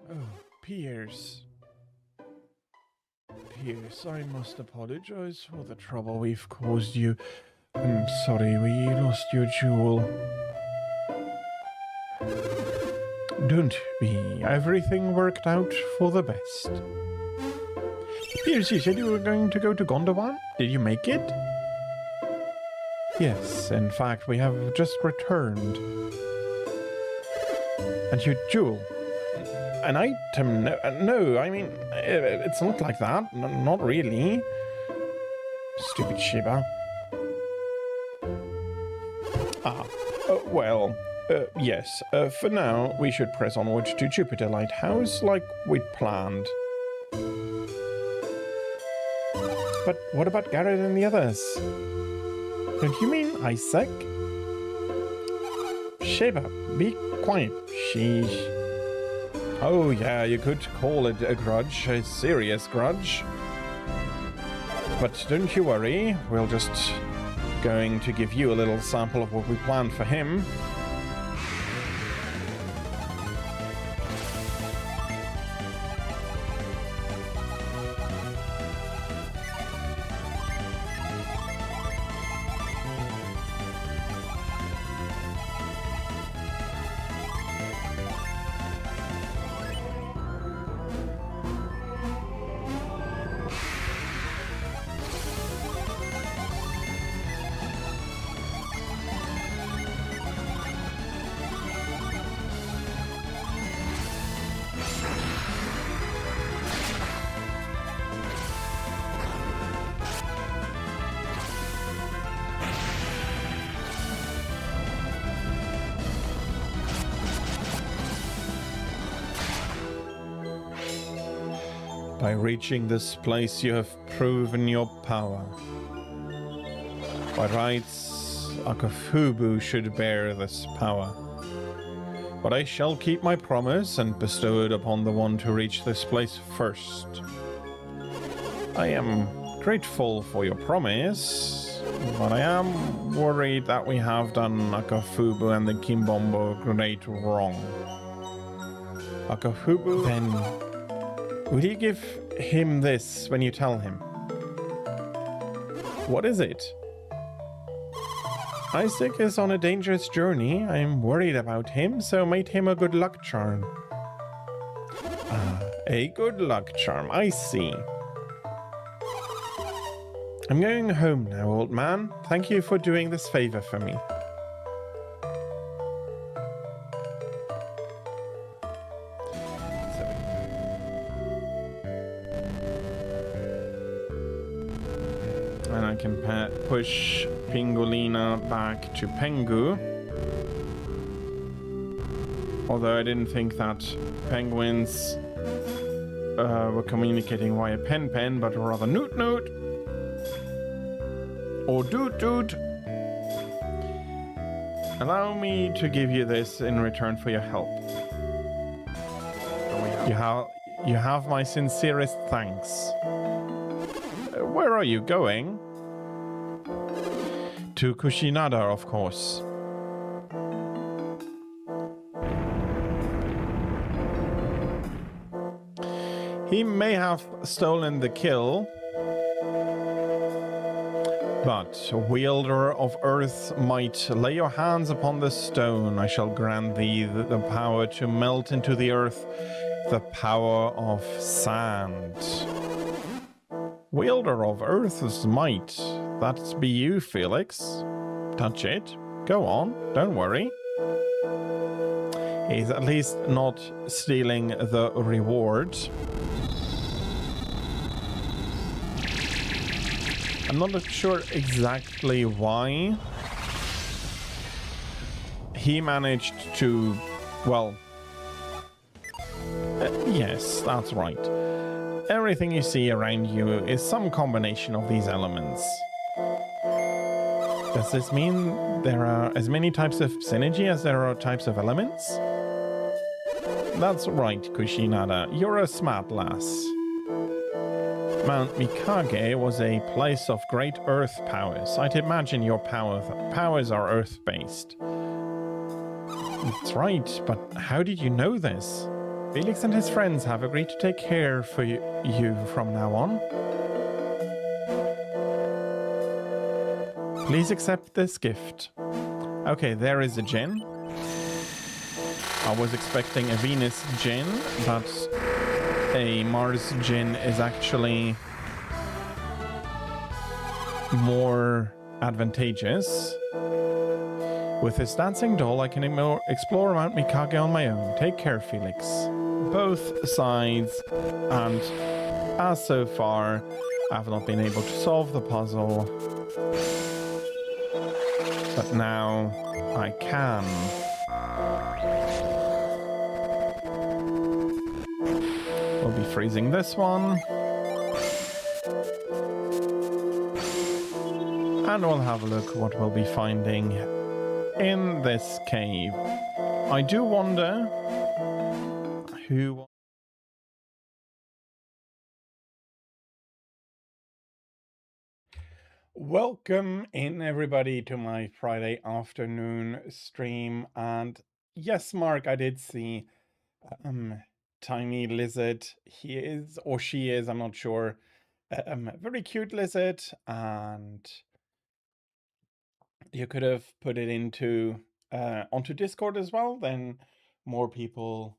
Oh, Piers. Piers, I must apologize for the trouble we've caused you. I'm sorry we lost your jewel. Don't be. Everything worked out for the best. Piers, you said you were going to go to Gondowan? Did you make it? Yes, in fact, we have just returned. And your jewel? An item? No, I mean, it's not like that. Not really. Stupid Shiba. Yes. For now, we should press onward to Jupiter Lighthouse like we'd planned. But what about Garrett and the others? Don't you mean Isaac? Shiba, be quiet. Sheesh. Oh yeah, you could call it a grudge, a serious grudge. But don't you worry, we're just going to give you a little sample of what we planned for him. By reaching this place, you have proven your power. By rights, Akafubu should bear this power. But I shall keep my promise and bestow it upon the one to reach this place first. I am grateful for your promise, but I am worried that we have done Akafubu and the Kimbombo great wrong. Akafubu, then... will you give him this when you tell him? What is it? Isaac is on a dangerous journey. I'm worried about him, so made him a good luck charm. Ah, a good luck charm, I see. I'm going home now, old man. Thank you for doing this favor for me. And I can push Pingolina back to Pengu. Although I didn't think that penguins were communicating via pen, but rather noot. Or doot. Allow me to give you this in return for your help. You have my sincerest thanks. Where are you going? To Kushinada, of course. He may have stolen the kill, but, wielder of earth might, lay your hands upon the stone. I shall grant thee the power to melt into the earth, the power of sand. Wielder of Earth's might. That's be you, Felix. Touch it. Go on. Don't worry. He's at least not stealing the reward. I'm not sure exactly why he managed to, well, yes, that's right. Everything you see around you is some combination of these elements. Does this mean there are as many types of synergy as there are types of elements? That's right, Kushinada. You're a smart lass. Mount Mikage was a place of great earth powers. I'd imagine your powers are earth-based. That's right, but how did you know this? Felix and his friends have agreed to take care for you from now on. Please accept this gift. Okay, there is a gin. I was expecting a Venus gin, but a Mars gin is actually more advantageous. With this dancing doll, I can explore Mount Mikage on my own. Take care, Felix. Both sides, and as so far, I have not been able to solve the puzzle. But now I can. We'll be freezing this one. And we'll have a look what we'll be finding in this cave. I do wonder who... Welcome in, everybody, to my Friday afternoon stream. And yes, Mark, I did see Tiny Lizard. He is, or she is, I'm not sure. Very cute lizard, and you could have put it into onto Discord as well, then more people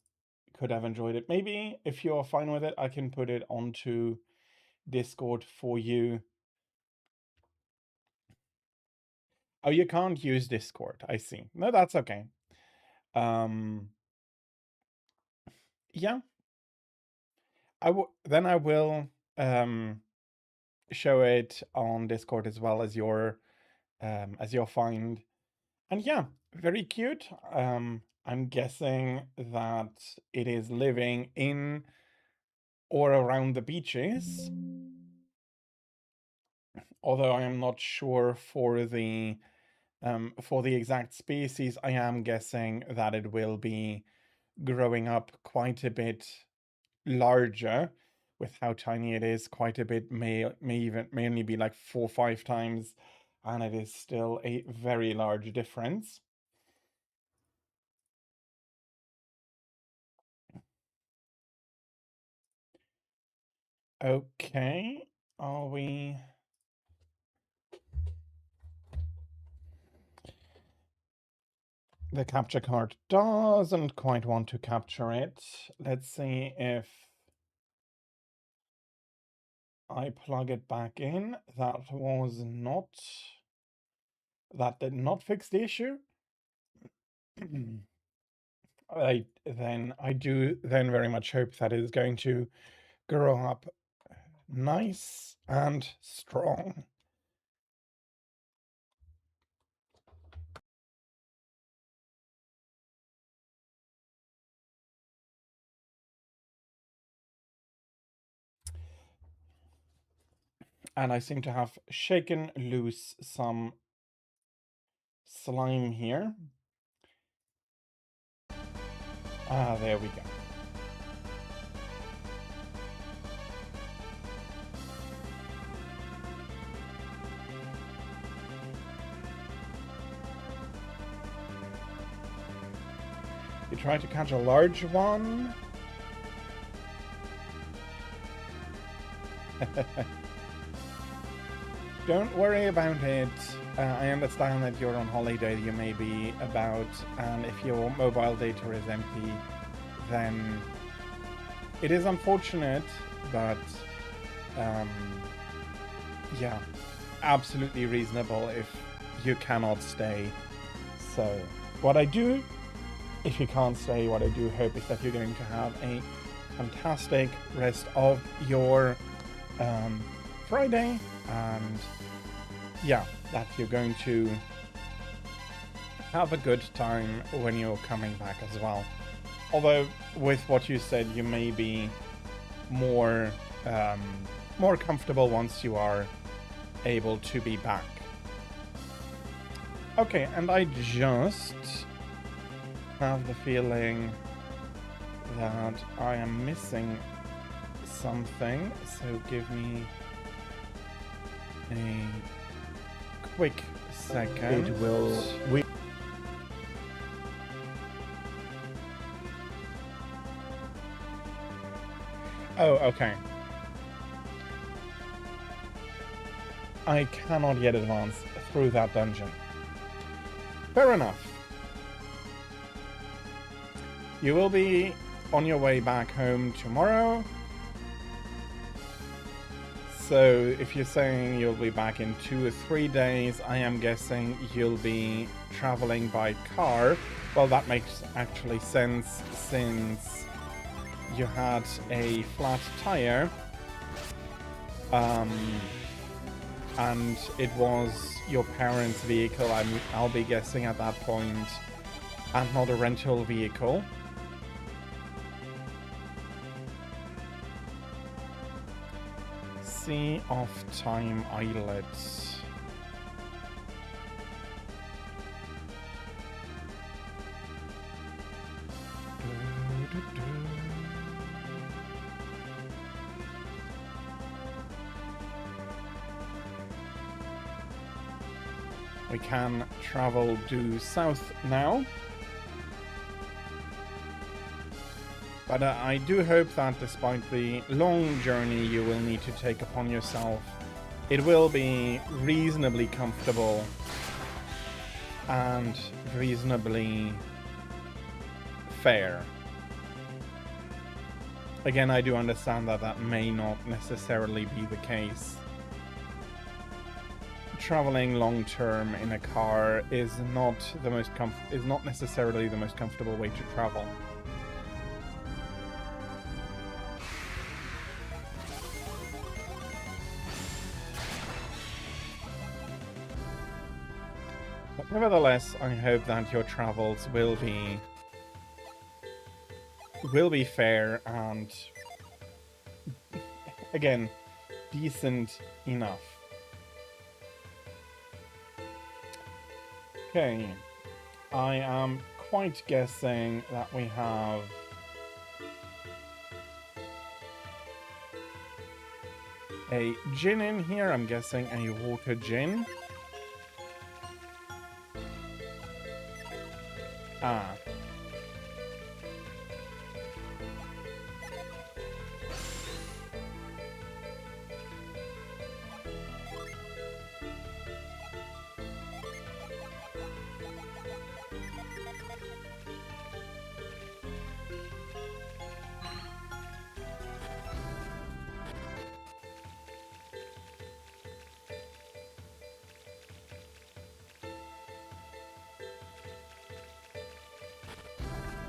could have enjoyed it. Maybe if you're fine with it, I can put it onto Discord for you. Oh, you can't use Discord. I see. No, that's okay. Yeah. I will show it on Discord as well as your find. And yeah, very cute. I'm guessing that it is living in or around the beaches. Although I am not sure for the exact species, I am guessing that it will be growing up quite a bit larger. With how tiny it is, quite a bit may only be like 4 or 5 times, and it is still a very large difference. Okay, are we... The capture card doesn't quite want to capture it. Let's see if I plug it back in. That did not fix the issue. I do very much hope that it is going to grow up nice and strong. And I seem to have shaken loose some slime here. Ah, there we go. You try to catch a large one. Don't worry about it. I understand that you're on holiday, you may be about, and if your mobile data is empty, then it is unfortunate, but yeah, absolutely reasonable if you cannot stay. So what I do, if you can't stay, what I do hope is that you're going to have a fantastic rest of your Friday, and yeah, that you're going to have a good time when you're coming back as well. Although with what you said, you may be more comfortable once you are able to be back. Okay, and I just have the feeling that I am missing something, so give me a quick second. It will... Oh, okay. I cannot yet advance through that dungeon. Fair enough. You will be on your way back home tomorrow. So if you're saying you'll be back in 2 or 3 days, I am guessing you'll be traveling by car. Well, that makes actually sense since you had a flat tire. And it was your parents' vehicle, I'll be guessing at that point, and not a rental vehicle. Sea of Time Islets. We can travel due south now. But I do hope that despite the long journey you will need to take upon yourself, it will be reasonably comfortable and reasonably fair. Again, I do understand that that may not necessarily be the case. Traveling long term in a car is not necessarily the most comfortable way to travel. But nevertheless, I hope that your travels will be fair and, again, decent enough. Okay, I am quite guessing that we have a gin in here. I'm guessing a water gin. Ah.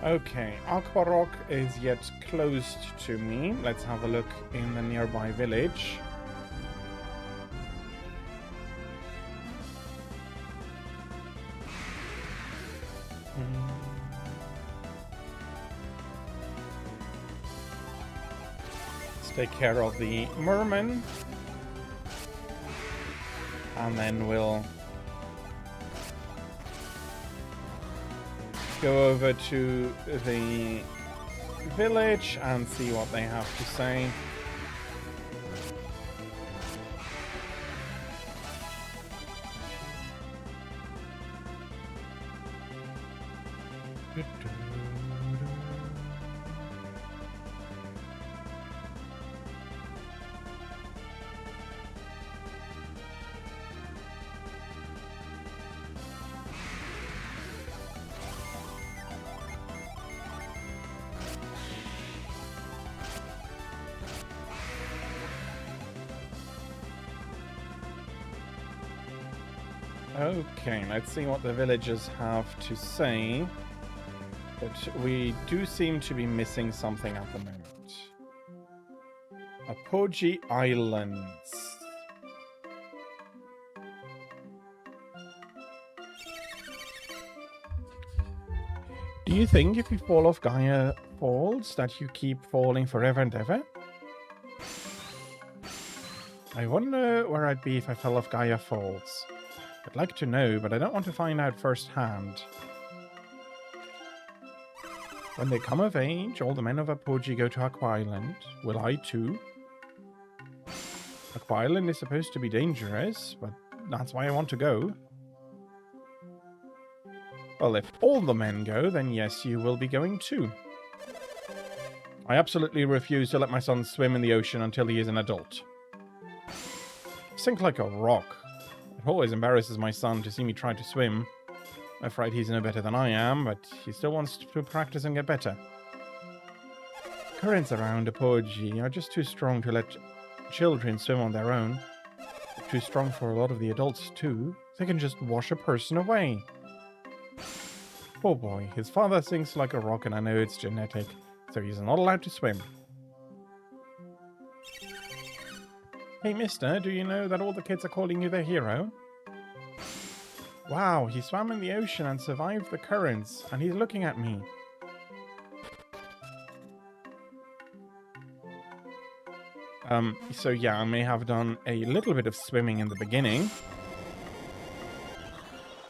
Okay, Aqua Rock is yet closed to me. Let's have a look in the nearby village. Let's take care of the merman. And then we'll go over to the village and see what they have to say. Okay, let's see what the villagers have to say. But we do seem to be missing something at the moment. Apogee Islands. Do you think if you fall off Gaia Falls that you keep falling forever and ever? I wonder where I'd be if I fell off Gaia Falls. I'd like to know, but I don't want to find out firsthand. When they come of age, all the men of Apogee go to Aqua Island. Will I too? Aqua Island is supposed to be dangerous, but that's why I want to go. Well, if all the men go, then yes, you will be going too. I absolutely refuse to let my son swim in the ocean until he is an adult. Sink like a rock. It always embarrasses my son to see me try to swim. I'm afraid he's no better than I am, but he still wants to practice and get better. Currents around Apogee are just too strong to let children swim on their own. They're too strong for a lot of the adults too. They can just wash a person away. Poor boy, his father sinks like a rock and I know it's genetic, so he's not allowed to swim. Hey mister, do you know that all the kids are calling you their hero? Wow, he swam in the ocean and survived the currents, and he's looking at me. So yeah, I may have done a little bit of swimming in the beginning.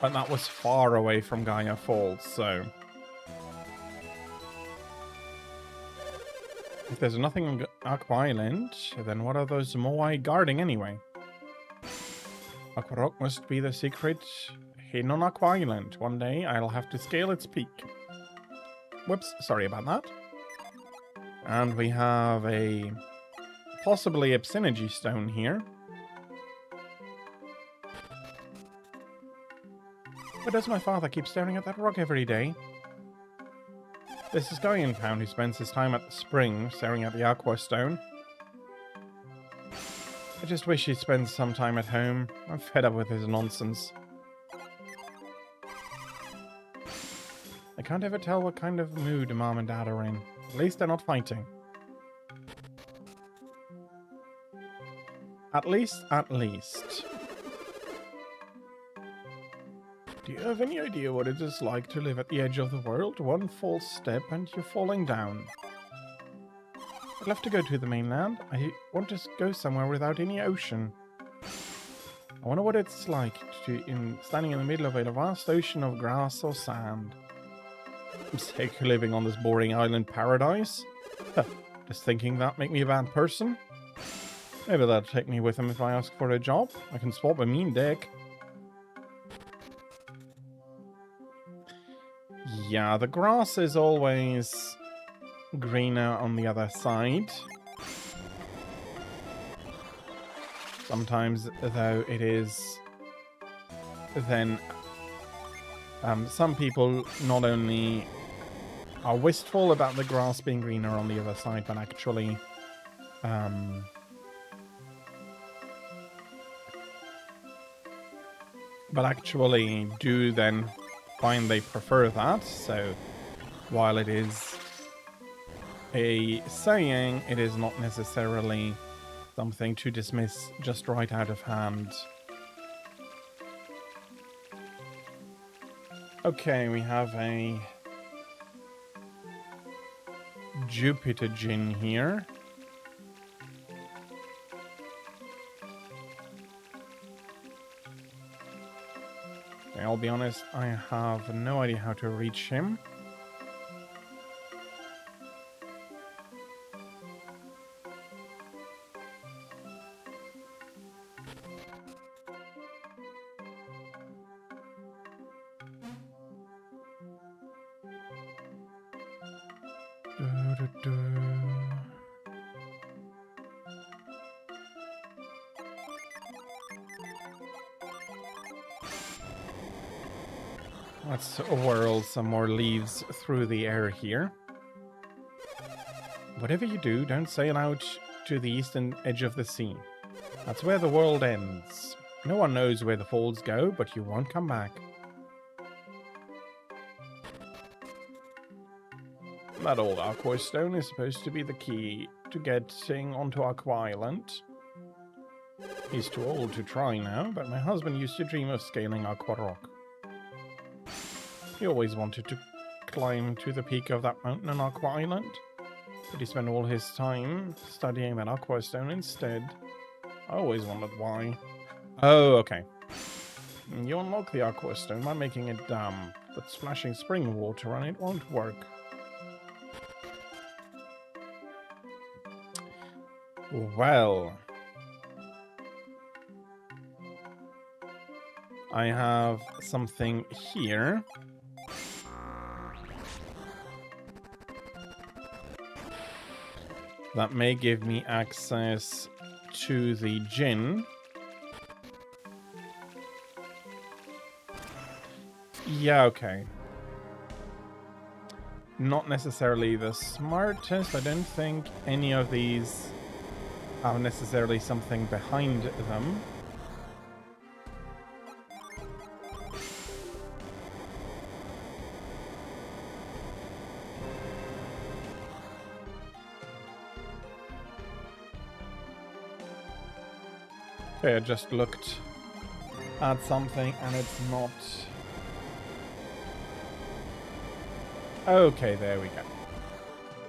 But that was far away from Gaia Falls, so... If there's nothing on Aqua Island, then what are those Moai guarding anyway? Aqua Rock must be the secret hidden on Aqua Island. One day I'll have to scale its peak. Whoops, sorry about that. And we have a possibly a Synergy Stone here. Why does my father keep staring at that rock every day? This is Guy in town who spends his time at the spring staring at the Aqua Stone. I just wish he'd spend some time at home. I'm fed up with his nonsense. I can't ever tell what kind of mood Mom and Dad are in. At least they're not fighting. At least. Do you have any idea what it is like to live at the edge of the world? One false step and you're falling down. I'd love to go to the mainland. I want to go somewhere without any ocean. I wonder what it's like standing in the middle of a vast ocean of grass or sand. I'm sick of living on this boring island paradise. Does thinking that make me a bad person? Maybe they'll take me with them if I ask for a job. I can swap a mean dick. Yeah, the grass is always greener on the other side. Sometimes, though, it is then some people not only are wistful about the grass being greener on the other side, but actually do then find they prefer that. So while it is a saying, it is not necessarily something to dismiss just right out of hand. Okay, we have a Jupiter Gin here. Okay, I'll be honest, I have no idea how to reach him. Let's whirl some more leaves through the air here. Whatever you do, don't sail out to the eastern edge of the sea. That's where the world ends. No one knows where the falls go, but you won't come back. That old Aqua Stone is supposed to be the key to getting onto Aqua Island. He's too old to try now, but my husband used to dream of scaling Aqua Rock. He always wanted to climb to the peak of that mountain on Aqua Island, but he spent all his time studying that Aqua Stone instead. I always wondered why. Oh, okay. You unlock the Aqua Stone by making a dam, but splashing spring water on it won't work. Well, I have something here. That may give me access to the gin. Yeah, okay. Not necessarily the smartest. I don't think any of these have necessarily something behind them. Okay, I just looked at something and it's not... Okay, there we go.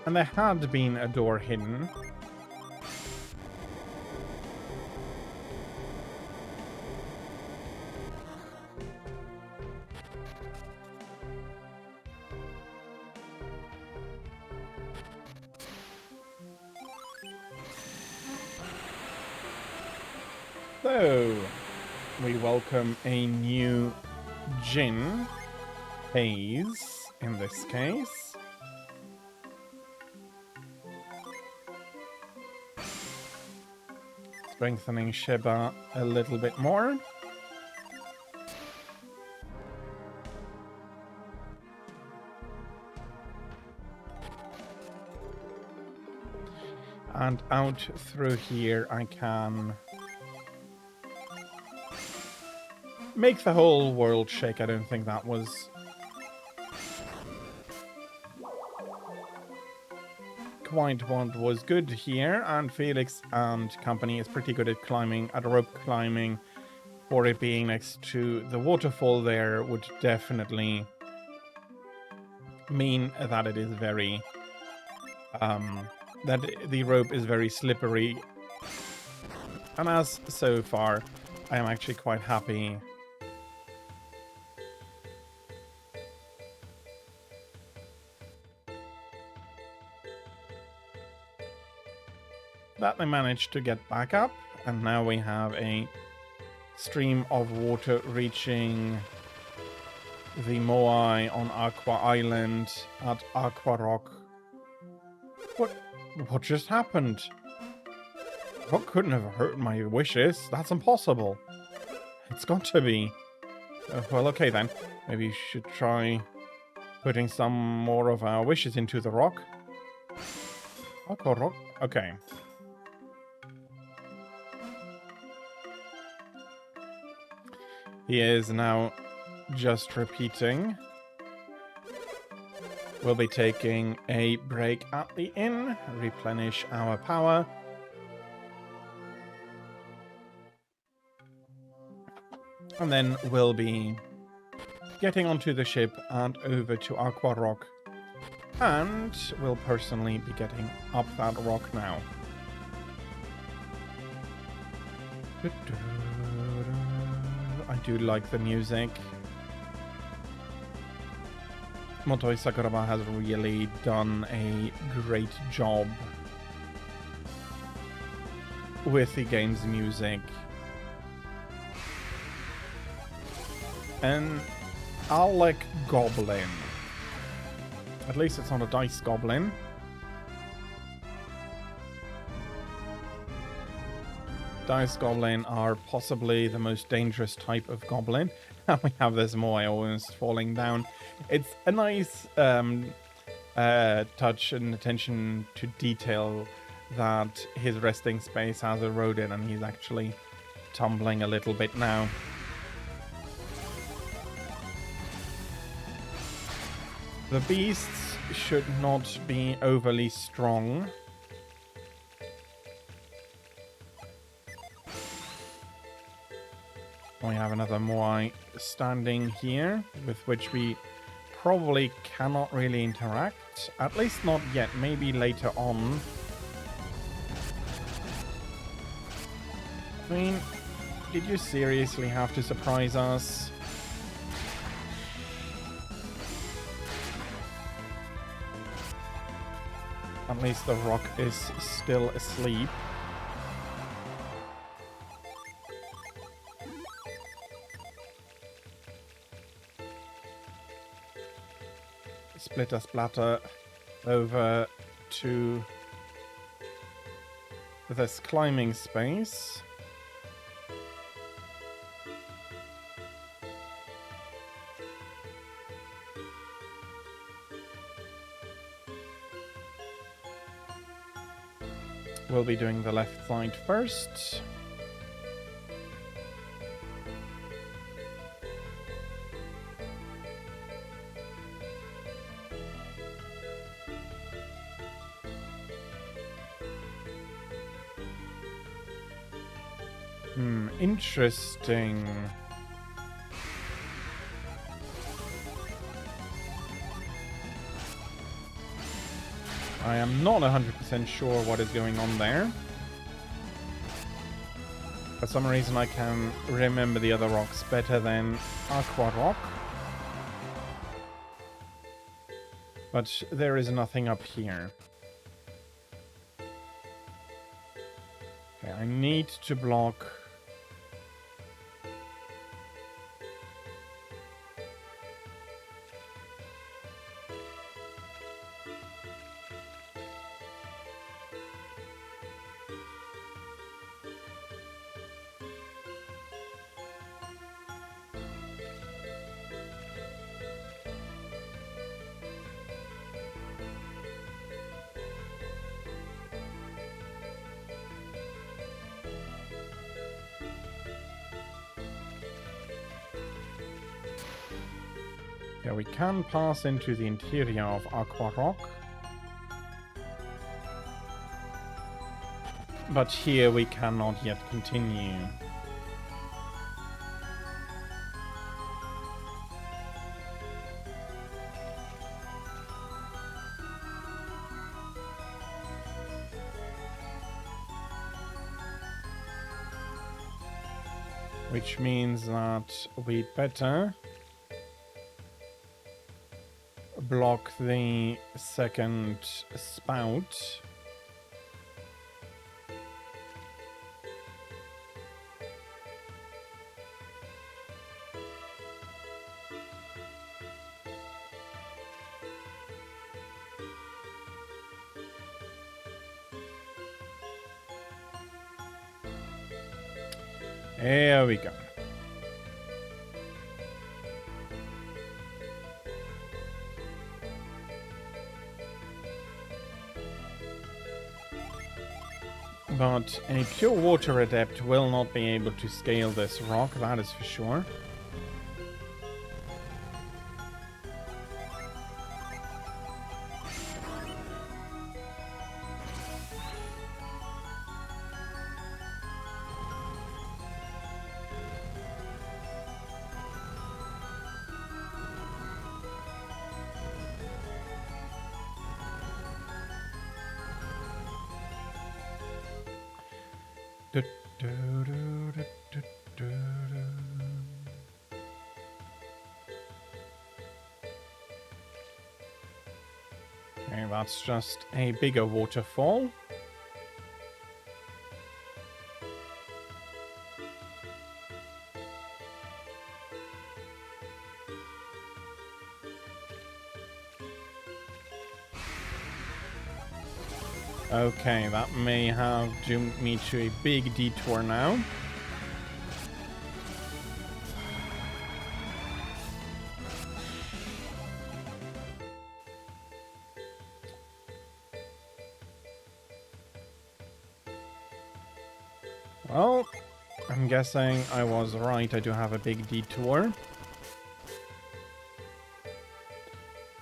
And there had been a door hidden. So, we welcome a new Jin, Haze, in this case. Strengthening Sheba a little bit more. And out through here I can make the whole world shake. I don't think that was quite what was good here. And Felix and company is pretty good at climbing, at rope climbing. For it being next to the waterfall there would definitely mean that it is very... that the rope is very slippery. And as so far, I am actually quite happy that they managed to get back up, and now we have a stream of water reaching the Moai on Aqua Island at Aqua Rock. What just happened? What couldn't have hurt my wishes? That's impossible. It's got to be. Well, okay then. Maybe you should try putting some more of our wishes into the rock. Aqua Rock. Okay. He is now just repeating. We'll be taking a break at the inn, replenish our power. And then we'll be getting onto the ship and over to Aqua Rock. And we'll personally be getting up that rock now. I do like the music. Motoi Sakuraba has really done a great job with the game's music. And Alec Goblin. At least it's not a dice goblin. Dice goblin are possibly the most dangerous type of goblin. And we have this Moai almost falling down. It's a nice touch and attention to detail that his resting space has eroded and he's actually tumbling a little bit now. The beasts should not be overly strong. We have another Moai standing here, with which we probably cannot really interact. At least not yet, maybe later on. I mean, did you seriously have to surprise us? At least the rock is still asleep. Splitter splatter over to this climbing space. We'll be doing the left side first. Interesting. I am not 100% sure what is going on there. For some reason I can remember the other rocks better than Aqua Rock. But there is nothing up here. Okay, I need to block... Yeah, we can pass into the interior of Aqua Rock. But here we cannot yet continue. Which means that we'd better block the second spout. There we go. But a pure water adept will not be able to scale this rock, that is for sure. Okay, that's just a bigger waterfall. Okay, that may have doomed me to a big detour now. Well, I'm guessing I was right. I do have a big detour.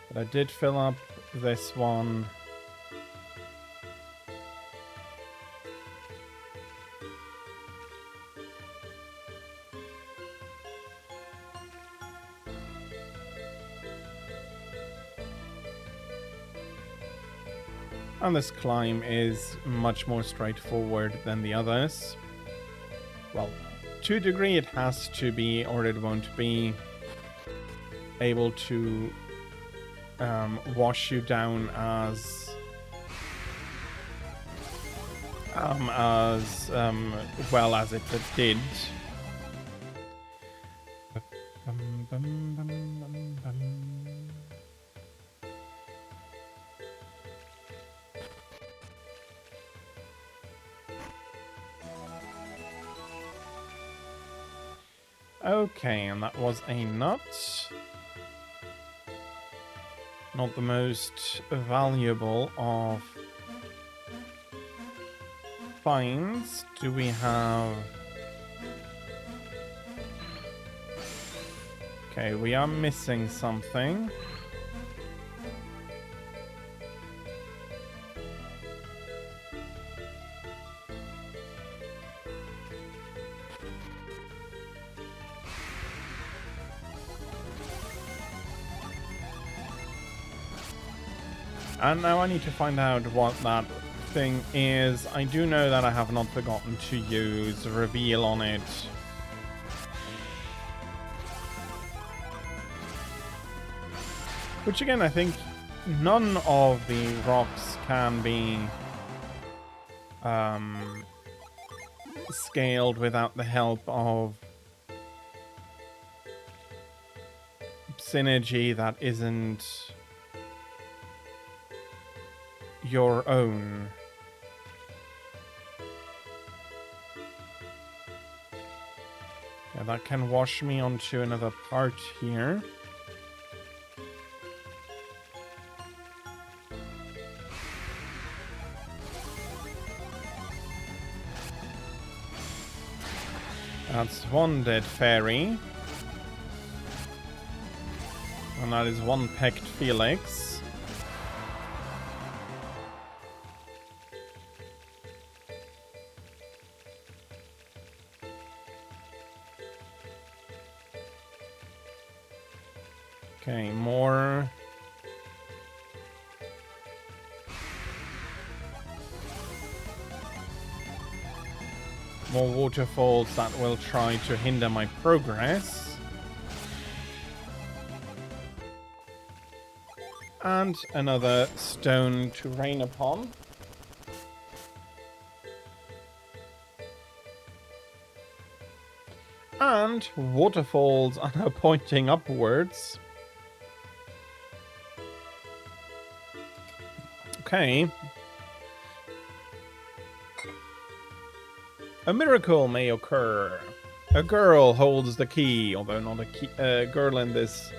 But I did fill up this one. And this climb is much more straightforward than the others. Well, to a degree it has to be, or it won't be able to wash you down as well as it did. Okay, and that was a nut. Not the most valuable of finds. Do we have... Okay, we are missing something. And now I need to find out what that thing is. I do know that I have not forgotten to use reveal on it. Which again, I think none of the rocks can be scaled without the help of synergy that isn't your own. Yeah, that can wash me onto another part here. That's one dead fairy. And that is one pecked Felix. Okay, more. More waterfalls that will try to hinder my progress. And another stone to rain upon. And waterfalls are now pointing upwards. Okay. A miracle may occur. A girl holds the key, although not a girl in this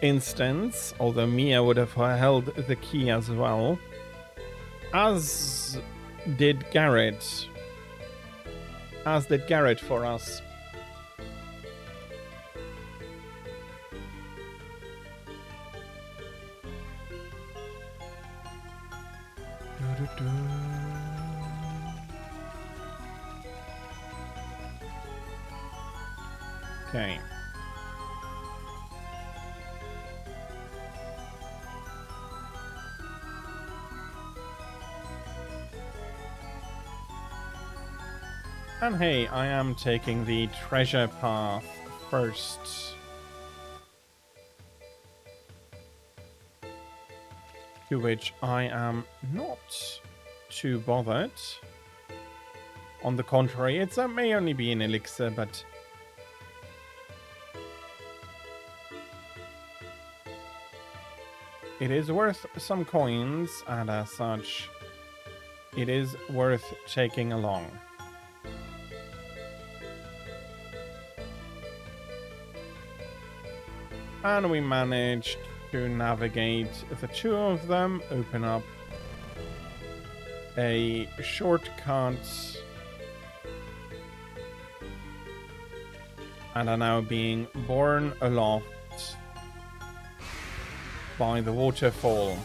instance, although Mia would have held the key as well. As did Garrett. As did Garrett for us. Okay. And hey, I am taking the treasure path first. To which I am not too bothered. On the contrary, it may only be an elixir, but it is worth some coins, and as such, it is worth taking along. And we managed to navigate the two of them, open up a shortcut, and are now being borne aloft by the waterfall.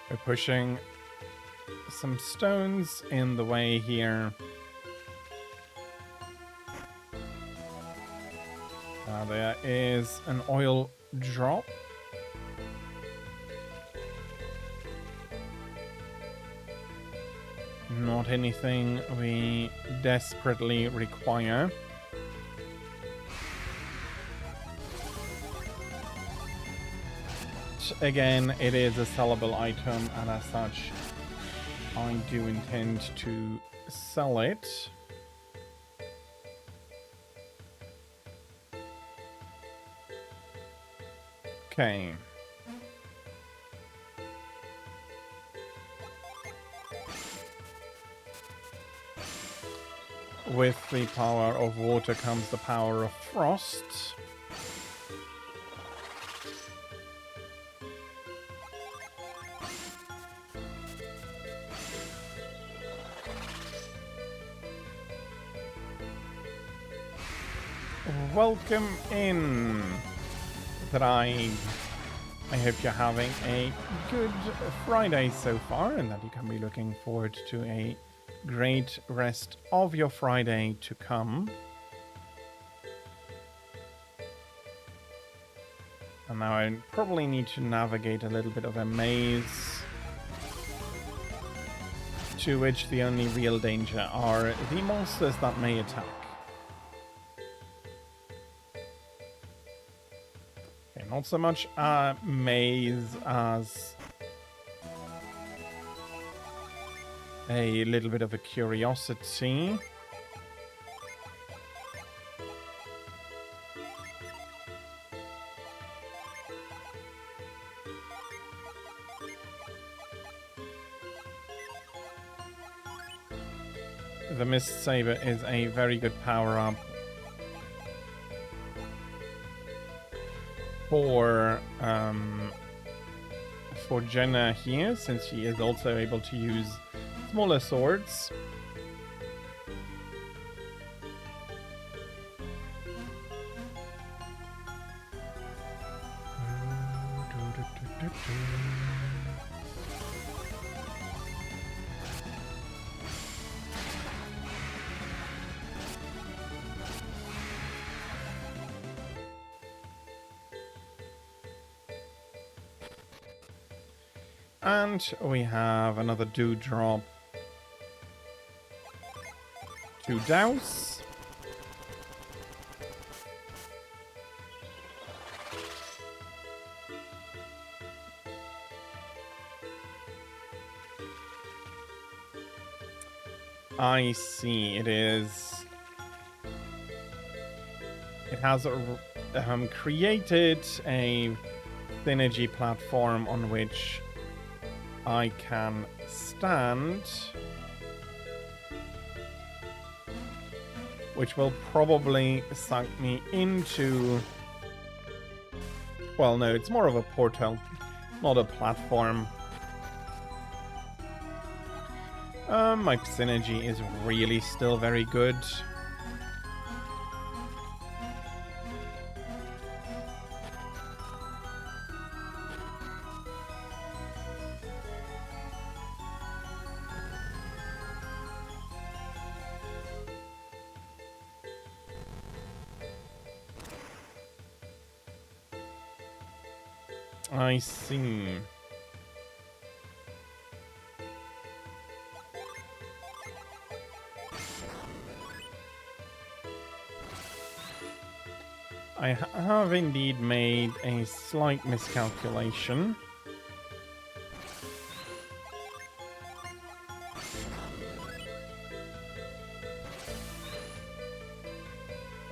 We're pushing some stones in the way here. There is an oil drop. Not anything we desperately require. Again, it is a sellable item, and as such, I do intend to sell it. Okay. With the power of water comes the power of frost. Welcome in, Thraig. I hope you're having a good Friday so far, and that you can be looking forward to a great rest of your Friday to come. And now I probably need to navigate a little bit of a maze, to which the only real danger are the monsters that may attack. Okay, not so much a maze as a little bit of a curiosity. The Mist Saber is a very good power-up for Jenna here, since she is also able to use smaller swords. And we have another dewdrop to douse. I see. It has created a synergy platform on which I can stand, which will probably suck me into... Well, no, it's more of a portal, not a platform. My synergy is really still very good. I see. I have indeed made a slight miscalculation.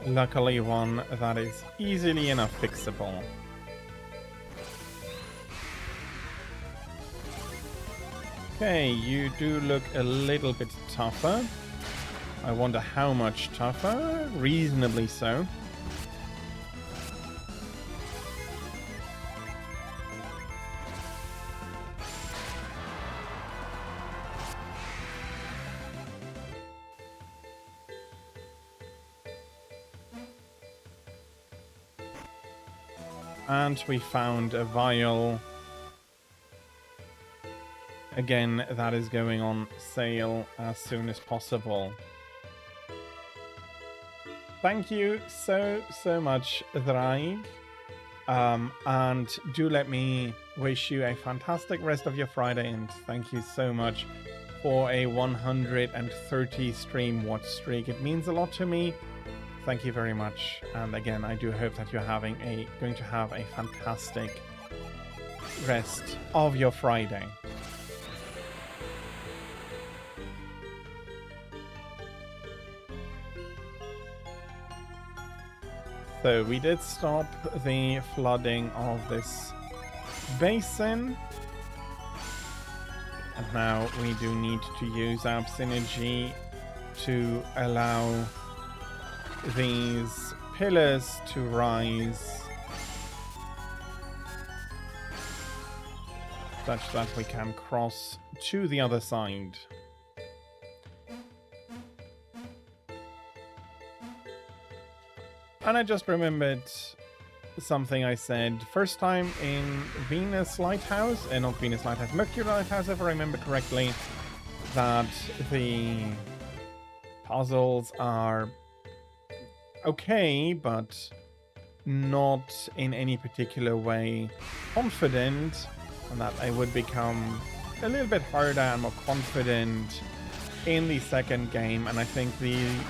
Luckily one that is easily enough fixable. Okay, you do look a little bit tougher. I wonder how much tougher. Reasonably so. And we found a vial. Again, that is going on sale as soon as possible. Thank you so much, Thraig. And do let me wish you a fantastic rest of your Friday, and thank you so much for a 130 stream watch streak. It means a lot to me. Thank you very much. And again, I do hope that you're going to have a fantastic rest of your Friday. So we did stop the flooding of this basin. And now we do need to use our synergy to allow these pillars to rise such that we can cross to the other side. And I just remembered something I said first time in Venus Lighthouse, not Venus Lighthouse, Mercury Lighthouse, if I remember correctly, that the puzzles are okay, but not in any particular way confident, and that I would become a little bit harder and more confident in the second game, and I think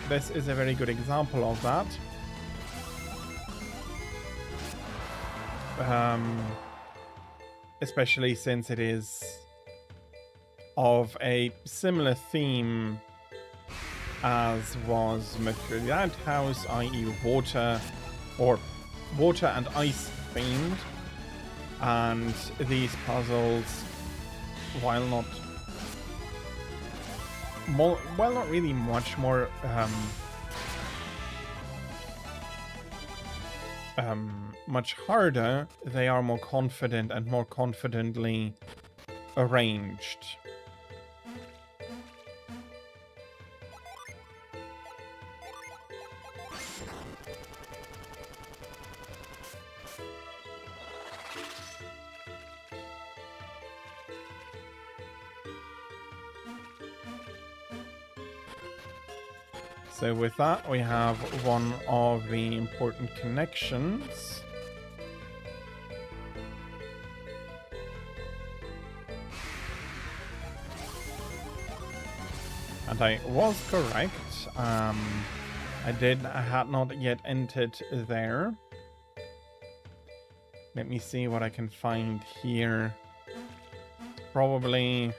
this is a very good example of that. Especially since it is of a similar theme as was Mercury Lighthouse, i.e. water and ice themed, and these puzzles, while not really much more much harder, they are more confident and more confidently arranged. So with that, we have one of the important connections. And I was correct. I had not yet entered there. Let me see what I can find here. Probably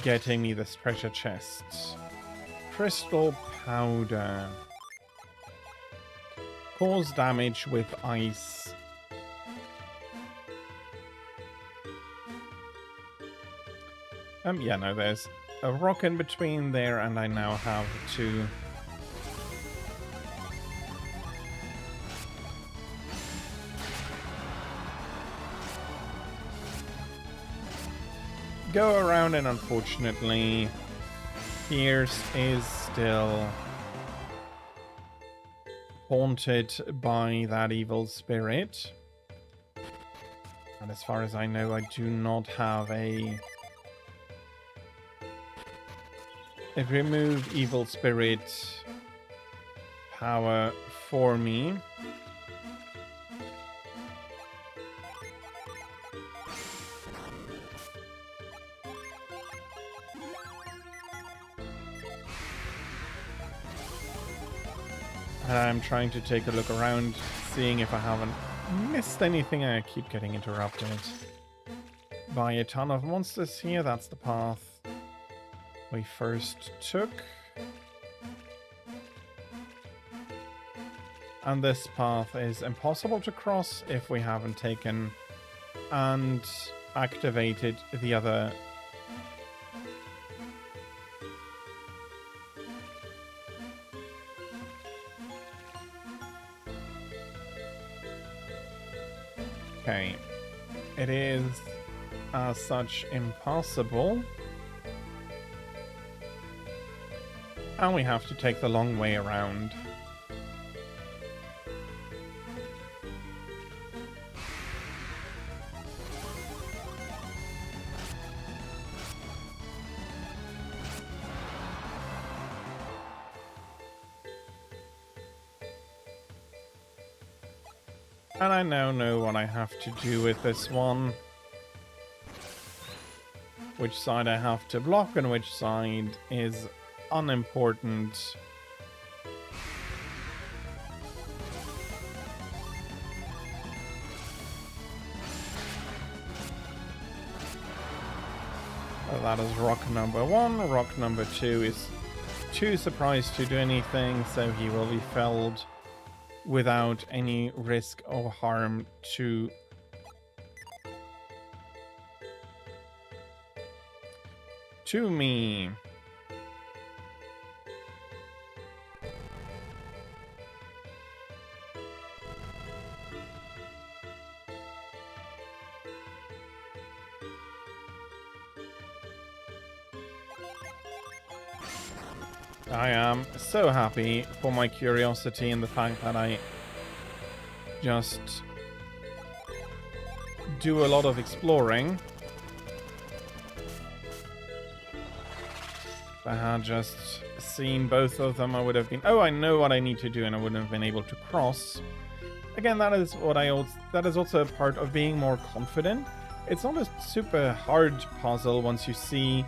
getting me this treasure chest. Crystal powder. Cause damage with ice. Yeah, no, there's a rock in between there, and I now have to go around, and unfortunately Pierce is still haunted by that evil spirit. And as far as I know, I do not have a remove evil spirit power for me. And I'm trying to take a look around, seeing if I haven't missed anything. I keep getting interrupted by a ton of monsters here. That's the path we first took. And this path is impossible to cross if we haven't taken and activated the other . Okay, it is as such impossible, and we have to take the long way around. And I now know what I have to do with this one. which side I have to block and which side is unimportant. So that is rock number 1. Rock number 2 is too surprised to do anything, so he will be felled without any risk of harm to me. I am so happy for my curiosity and the fact that I just do a lot of exploring. If I had just seen both of them, I would have been, oh, I know what I need to do, and I wouldn't have been able to cross. Again, that is also a part of being more confident. It's not a super hard puzzle once you see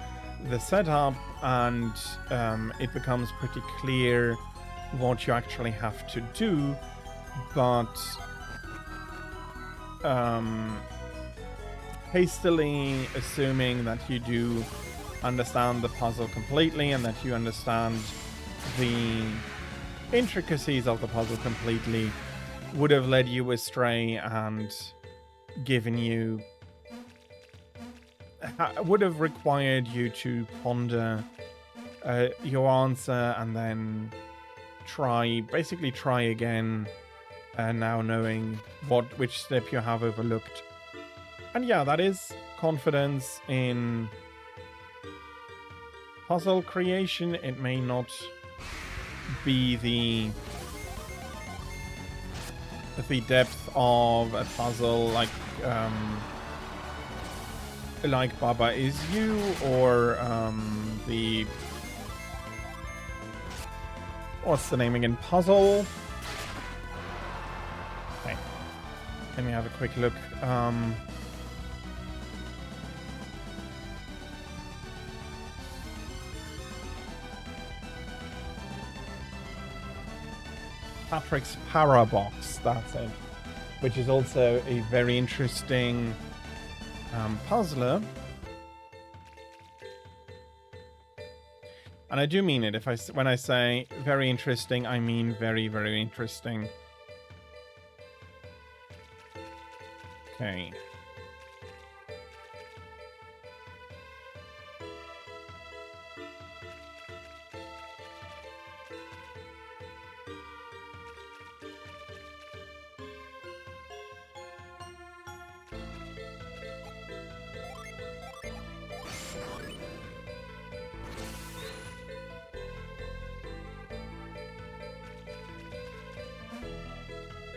the setup and it becomes pretty clear what you actually have to do, but hastily assuming that you do understand the puzzle completely and that you understand the intricacies of the puzzle completely would have led you astray and given you would have required you to ponder your answer and then basically try again, now knowing which step you have overlooked. And yeah, that is confidence in puzzle creation. It may not be the depth of a puzzle like Baba Is You, or what's the name again? Puzzle. Okay, let me have a quick look. Patrick's Parabox, that's it, which is also a very interesting puzzler. And I do mean it. When I say very interesting, I mean very, very interesting. Okay.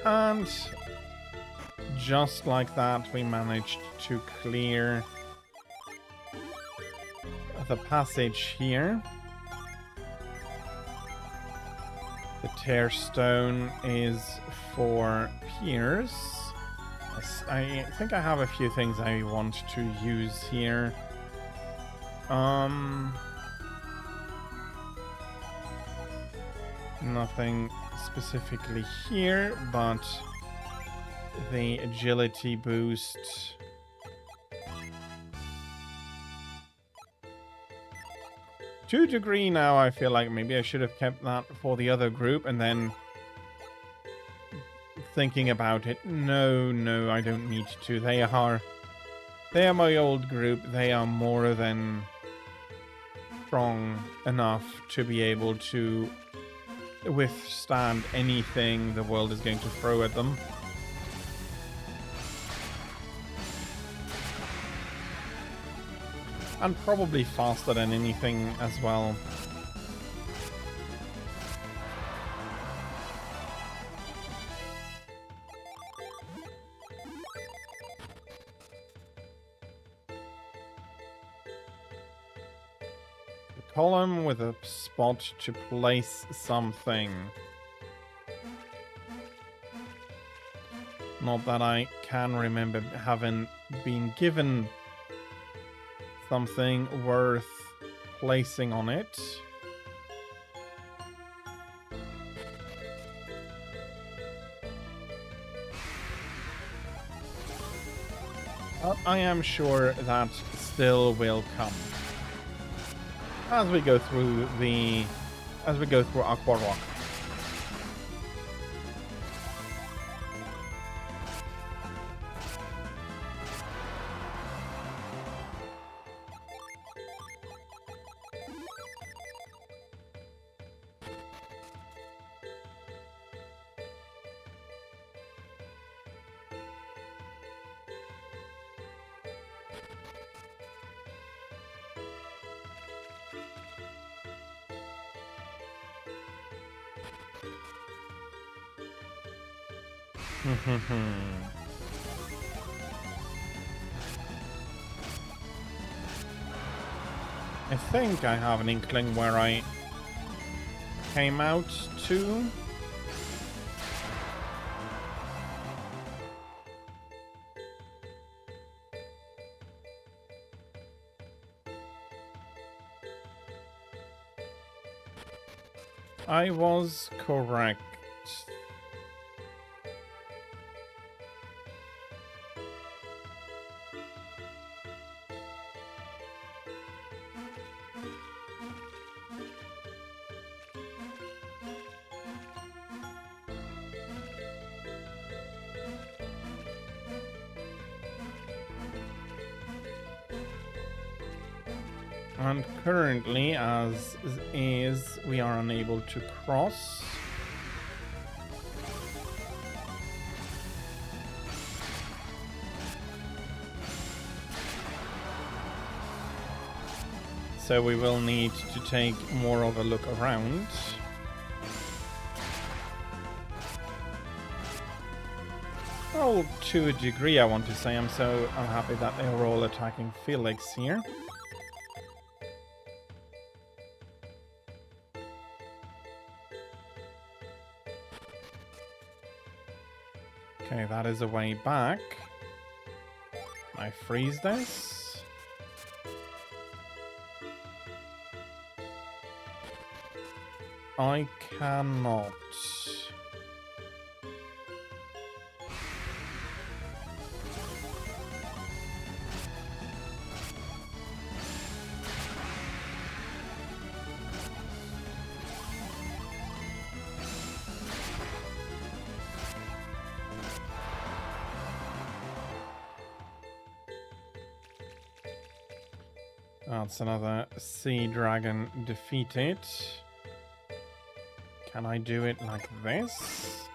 And just like that, we managed to clear the passage here. The tear stone is for Piers. I think I have a few things I want to use here. Nothing specifically here, but the agility boost. To a degree now, I feel like maybe I should have kept that for the other group, and then thinking about it, no, I don't need to. They are my old group. They are more than strong enough to be able to withstand anything the world is going to throw at them. And probably faster than anything as well. Column with a spot to place something. Not that I can remember having been given something worth placing on it. But I am sure that still will come as we go through Aqua Rock. I think I have an inkling where I came out to. I was correct. And currently, as is, we are unable to cross. So we will need to take more of a look around. Oh, to a degree, I want to say. I'm happy that they are all attacking Felix here. Okay, that is a way back. Can I freeze this? I cannot. That's another sea dragon defeated. Can I do it like this?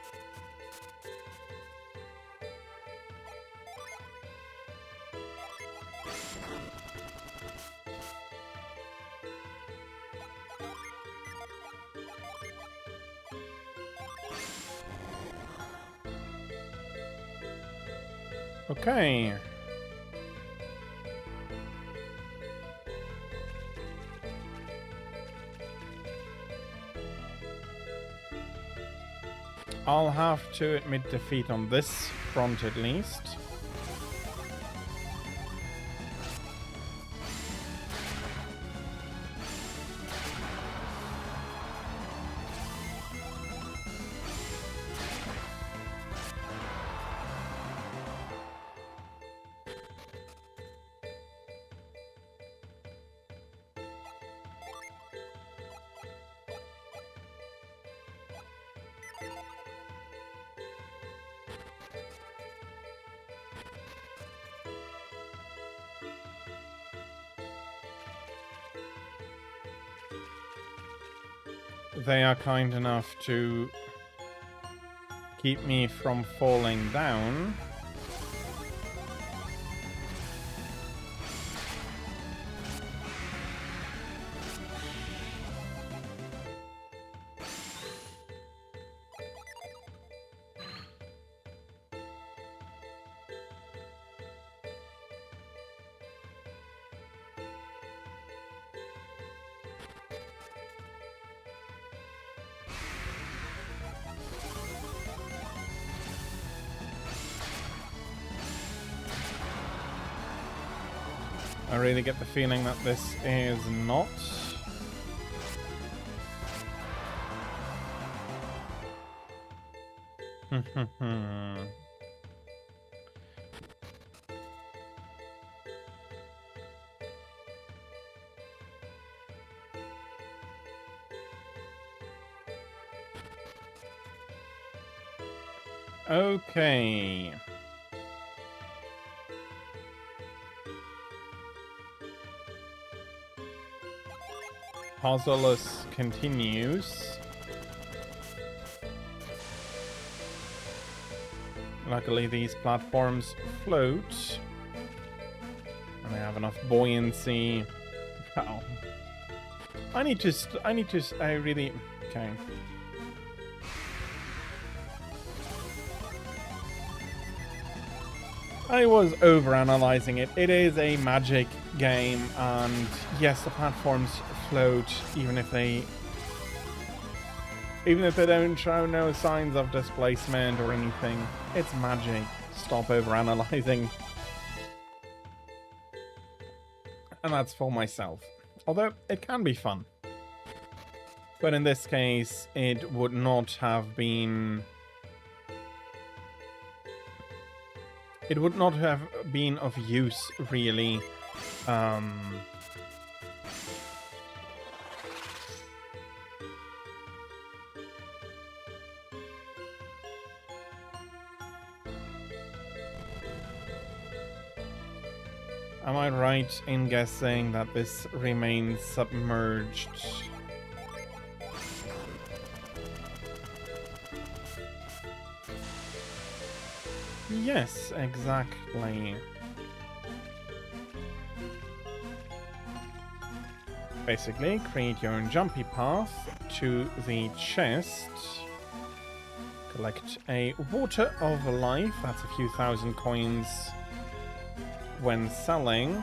Okay. I'll have to admit defeat on this front at least. They are kind enough to keep me from falling down. really get the feeling that this is not. Okay. Puzzleless continues. Luckily, these platforms float. And I have enough buoyancy. Oh. I really... Okay. I was overanalyzing it. It is a magic game, and yes, the platforms float, even if they don't show no signs of displacement or anything. It's magic. Stop overanalyzing. And that's for myself. Although it can be fun. But in this case, it would not have been... It would not have been of use, really. Am I right in guessing that this remains submerged? Yes, exactly. Basically, create your own jumpy path to the chest. Collect a water of life. That's a few thousand coins when selling.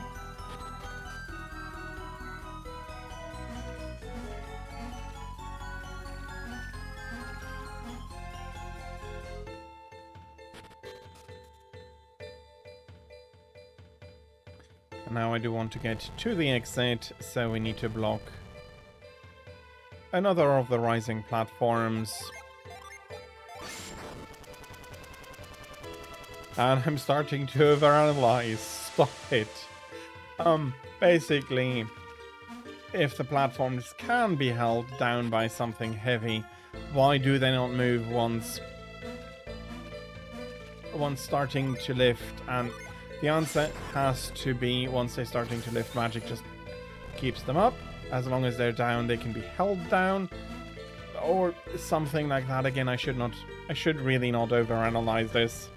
And now I do want to get to the exit, so we need to block another of the rising platforms. And I'm starting to overanalyze. Stop it. Basically, if the platforms can be held down by something heavy, why do they not move once starting to lift? And the answer has to be, once they're starting to lift, magic just keeps them up. As long as they're down, they can be held down. Or something like that. Again, I should really not overanalyze this.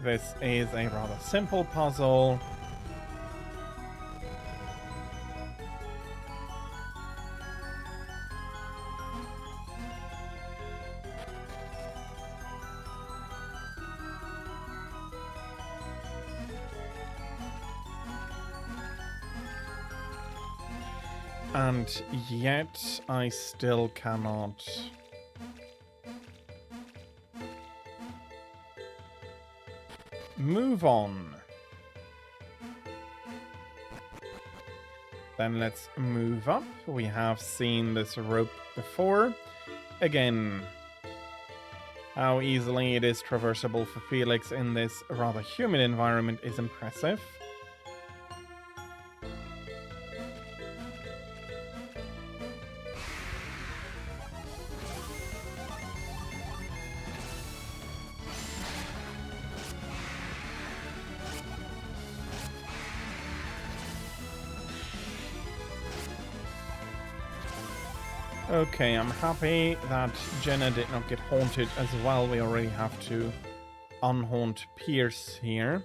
This is a rather simple puzzle. And yet, I still cannot... move on. Then let's move up. We have seen this rope before. Again, how easily it is traversable for Felix in this rather humid environment is impressive. Okay, I'm happy that Jenna did not get haunted as well. We already have to unhaunt Pierce here.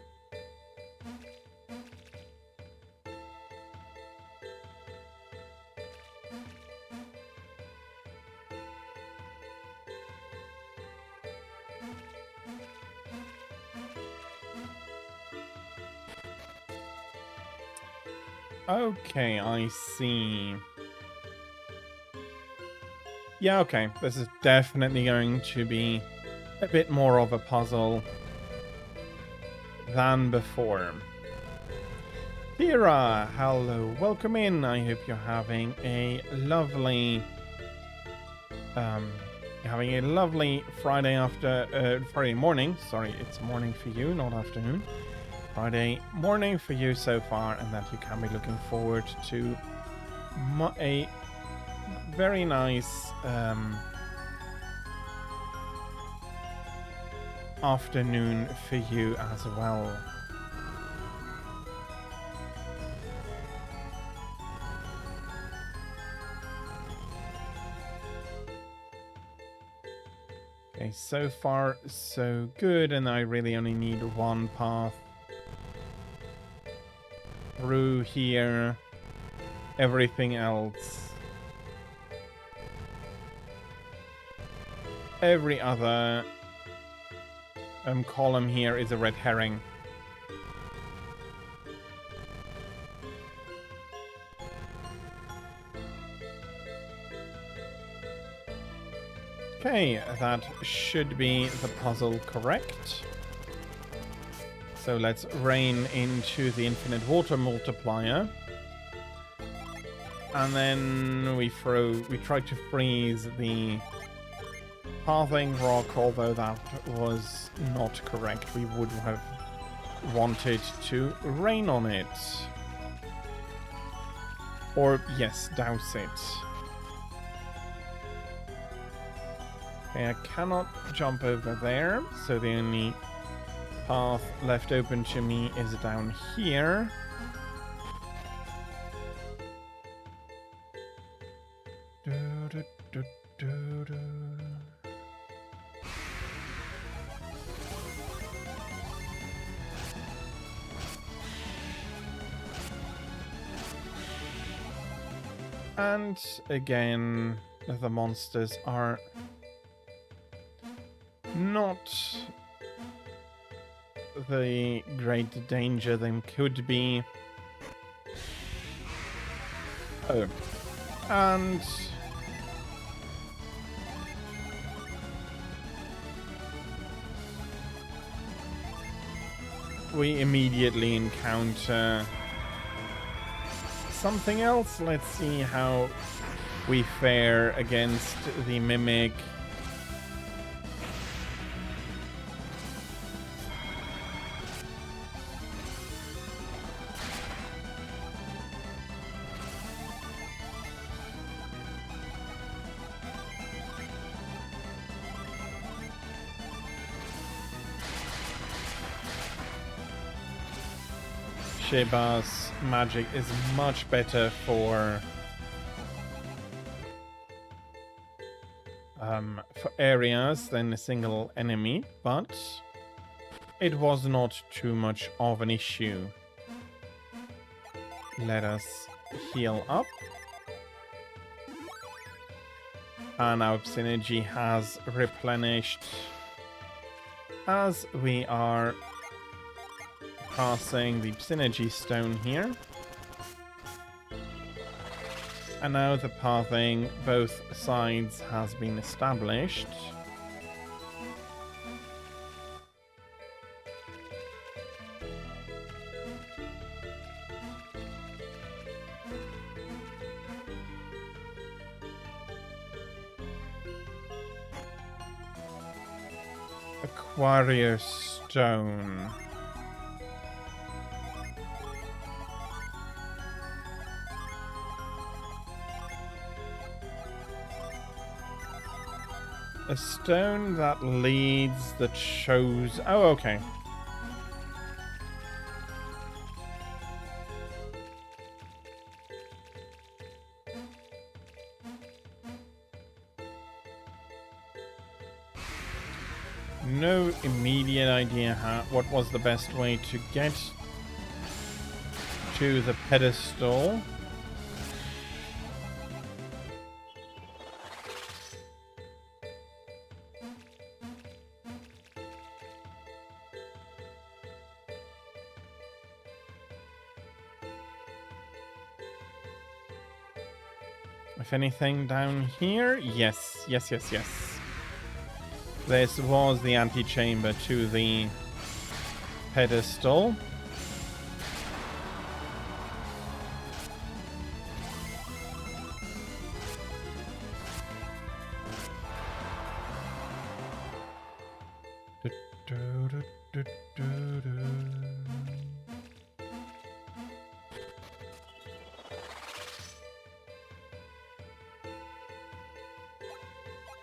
Okay, I see. Yeah, okay. This is definitely going to be a bit more of a puzzle than before. Kira, hello, welcome in. I hope you're having a lovely Friday morning. Sorry, it's morning for you, not afternoon. Friday morning for you so far, and that you can be looking forward to a very nice afternoon for you as well. Okay, so far so good, and I really only need one path through here. Everything else, every other column here is a red herring. Okay, that should be the puzzle correct. So let's rain into the infinite water multiplier. And then we try to freeze the pathing rock, although that was not correct. We would have wanted to rain on it. Or, yes, douse it. Okay, I cannot jump over there, so the only path left open to me is down here. And again, the monsters are not the great danger they could be. Oh. And we immediately encounter something else. Let's see how we fare against the mimic. Sheba's magic is much better for areas than a single enemy, but it was not too much of an issue. Let us heal up. And our synergy has replenished as we are passing the synergy stone here. And now the pathing both sides has been established. Aquarius stone. A stone that leads that shows... Oh, okay. No immediate idea what was the best way to get to the pedestal. If anything down here? Yes, yes, yes, yes. This was the antechamber to the pedestal.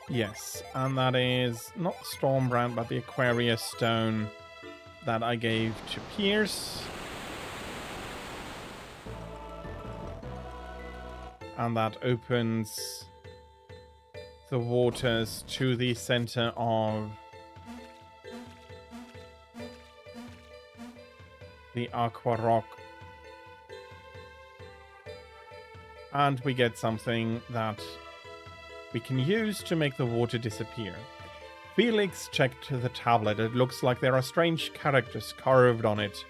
Yes, and that is not Stormbrand, but the Aquarius Stone that I gave to Pierce. And that opens the waters to the center of the Aqua Rock. And we get something that we can use to make the water disappear. Felix checked the tablet. It looks like there are strange characters carved on it.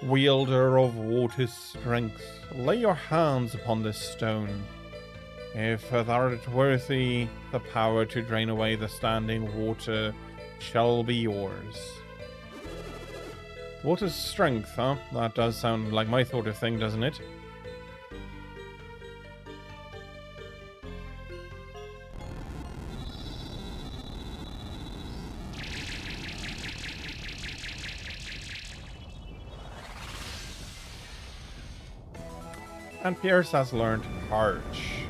Wielder of water's strength, lay your hands upon this stone. If thou art worthy, the power to drain away the standing water shall be yours. Water's strength, huh? That does sound like my sort of thing, doesn't it? And Pierce has learned Parch.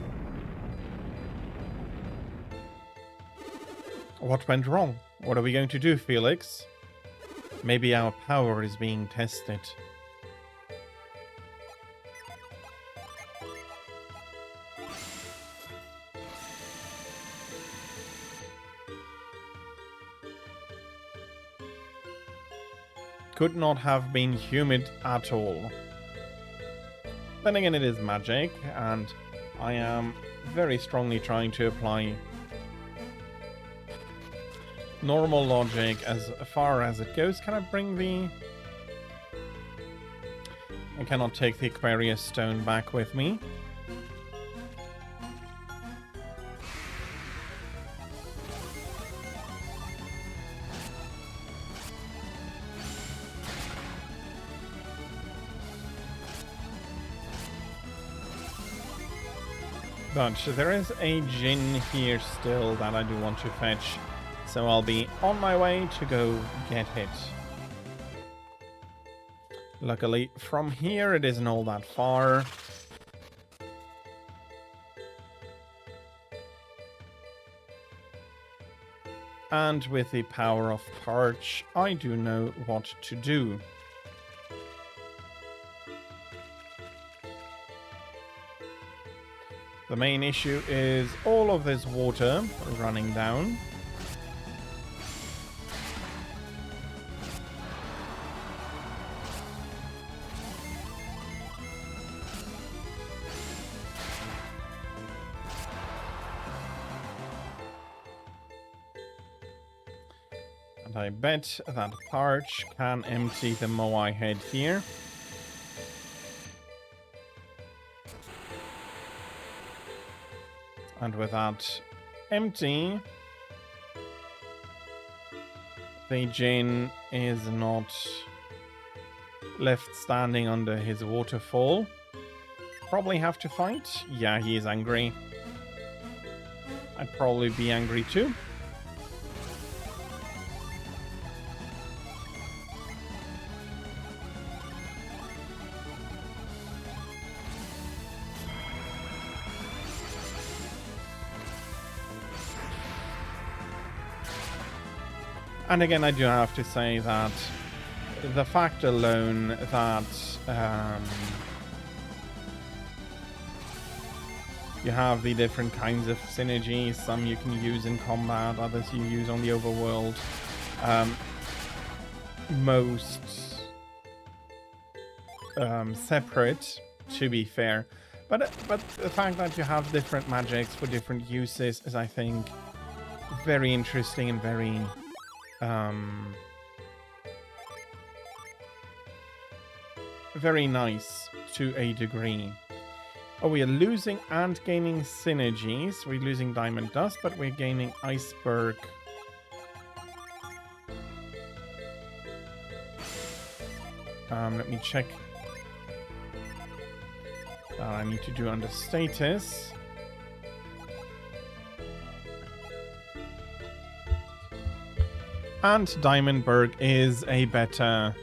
What went wrong? What are we going to do, Felix? Maybe our power is being tested. Could not have been humid at all. Then again, it is magic, and I am very strongly trying to apply normal logic as far as it goes. Can I bring the... I cannot take the Aquarius Stone back with me. But there is a Djinn here still that I do want to fetch, so I'll be on my way to go get it. Luckily, from here it isn't all that far. And with the power of Parch, I do know what to do. The main issue is all of this water running down. And I bet that Parch can empty the Moai head here. And with that empty, the Djinn is not left standing under his waterfall. Probably have to fight. Yeah, he is angry. I'd probably be angry too. And again, I do have to say that the fact alone that you have the different kinds of synergies, some you can use in combat, others you use on the overworld. Most separate, to be fair. But the fact that you have different magics for different uses is, I think, very interesting and very... very nice to a degree. Oh, we are losing and gaining synergies. We're losing Diamond Dust, but we're gaining Iceberg. Let me check. I need to do under status. And Diamondberg is a better...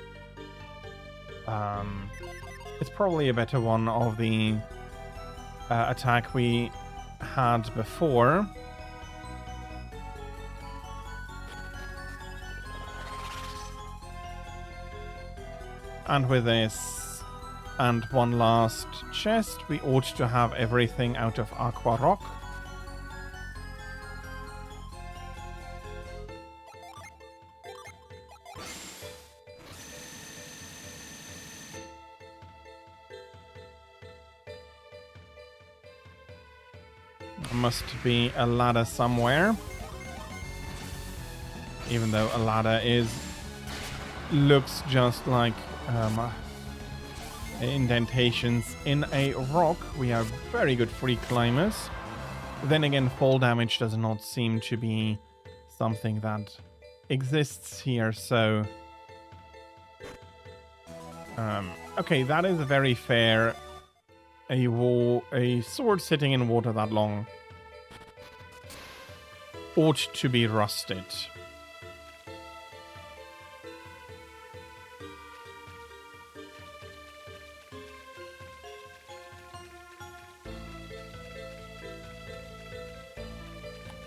it's probably a better one of the attack we had before. And with this and one last chest, we ought to have everything out of Aqua Rock. There must be a ladder somewhere. Even though a ladder looks just like indentations in a rock. We are very good free climbers. Then again, fall damage does not seem to be something that exists here, so... okay, that is very fair. A sword sitting in water that long ought to be rusted.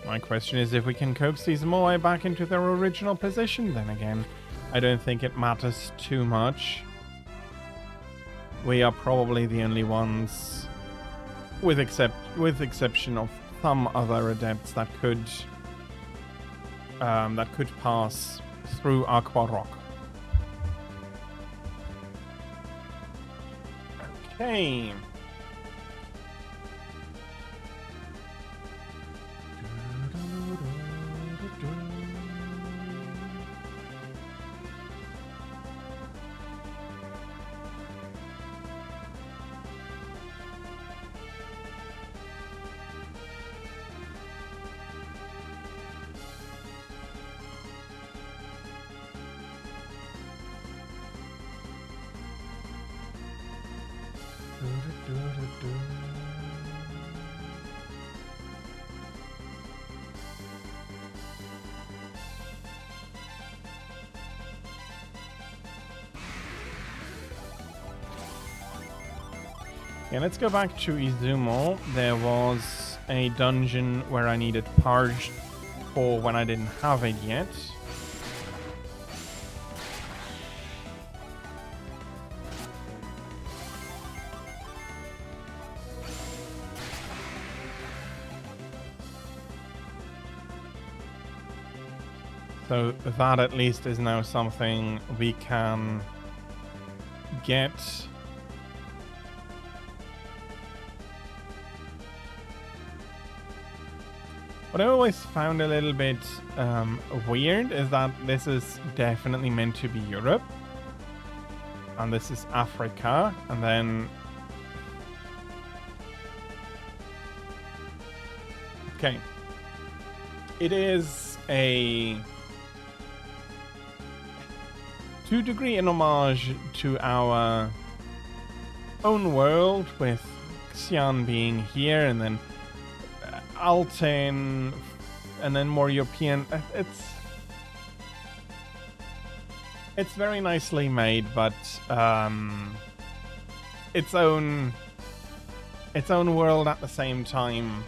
My question is if we can coax these moai back into their original position. Then again, I don't think it matters too much. We are probably the only ones, with exception of some other adepts, that could pass through Aqua Rock. Okay. Yeah, let's go back to Izumo. There was a dungeon where I needed Parged for when I didn't have it yet. So that at least is now something we can get. What I always found a little bit weird is that this is definitely meant to be Europe. And this is Africa. And then... okay. It is a... to a degree an homage to our own world, with Xi'an being here and then Alten and then more European. It's very nicely made, but its own world at the same time,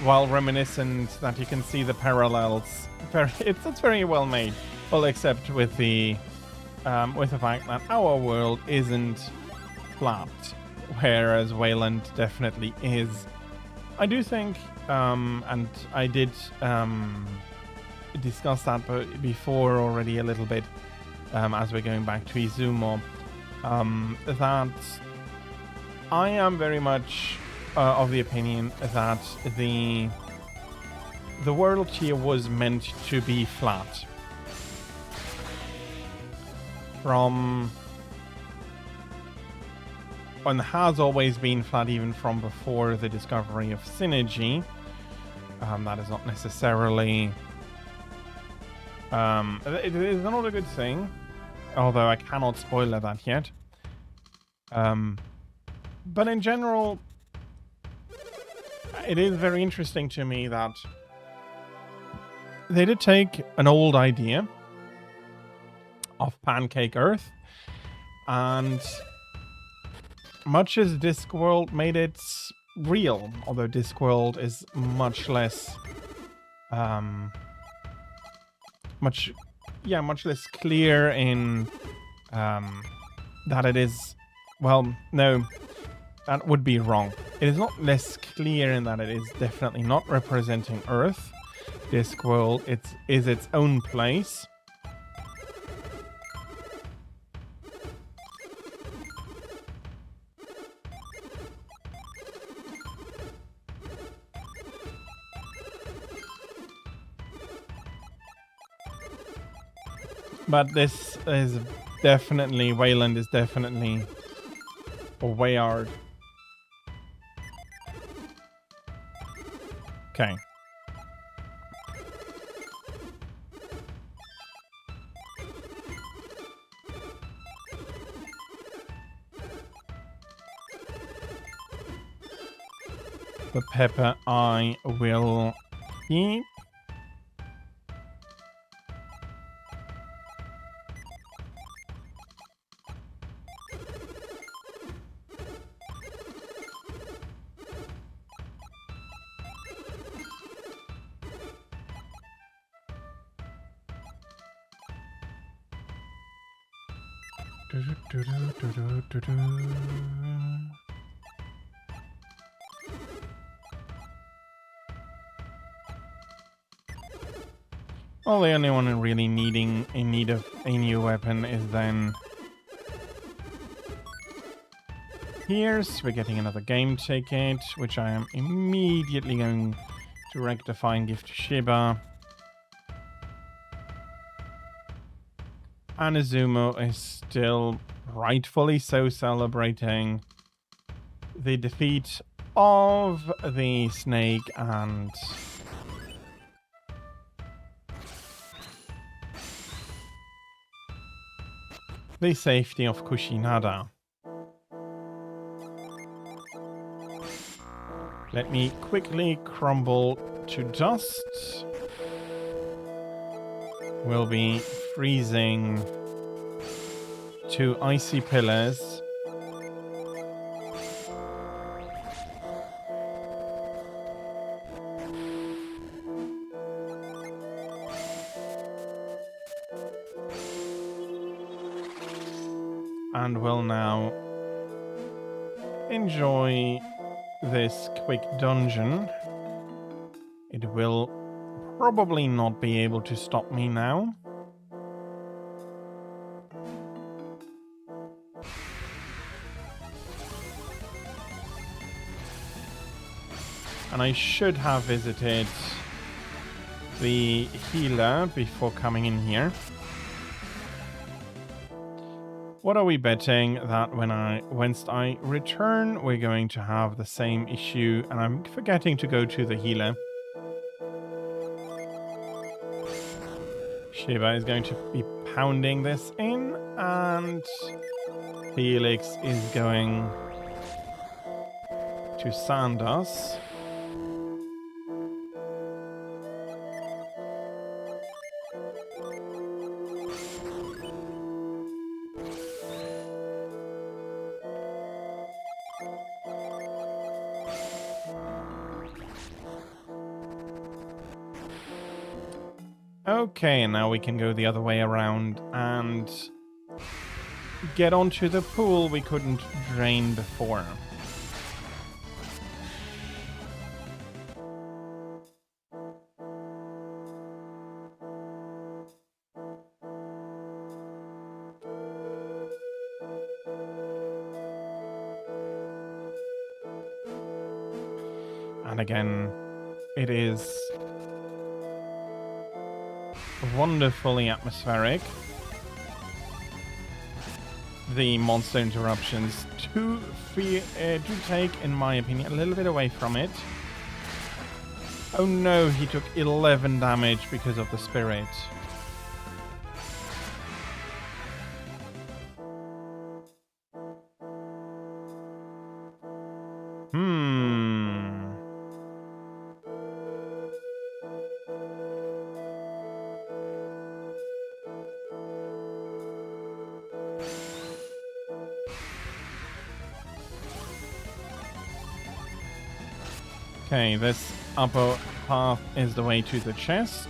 while reminiscent, that you can see the parallels. It's very well made. Well, except with the fact that our world isn't flat, whereas Wayland definitely is. I do think, and I did discuss that before already a little bit, as we're going back to Izumo, that I am very much of the opinion that the world here was meant to be flat. And has always been flat even from before the discovery of synergy. That is not necessarily... it is not a good thing, although I cannot spoiler that yet. But in general, it is very interesting to me that they did take an old idea of Pancake Earth, and much as Discworld made it real, although Discworld is much less, much less clear in that it is. Well, no, that would be wrong. It is not less clear in that it is definitely not representing Earth. Discworld is its own place. But this is definitely, Wayland is definitely, or Wayard. Okay. The pepper I will keep. Well, the only one really in need of a new weapon is then here. So we're getting another game ticket, which I am immediately going to rectify and give to Shiba. Anazumo is still rightfully so celebrating the defeat of the snake and the safety of Kushinada. Let me quickly crumble to dust. We'll be freezing 2 icy pillars. And we'll now enjoy this quick dungeon. It will probably not be able to stop me now. And I should have visited the healer before coming in here. What are we betting that once I return, we're going to have the same issue, and I'm forgetting to go to the healer. Shiba is going to be pounding this in, and Felix is going to sand us. Okay, and now we can go the other way around and get onto the pool we couldn't drain before. And again, it is wonderfully atmospheric. The monster interruptions do take, in my opinion, a little bit away from it. Oh no, he took 11 damage because of the spirit. Okay, this upper path is the way to the chest.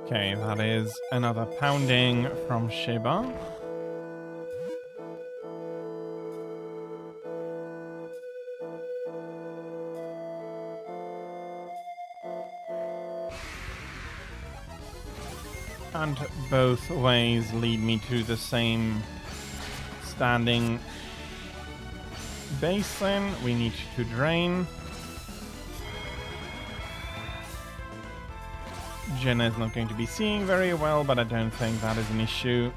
Okay, that is another pounding from Sheba. And both ways lead me to the same standing basin we need to drain. Jenna is not going to be seeing very well, but I don't think that is an issue.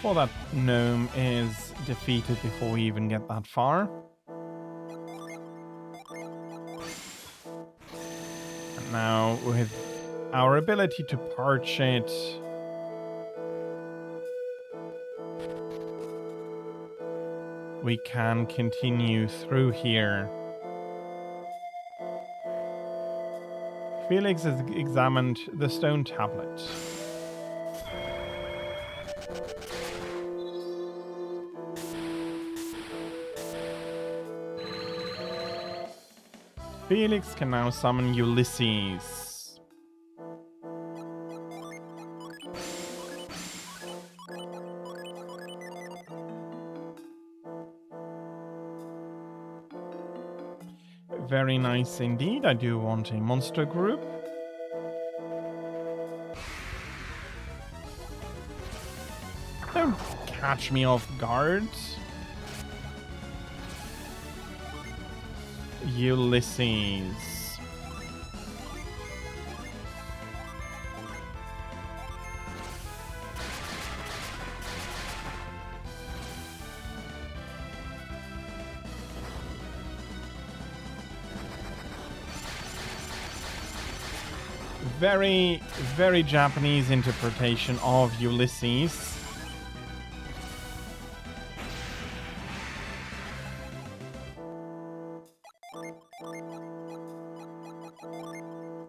Well, that gnome is defeated before we even get that far. And now, with our ability to parch it, we can continue through here. Felix has examined the stone tablet. Felix can now summon Ulysses. Very nice indeed. I do want a monster group. Don't catch me off guard. Ulysses. Very, very Japanese interpretation of Ulysses.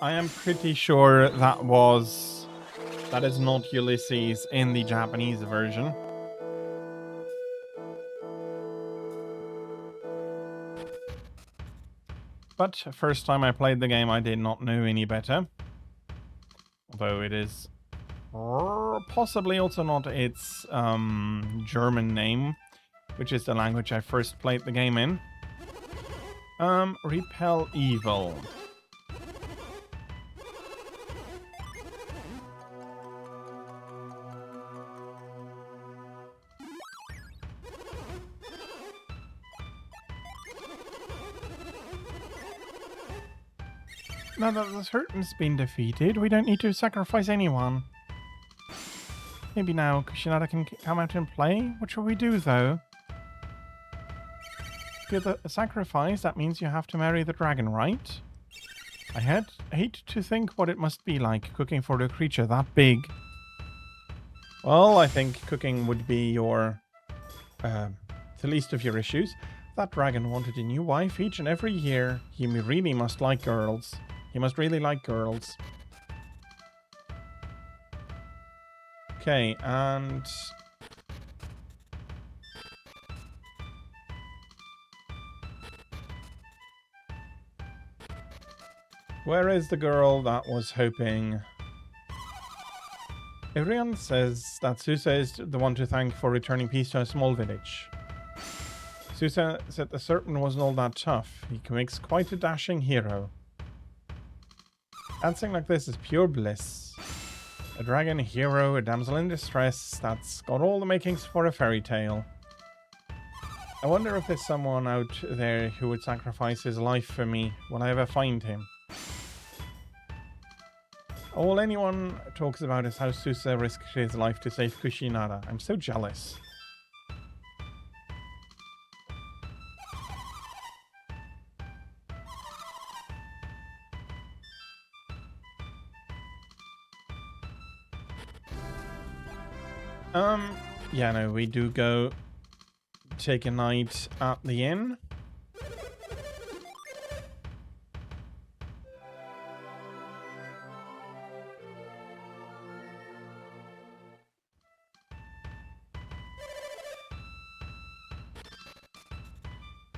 I am pretty sure that is not Ulysses in the Japanese version. But first time I played the game, I did not know any better. Although it is possibly also not its German name, which is the language I first played the game in. Repel evil. Now that the Certain's been defeated, we don't need to sacrifice anyone. Maybe now Kushinada can come out and play? What shall we do, though? If you're the sacrifice, that means you have to marry the dragon, right? I hate to think what it must be like cooking for a creature that big. Well, I think cooking would be your... the least of your issues. That dragon wanted a new wife each and every year. He really must like girls. He must really like girls. Okay, and... where is the girl that was hoping... Everyone says that Susa is the one to thank for returning peace to a small village. Susa said the serpent wasn't all that tough. He makes quite a dashing hero. Dancing like this is pure bliss. A dragon, a hero, a damsel in distress. That's got all the makings for a fairy tale. I wonder if there's someone out there who would sacrifice his life for me. Will I ever find him? All anyone talks about is how Susa risked his life to save Kushinada. I'm so jealous. Yeah, no, we do go take a night at the inn.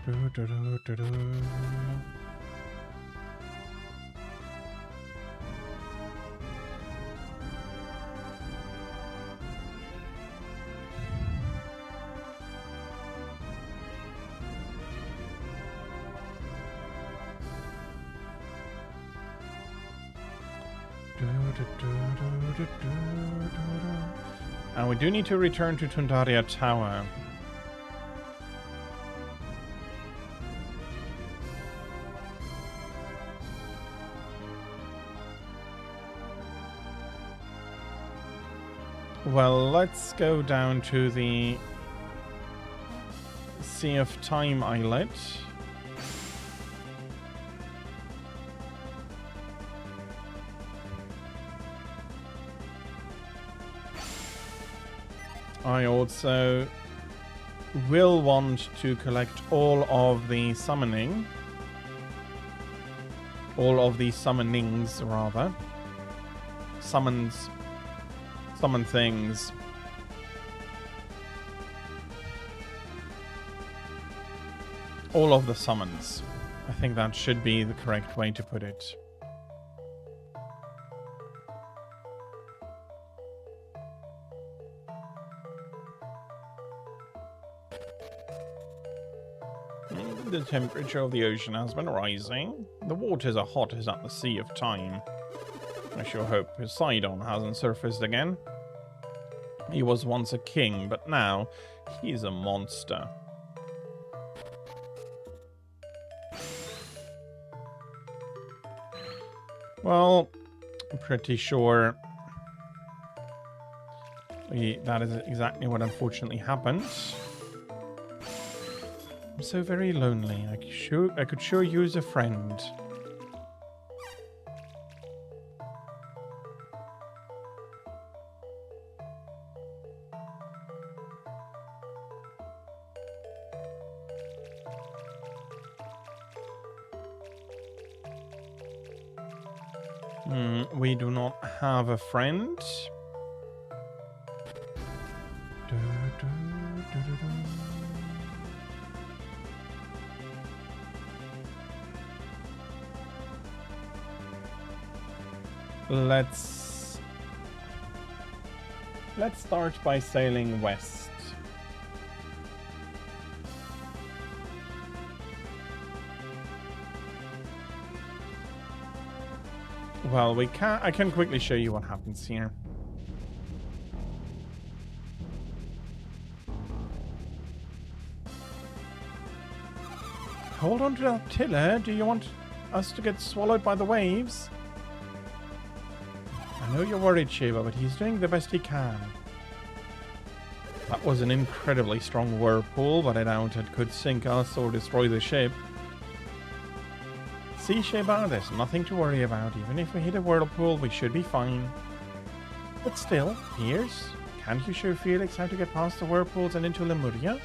And we do need to return to Tundaria Tower. Well, let's go down to the Sea of Time Islet. I also will want to collect all of the summonings, rather. Summon things. All of the summons. I think that should be the correct way to put it. The temperature of the ocean has been rising. The waters are hot as at the Sea of Time. I sure hope Poseidon hasn't surfaced again. He was once a king, but now he's a monster. Well, I'm pretty sure that is exactly what unfortunately happened. I'm so very lonely. I could sure use a friend. We do not have a friend. Let's start by sailing west. Well, I can quickly show you what happens here. Hold on to that tiller. Do you want us to get swallowed by the waves? I know you're worried, Shiva, but he's doing the best he can. That was an incredibly strong whirlpool, but I doubt it could sink us or destroy the ship. See, Shiva, there's nothing to worry about. Even if we hit a whirlpool, we should be fine. But still, Piers, can't you show Felix how to get past the whirlpools and into Lemuria?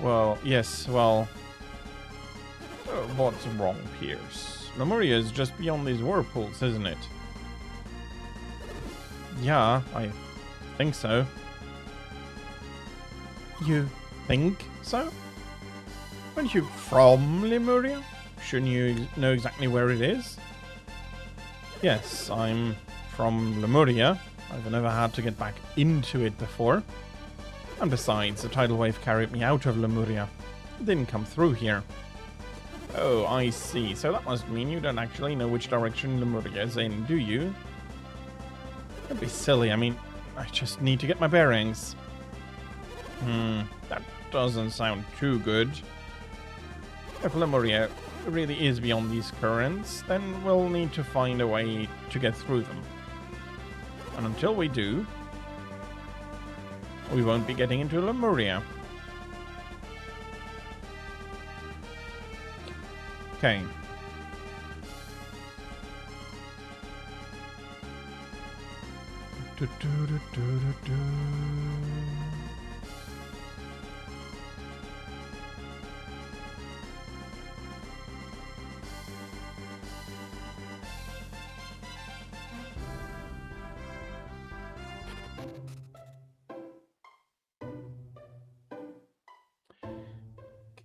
Well, yes, well... what's wrong, Piers? Lemuria is just beyond these whirlpools, isn't it? Yeah, I think so. You think so? Aren't you from Lemuria? Shouldn't you know exactly where it is? Yes, I'm from Lemuria. I've never had to get back into it before. And besides, the tidal wave carried me out of Lemuria. It didn't come through here. Oh, I see. So that must mean you don't actually know which direction Lemuria is in, do you? Don't be silly. I mean, I just need to get my bearings. That doesn't sound too good. If Lemuria really is beyond these currents, then we'll need to find a way to get through them. And until we do, we won't be getting into Lemuria. Okay.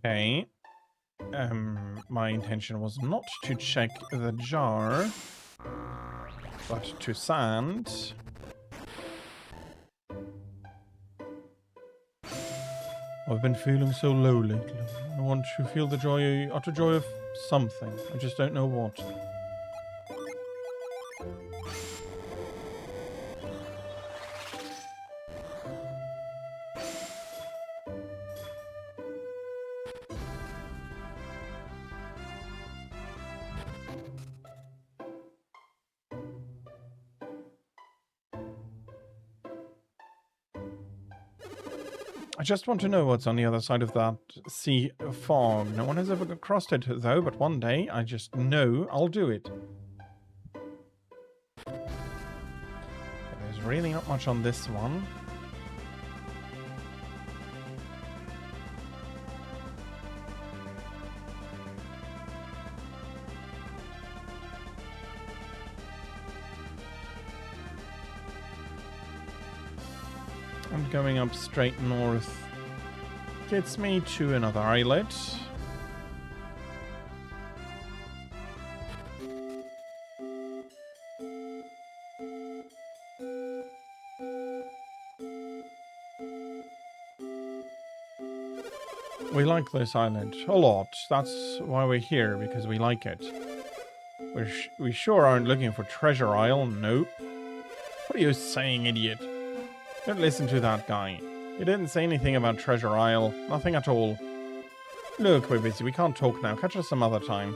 Okay. My intention was not to check the jar, but to sand. I've been feeling so low lately. I want to feel the joy, utter joy of something. I just don't know what. I just want to know what's on the other side of that sea fog. No one has ever crossed it, though, but one day I just know I'll do it. There's really not much on this one. And going up straight north gets me to another islet. We like this island a lot. That's why we're here, because we like it. We sure aren't looking for Treasure Isle, nope. What are you saying, idiot? Don't listen to that guy. He didn't say anything about Treasure Isle. Nothing at all. Look, we're busy. We can't talk now. Catch us some other time.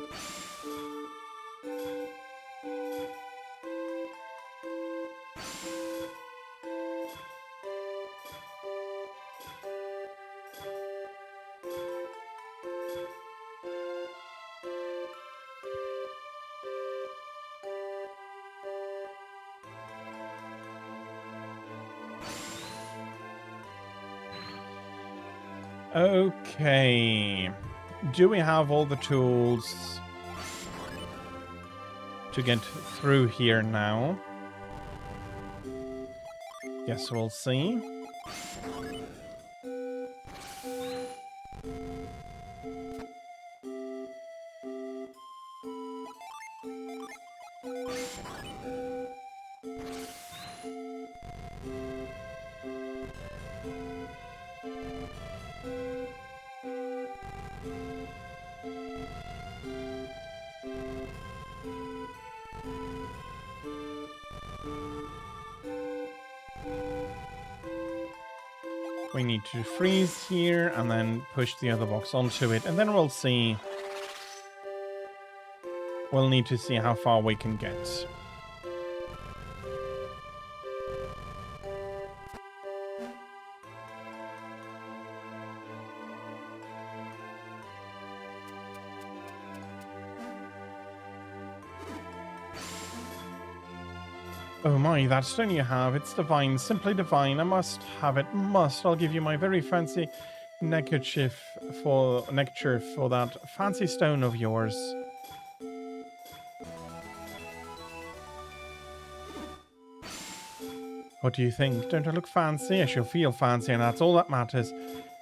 Okay. Do we have all the tools to get through here now? Guess we'll see. We need to freeze here and then push the other box onto it, and then we'll see. We'll need to see how far we can get. Oh my, that stone you have, it's divine, simply divine. I must have it, must. I'll give you my very fancy neckerchief for that fancy stone of yours. What do you think? Don't I look fancy? I shall feel fancy, and that's all that matters.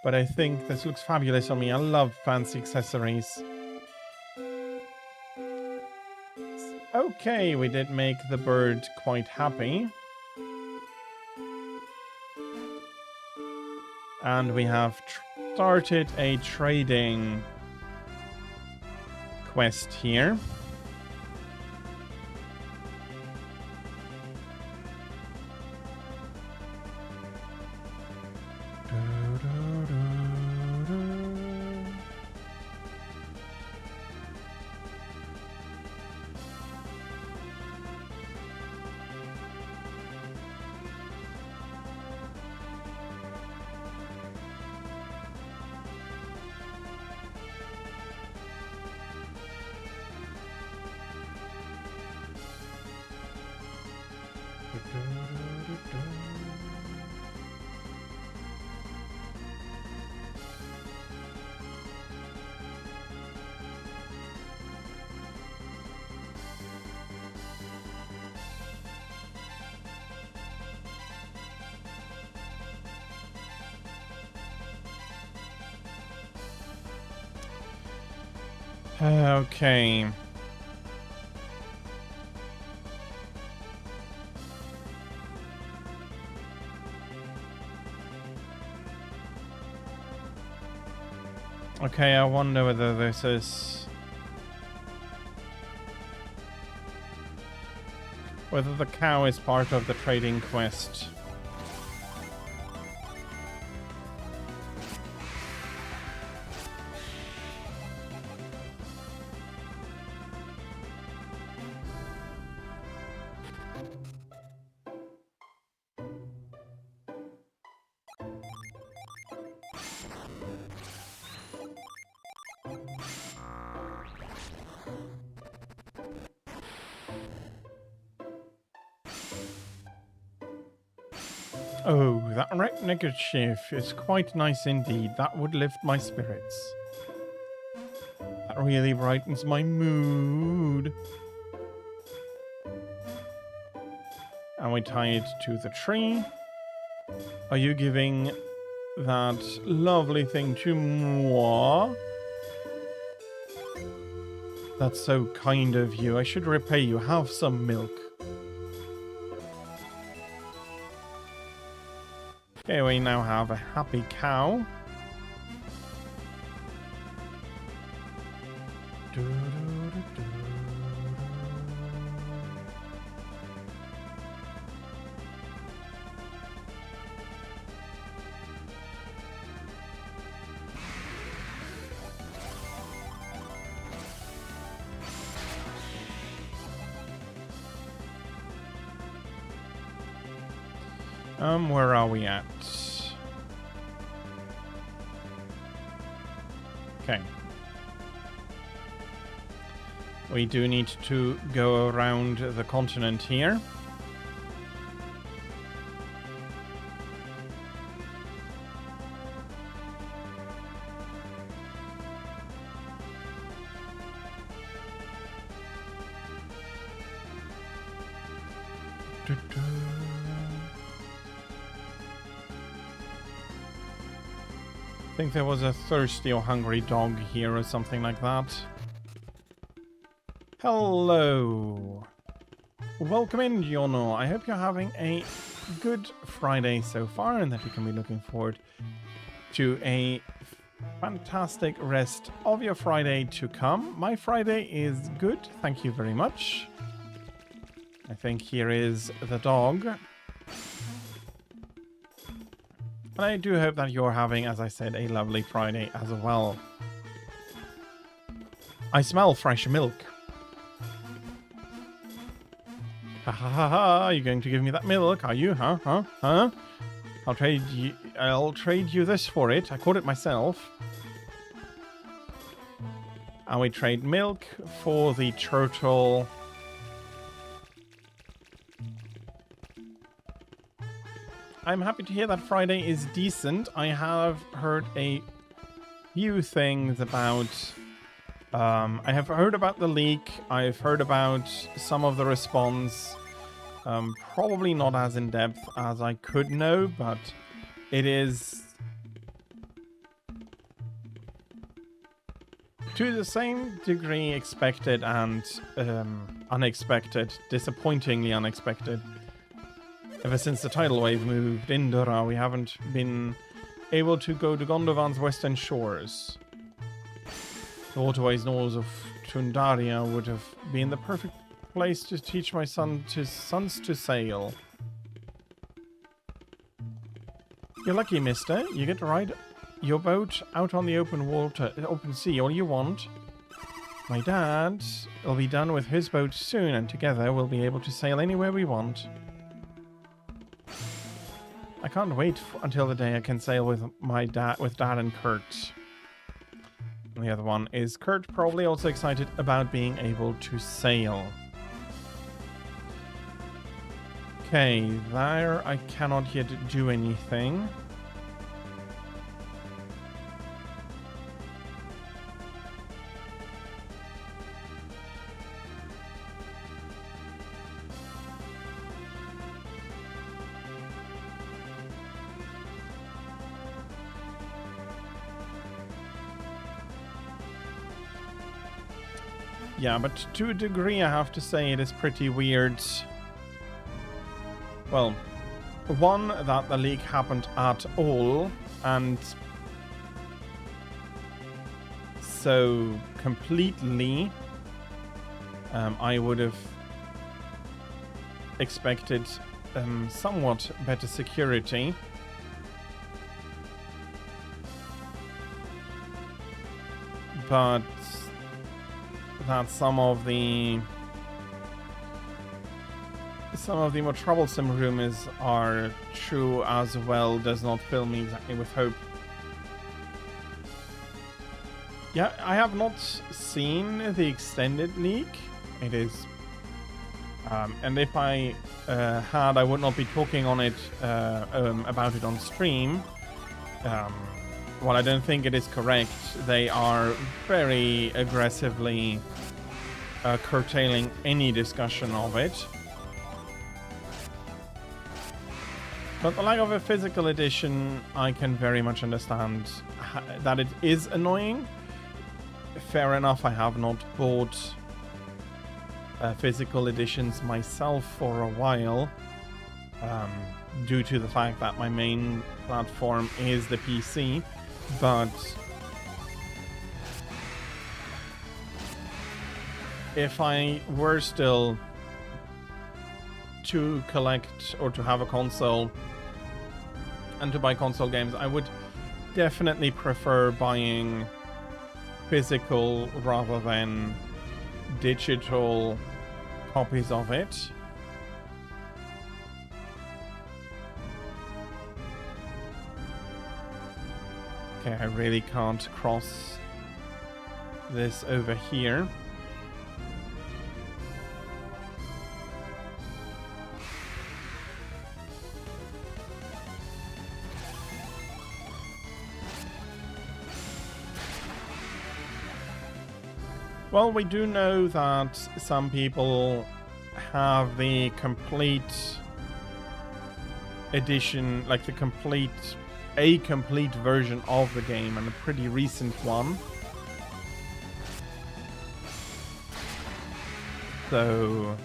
But I think this looks fabulous on me. I love fancy accessories. Okay, we did make the bird quite happy. And we have started a trading quest here. Okay. Okay, I wonder whether this is... whether the cow is part of the trading quest. Oh, that red neckerchief is quite nice indeed. That would lift my spirits. That really brightens my mood. And we tie it to the tree. Are you giving that lovely thing to moi? That's so kind of you. I should repay you. Have some milk. Okay, we now have a happy cow. Where are we at? Okay. We do need to go around the continent here. I think there was a thirsty or hungry dog here or something like that. Hello. Welcome in, Jono. I hope you're having a good Friday so far and that you can be looking forward to a fantastic rest of your Friday to come. My Friday is good. Thank you very much. I think here is the dog. And I do hope that you're having, as I said, a lovely Friday as well. I smell fresh milk. Ha ha ha ha, you're going to give me that milk, are you? Huh? Huh? Huh? I'll trade you this for it. I caught it myself. And we trade milk for the turtle. I'm happy to hear that Friday is decent. I have heard a few things about... I have heard about the leak. I've heard about some of the response. Probably not as in-depth as I could know, but it is... to the same degree expected and unexpected. Disappointingly unexpected. Ever since the tidal wave moved in Dura, we haven't been able to go to Gondovan's western shores. The waterways north of Tundaria would have been the perfect place to teach my sons to sail. You're lucky, mister. You get to ride your boat out on the open sea all you want. My dad will be done with his boat soon, and together we'll be able to sail anywhere we want. I can't wait until the day I can sail with Dad and Kurt. And the other one is Kurt, probably also excited about being able to sail. Okay, there I cannot yet do anything. Yeah, but to a degree, I have to say it is pretty weird. Well, one, that the leak happened at all, and so completely, I would have expected somewhat better security. But that some of the more troublesome rumors are true as well does not fill me exactly with hope. Yeah, I have not seen the extended leak. It is, and if I had, I would not be talking on it about it on stream. Well, I don't think it is correct. They are very aggressively curtailing any discussion of it. But the lack of a physical edition, I can very much understand that it is annoying. Fair enough, I have not bought physical editions myself for a while, due to the fact that my main platform is the PC. But if I were still to collect or to have a console and to buy console games, I would definitely prefer buying physical rather than digital copies of it. Okay, I really can't cross this over here. Well, we do know that some people have the complete edition, like a complete version of the game, and a pretty recent one. So,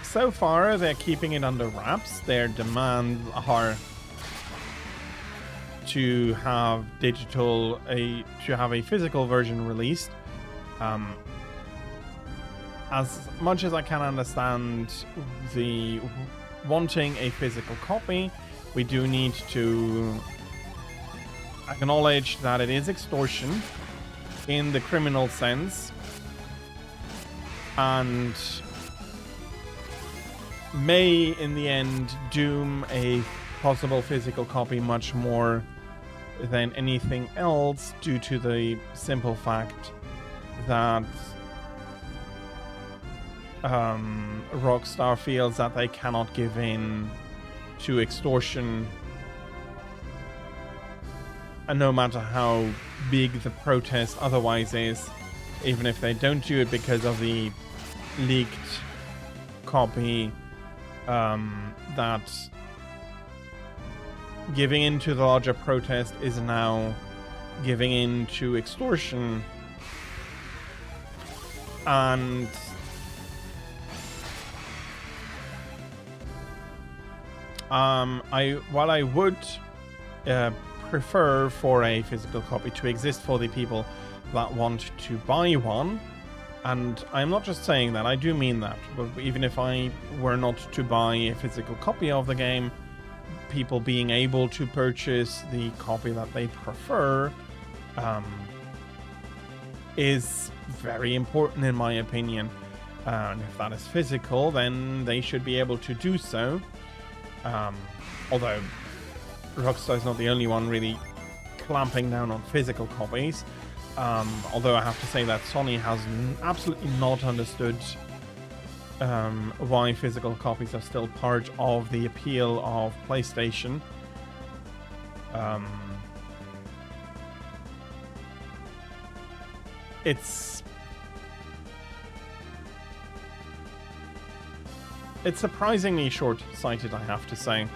so far they're keeping it under wraps. Their demands are to have a physical version released. As much as I can understand the wanting a physical copy, we do need to acknowledge that it is extortion in the criminal sense, and may in the end doom a possible physical copy much more than anything else, due to the simple fact that Rockstar feels that they cannot give in to extortion, and no matter how big the protest otherwise is, even if they don't do it because of the leaked copy, that giving in to the larger protest is now giving in to extortion. And while I would prefer for a physical copy to exist for the people that want to buy one, and I'm not just saying that, I do mean that, but even if I were not to buy a physical copy of the game, people being able to purchase the copy that they prefer is very important in my opinion. And if that is physical, then they should be able to do so. Although Rockstar is not the only one really clamping down on physical copies. Although I have to say that Sony has absolutely not understood why physical copies are still part of the appeal of PlayStation. It's surprisingly short-sighted, I have to say.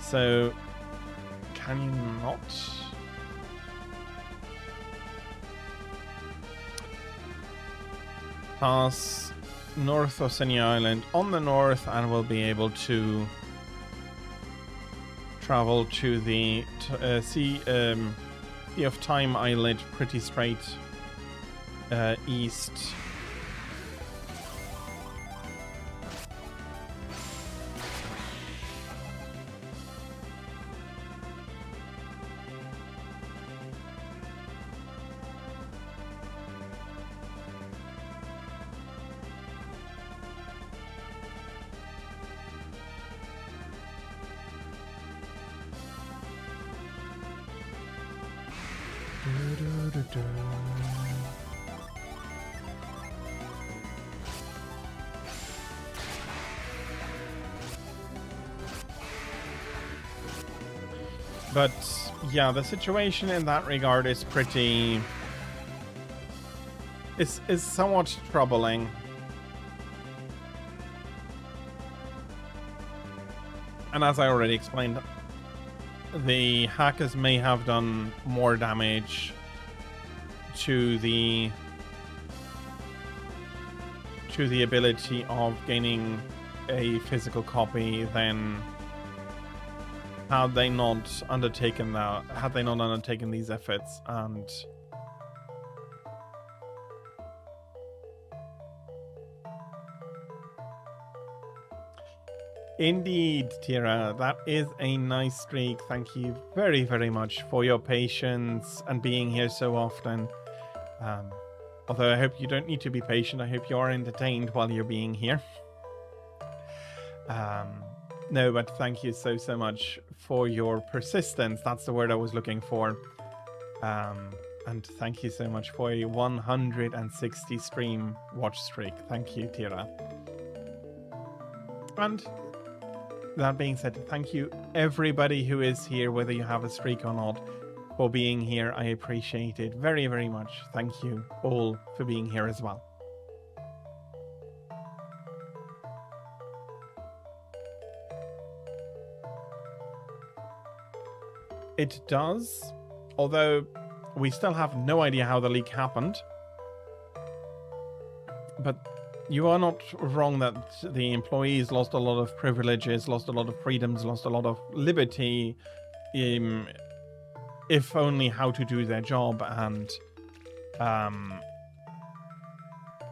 So, can you not? Pass north of Senia Island on the north, and we'll be able to travel to the Sea of Time Islet pretty straight east. But yeah, the situation in that regard is pretty... is somewhat troubling. And as I already explained, the hackers may have done more damage to the ability of gaining a physical copy than had they not undertaken these efforts. And indeed, Tira, that is a nice streak. Thank you very, very much for your patience and being here so often. Although I hope you don't need to be patient. I hope you are entertained while you're being here. No, but thank you so much for your persistence. That's the word I was looking for. And thank you so much for a 160 stream watch streak. Thank you, Tira. And that being said, thank you everybody who is here, whether you have a streak or not, for being here. I appreciate it very, very much. Thank you all for being here as well. It does, although we still have no idea how the leak happened. But you are not wrong that the employees lost a lot of privileges, lost a lot of freedoms, lost a lot of liberty, if only how to do their job. And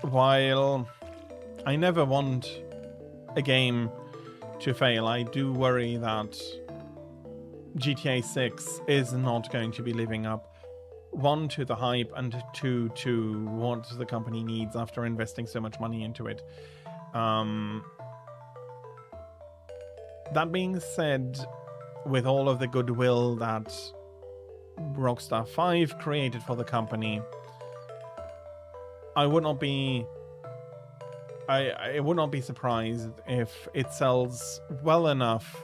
while I never want a game to fail, I do worry that GTA 6 is not going to be living up, one, to the hype, and two, to what the company needs after investing so much money into it. That being said, with all of the goodwill that Rockstar 5 created for the company, I would not be surprised if it sells well enough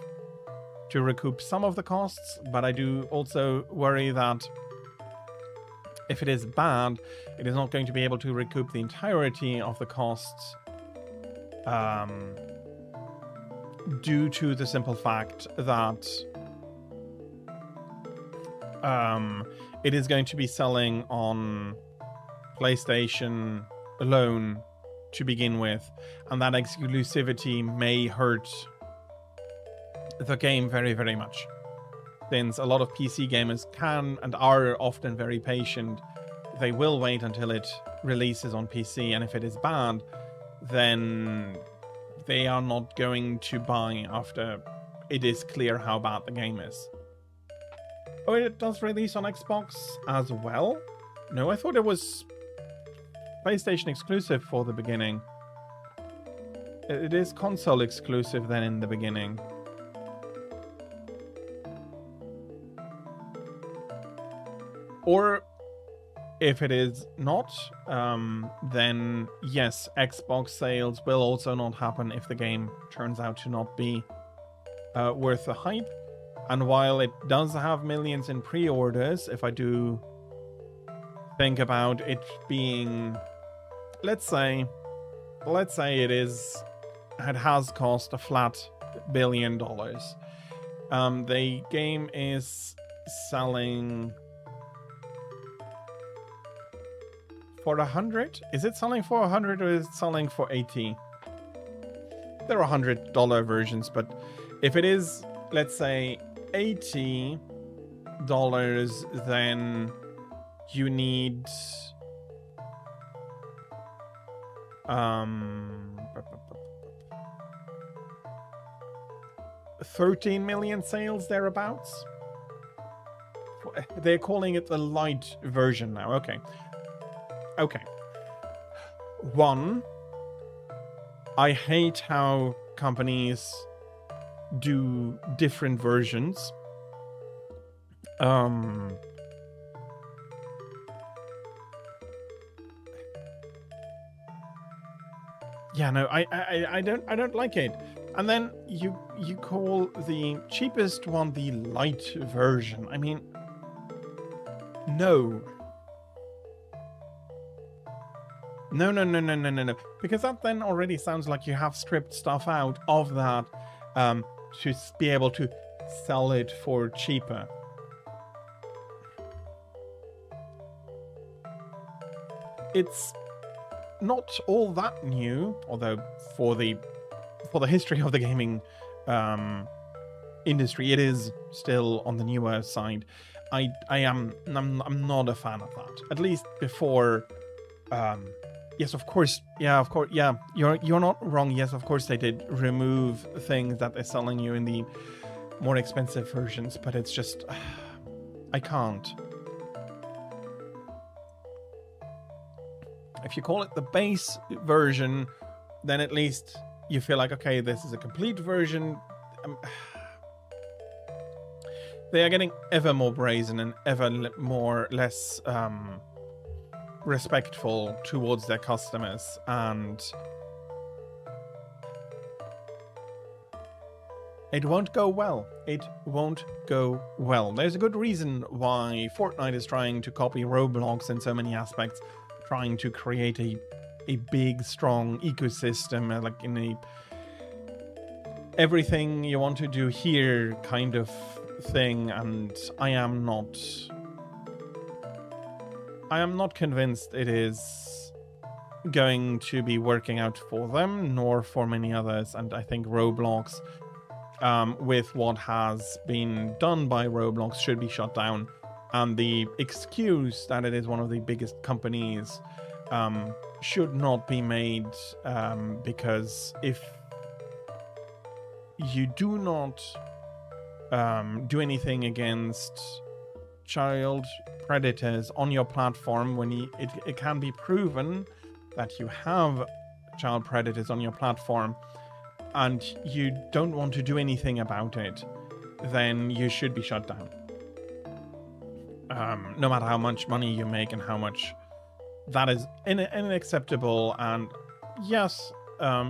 to recoup some of the costs, but I do also worry that if it is bad, it is not going to be able to recoup the entirety of the costs, due to the simple fact that it is going to be selling on PlayStation alone to begin with, and that exclusivity may hurt the game very, very much, since a lot of PC gamers can and are often very patient. They will wait until it releases on PC, and if it is bad, then they are not going to buy after it is clear how bad the game is. Oh, it does release on Xbox as well? No, I thought it was PlayStation exclusive for the beginning. It is console exclusive then in the beginning. Or if it is not, then yes, Xbox sales will also not happen if the game turns out to not be worth the hype. And while it does have millions in pre-orders, if I do think about it being, let's say it has cost a flat $1 billion. The game is selling for 100. Is it selling for 100 or is it selling for 80? There are $100 versions, but if it is, let's say, $80, then you need 13 million sales thereabouts. They're calling it the light version now. Okay. One, I hate how companies do different versions. Yeah, no, I don't like it. And then you call the cheapest one the light version. I mean, no. No. Because that then already sounds like you have stripped stuff out of that to be able to sell it for cheaper. It's not all that new, although for the history of the gaming industry, it is still on the newer side. I'm not a fan of that. At least before. Yes, of course. Yeah, of course. Yeah, you're not wrong. Yes, of course they did remove things that they're selling you in the more expensive versions, but it's just I can't. If you call it the base version, then at least you feel like, okay, this is a complete version. They are getting ever more brazen and ever less respectful towards their customers, and it won't go well. It won't go well. There's a good reason why Fortnite is trying to copy Roblox in so many aspects, trying to create a big, strong ecosystem, like in a everything you want to do here kind of thing, and I am not convinced it is going to be working out for them, nor for many others. And I think Roblox, with what has been done by Roblox, should be shut down. And the excuse that it is one of the biggest companies should not be made, because if you do not do anything against child predators on your platform, when it can be proven that you have child predators on your platform and you don't want to do anything about it, then you should be shut down. No matter how much money you make and how much that is unacceptable. And yes,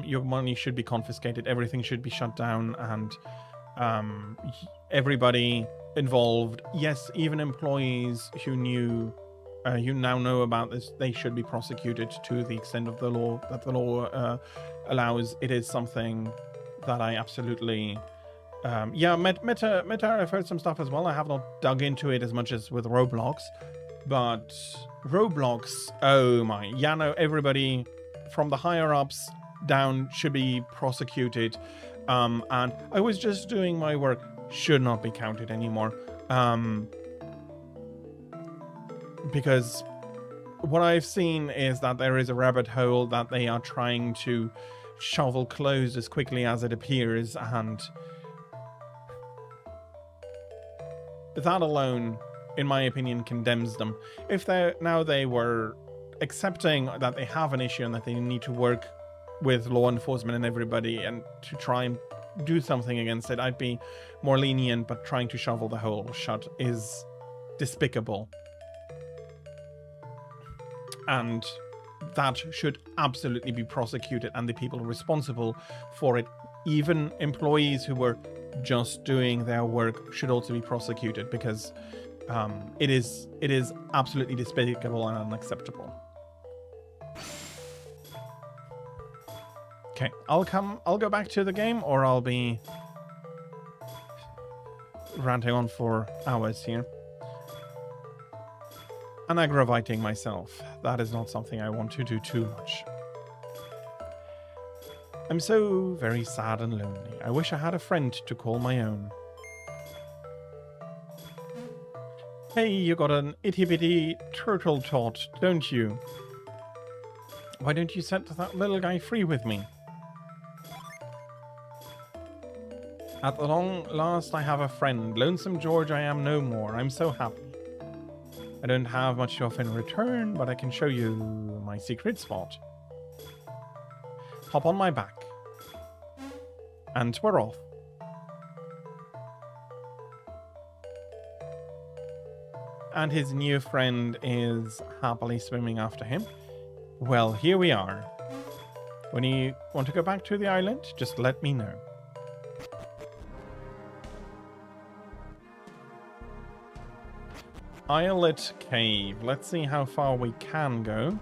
your money should be confiscated, everything should be shut down, and everybody involved, yes, even employees who knew, you now know about this, they should be prosecuted to the extent of the law that the law allows. It is something that I absolutely yeah, Meta, I've heard some stuff as well. I have not dug into it as much as with Roblox, but Roblox, oh my, yeah, no, everybody from the higher ups down should be prosecuted, and I was just doing my work should not be counted anymore, because what I've seen is that there is a rabbit hole that they are trying to shovel closed as quickly as it appears, and that alone, in my opinion, condemns them. If they were accepting that they have an issue and that they need to work with law enforcement and everybody and to try and do something against it, I'd be more lenient, but trying to shovel the hole shut is despicable. And that should absolutely be prosecuted, and the people responsible for it, even employees who were just doing their work, should also be prosecuted, because it is absolutely despicable and unacceptable. Okay, I'll go back to the game, or I'll be... ranting on for hours here. And aggravating myself. That is not something I want to do too much. I'm so very sad and lonely. I wish I had a friend to call my own. Hey, you got an itty-bitty turtle tot, don't you? Why don't you set that little guy free with me? At the long last, I have a friend. Lonesome George, I am no more. I'm so happy. I don't have much to offer in return, but I can show you my secret spot. Hop on my back. And we're off. And his new friend is happily swimming after him. Well, here we are. When you want to go back to the island, just let me know. Islet Cave. Let's see how far we can go.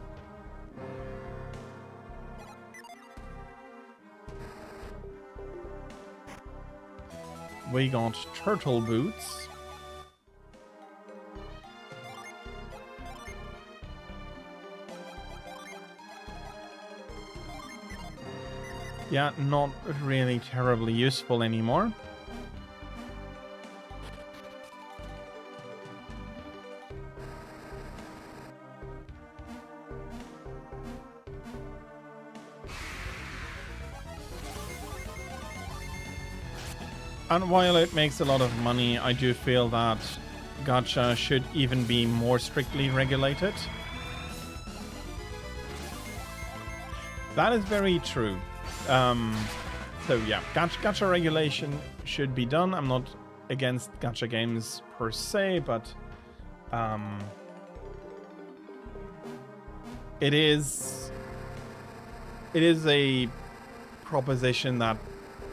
We got turtle boots. Yeah, not really terribly useful anymore. And while it makes a lot of money, I do feel that gacha should even be more strictly regulated. That is very true. So yeah, gacha regulation should be done. I'm not against gacha games per se, but it is a proposition that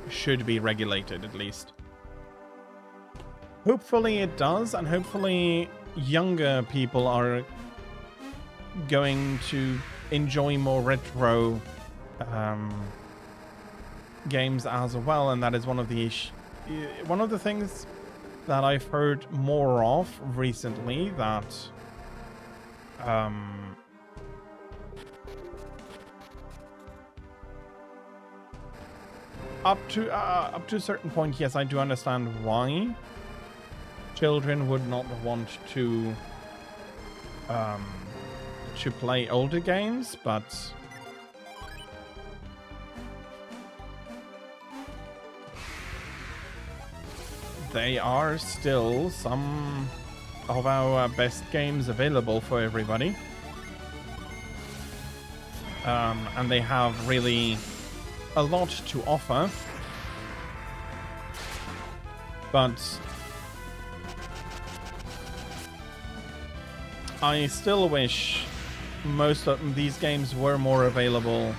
should be regulated, at least. Hopefully it does, and hopefully younger people are going to enjoy more retro games as well, and that is one of the things that I've heard more of recently, that up to a certain point, yes, I do understand why children would not want to play older games, but they are still some of our best games available for everybody. And they have really a lot to offer. But I still wish most of these games were more available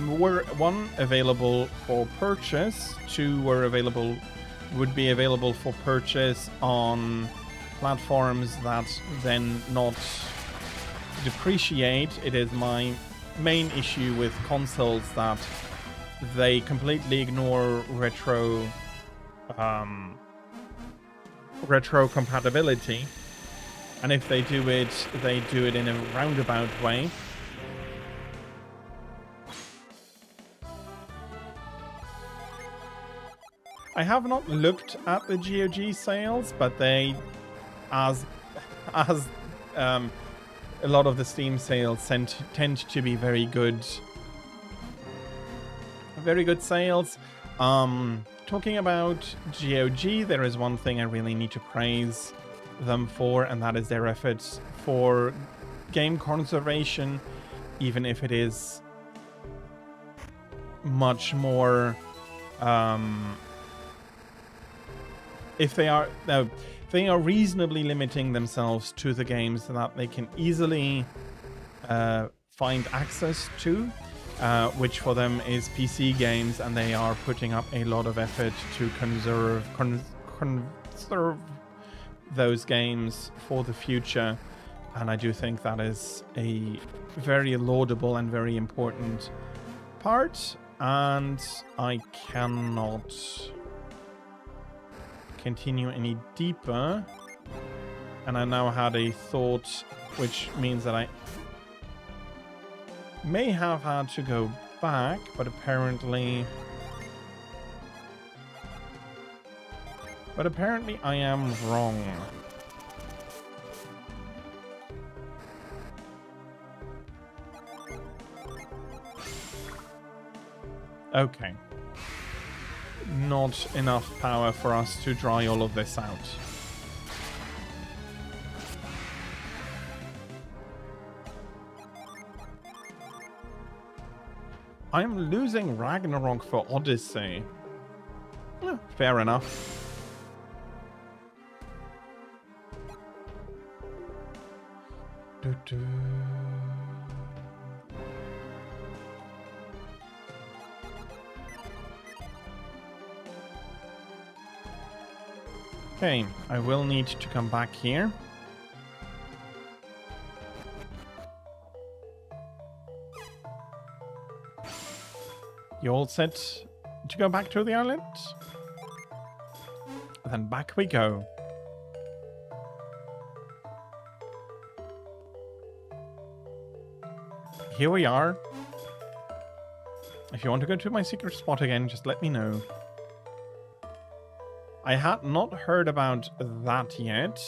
were one available for purchase, two would be available for purchase on platforms that then not depreciate. It is my main issue with consoles that they completely ignore retro compatibility, and if they do it in a roundabout way. I have not looked at the GOG sales, but they, as a lot of the Steam sales tend to be very good sales. Talking about GOG, there is one thing I really need to praise them for, and that is their efforts for game conservation, even if it is much more if they are reasonably limiting themselves to the games that they can easily find access to, which for them is PC games, and they are putting up a lot of effort to conserve those games for the future. And I do think that is a very laudable and very important part. And I cannot continue any deeper. And I now had a thought, which means that I may have had to go back, but apparently I am wrong. Okay. Not enough power for us to dry all of this out. I'm losing Ragnarok for Odyssey. Fair enough. Okay, I will need to come back here. You all set to go back to the island? Then back we go. Here we are. If you want to go to my secret spot again, just let me know. I had not heard about that yet.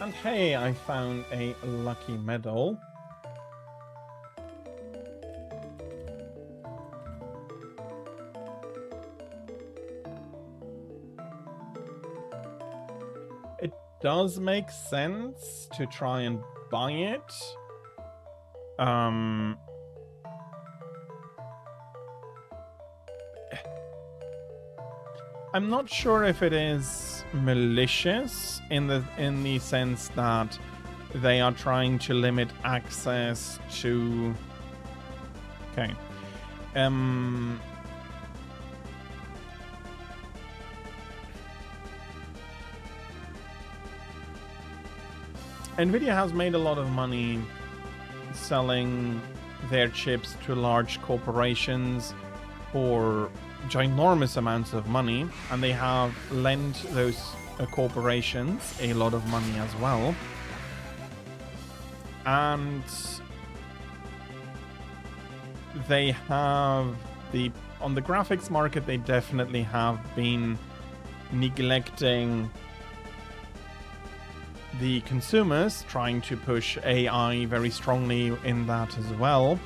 And hey, I found a lucky medal. It does make sense to try and buy it. I'm not sure if it is malicious in the sense that they are trying to limit access to. Okay. Nvidia has made a lot of money selling their chips to large corporations for ginormous amounts of money, and they have lent those corporations a lot of money as well. And they have on the graphics market, they definitely have been neglecting the consumers, trying to push AI very strongly in that as well.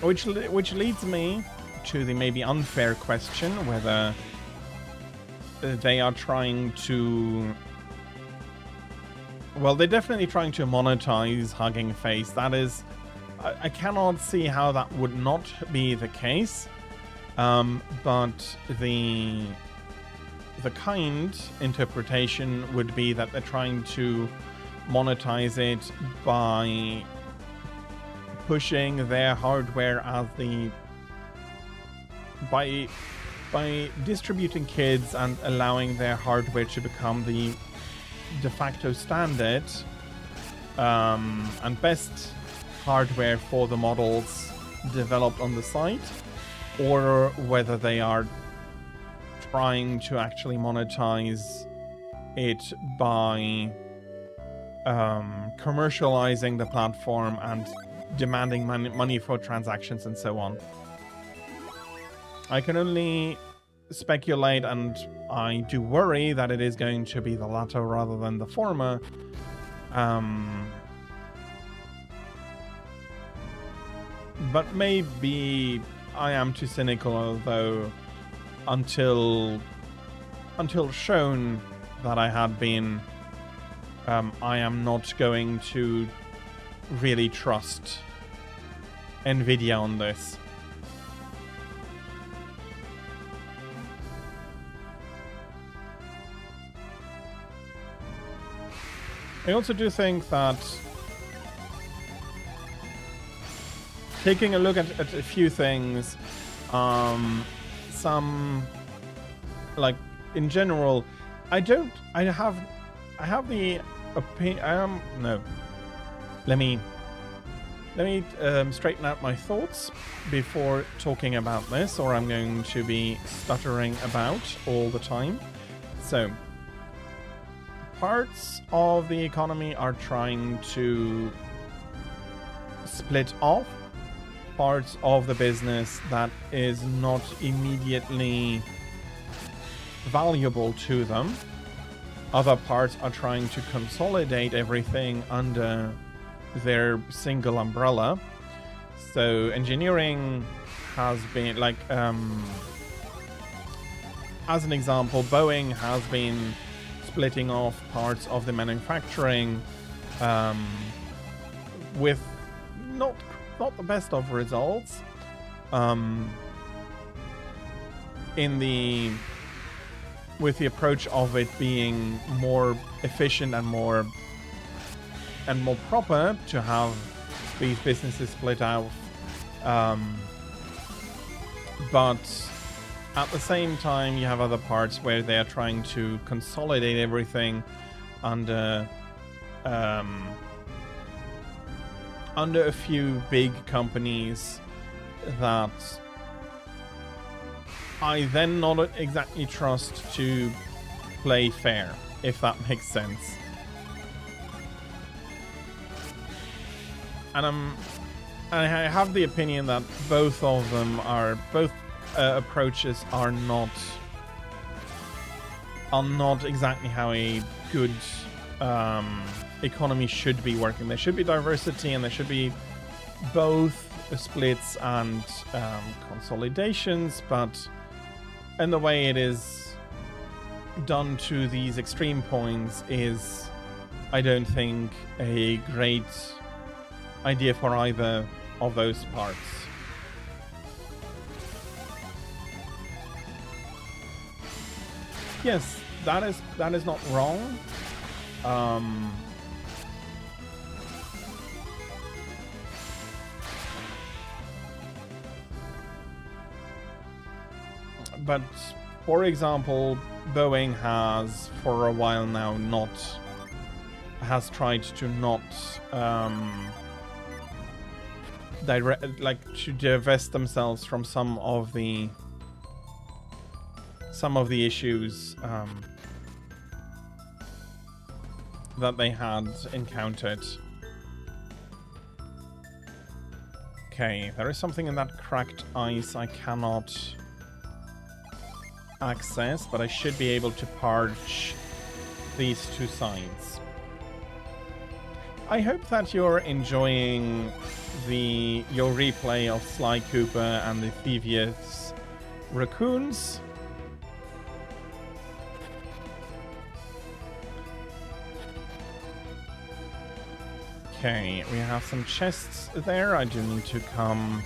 Which leads me to the maybe unfair question whether they are trying to. Well, they're definitely trying to monetize Hugging Face. That is, I cannot see how that would not be the case. But the kind interpretation would be that they're trying to monetize it by pushing their hardware as by distributing kids and allowing their hardware to become the de facto standard and best hardware for the models developed on the site, or whether they are trying to actually monetize it by commercializing the platform and demanding money for transactions and so on. I can only speculate, and I do worry that it is going to be the latter rather than the former. But maybe I am too cynical, although until shown that I had been, I am not going to really trust Nvidia on this. I also do think that taking a look at a few things, some, like, in general, I have have the opinion. No. Let me straighten out my thoughts before talking about this, or I'm going to be stuttering about all the time. So, parts of the economy are trying to split off parts of the business that is not immediately valuable to them. Other parts are trying to consolidate everything under their single umbrella. So engineering has been like, as an example, Boeing has been splitting off parts of the manufacturing with not the best of results, with the approach of it being more efficient and more proper to have these businesses split out, but at the same time you have other parts where they are trying to consolidate everything under a few big companies that I then not exactly trust to play fair, if that makes sense. And I have the opinion that both approaches are not exactly how a good economy should be working. There should be diversity, and there should be both splits and consolidations, but in the way it is done to these extreme points is, I don't think, a great idea for either of those parts. Yes, that is not wrong. But for example, Boeing has for a while now tried to not to divest themselves from some of the issues that they had encountered. Okay, there is something in that cracked ice I cannot access, but I should be able to parch these two sides. I hope that you're enjoying your replay of Sly Cooper and the Thievius Raccoons. Okay, we have some chests there. I do need to come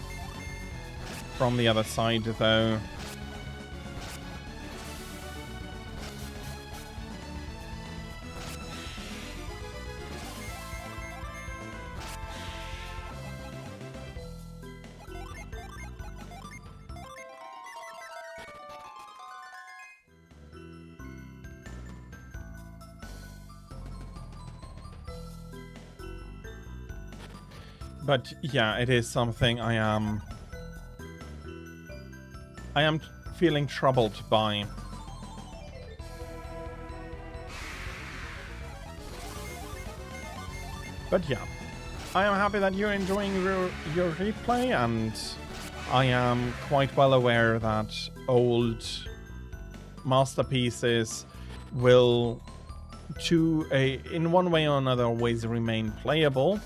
from the other side though. But yeah, it is something I am feeling troubled by. But yeah, I am happy that you're enjoying your replay, and I am quite well aware that old masterpieces will, in one way or another, always remain playable,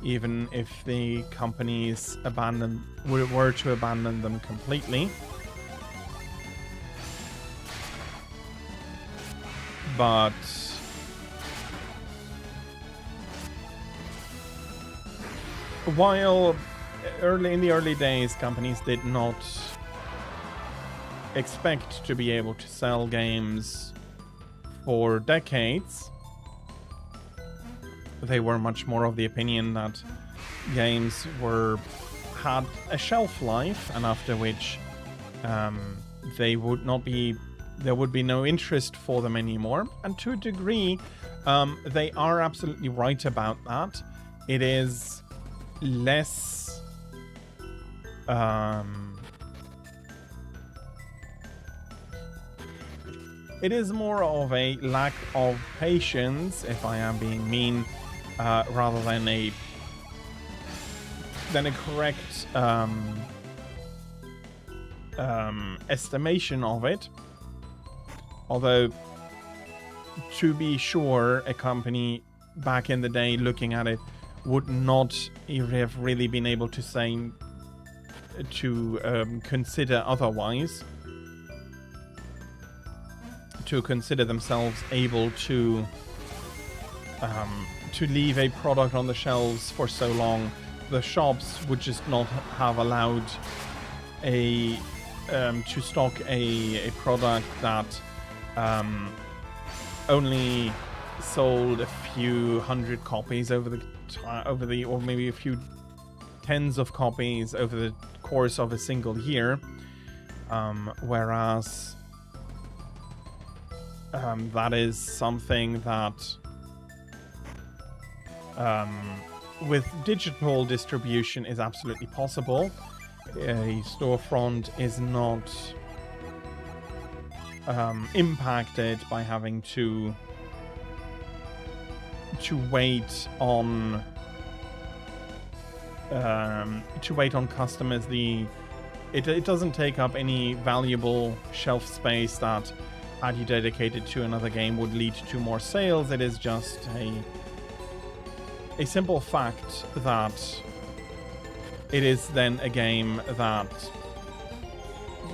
even if the companies were to abandon them completely. But while in the early days companies did not expect to be able to sell games for decades, they were much more of the opinion that games had a shelf life, and after which there would be no interest for them anymore. And to a degree, They are absolutely right about that. It is less... it is more of a lack of patience, if I am being mean, rather than a correct estimation of it. Although, to be sure, a company back in the day looking at it would not have really been able to say to consider otherwise, to consider themselves able to leave a product on the shelves for so long. The shops would just not have allowed a to stock a product that only sold a few hundred copies over the or maybe a few tens of copies over the course of a single year, whereas that is something that with digital distribution is absolutely possible. A storefront is not impacted by having to wait on customers. It doesn't take up any valuable shelf space that, had you dedicated to another game, would lead to more sales. It is just a simple fact that it is then a game that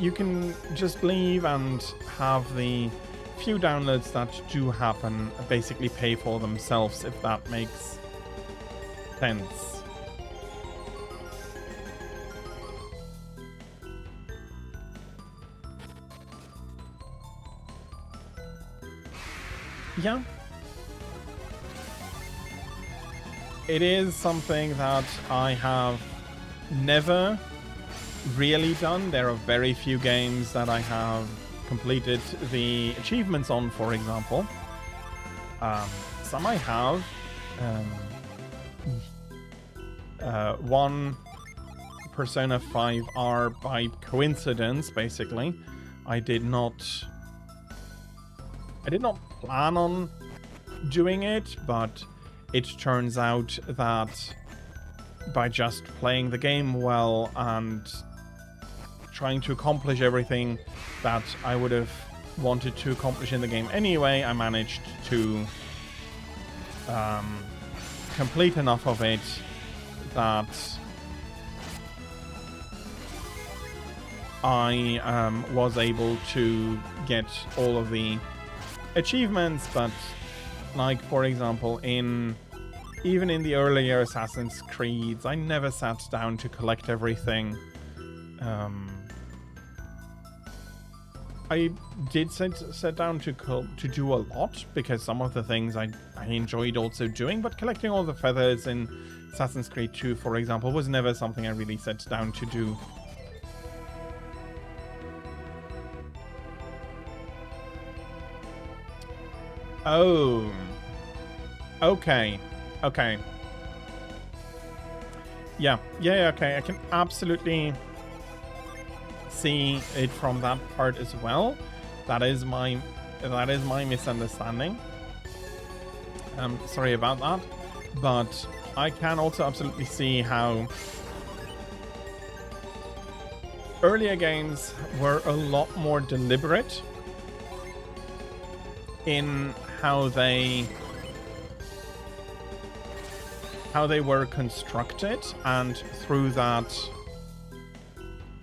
you can just leave and have the few downloads that do happen basically pay for themselves, if that makes sense. Yeah. It is something that I have never really done. There are very few games that I have completed the achievements on, for example. Some I have. One, Persona 5R, by coincidence, basically. I did not plan on doing it, but it turns out that by just playing the game well and trying to accomplish everything that I would have wanted to accomplish in the game anyway, I managed to complete enough of it that I was able to get all of the achievements. But like, for example, even in the earlier Assassin's Creeds, I never sat down to collect everything. I did sit down to do a lot, because some of the things I enjoyed also doing, but collecting all the feathers in Assassin's Creed 2, for example, was never something I really sat down to do. Oh. Okay. Okay. Yeah, okay. I can absolutely see it from that part as well. That is my misunderstanding. Sorry about that. But I can also absolutely see how earlier games were a lot more deliberate in how they were constructed, and through that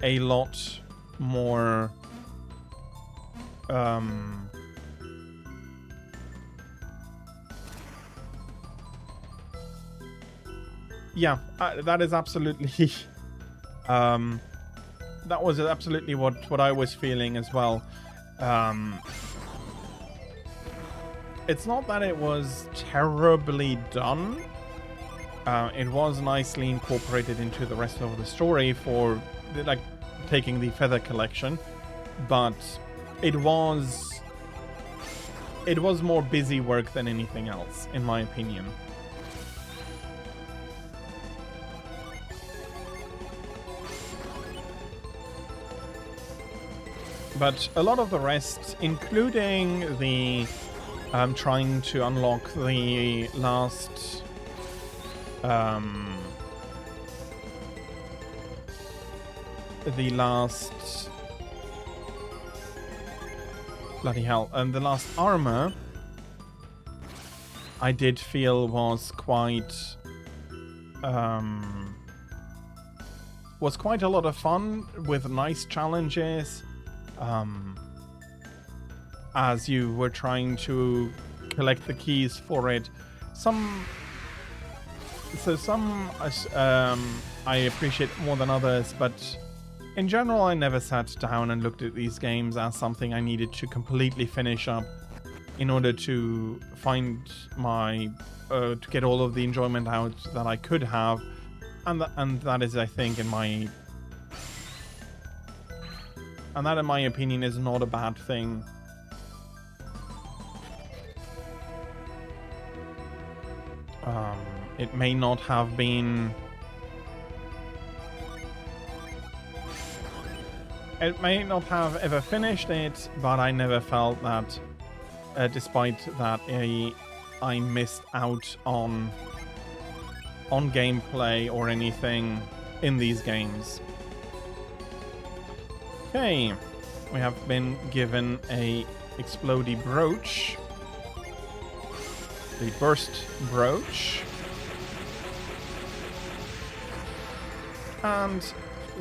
a lot more yeah, that is absolutely that was absolutely what I was feeling as well. It's not that it was terribly done. It was nicely incorporated into the rest of the story for, like, taking the feather collection, but it was it was more busy work than anything else, in my opinion. But a lot of the rest, including the trying to unlock the last bloody hell, the last armor, I did feel was quite a lot of fun, with nice challenges. As you were trying to collect the keys for it. Some I appreciate more than others, but in general I never sat down and looked at these games as something I needed to completely finish up in order to find my to get all of the enjoyment out that I could have, and that is, I think, in my opinion, is not a bad thing. It may not have been... It may not have ever finished it, but I never felt that, despite that, I missed out on gameplay or anything in these games. Okay, we have been given a explodey brooch. The burst brooch. And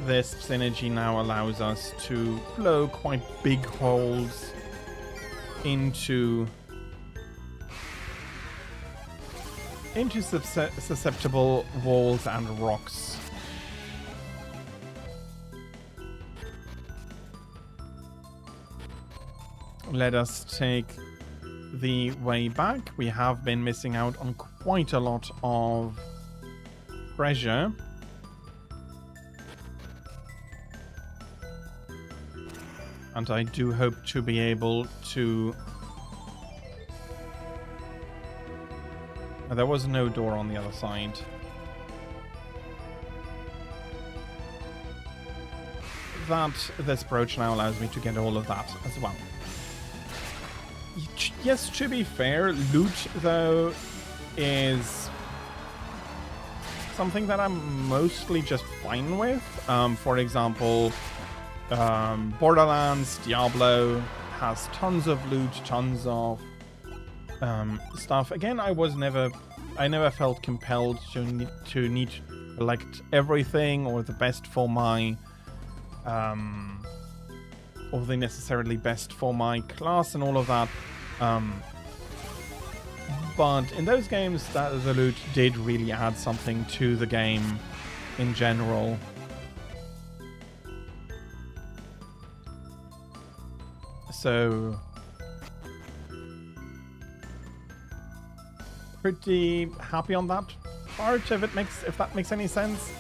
this synergy now allows us to blow quite big holes into susceptible walls and rocks. Let us take the way back. We have been missing out on quite a lot of treasure. And I do hope to be able to... There was no door on the other side. This brooch now allows me to get all of that as well. Yes, to be fair, loot, though, is something that I'm mostly just fine with. For example, Borderlands, Diablo has tons of loot, tons of stuff. Again, I never felt compelled to need to collect everything or the best for my or the necessarily best for my class and all of that. But in those games, the loot did really add something to the game in general. So pretty happy on that part, if that makes any sense.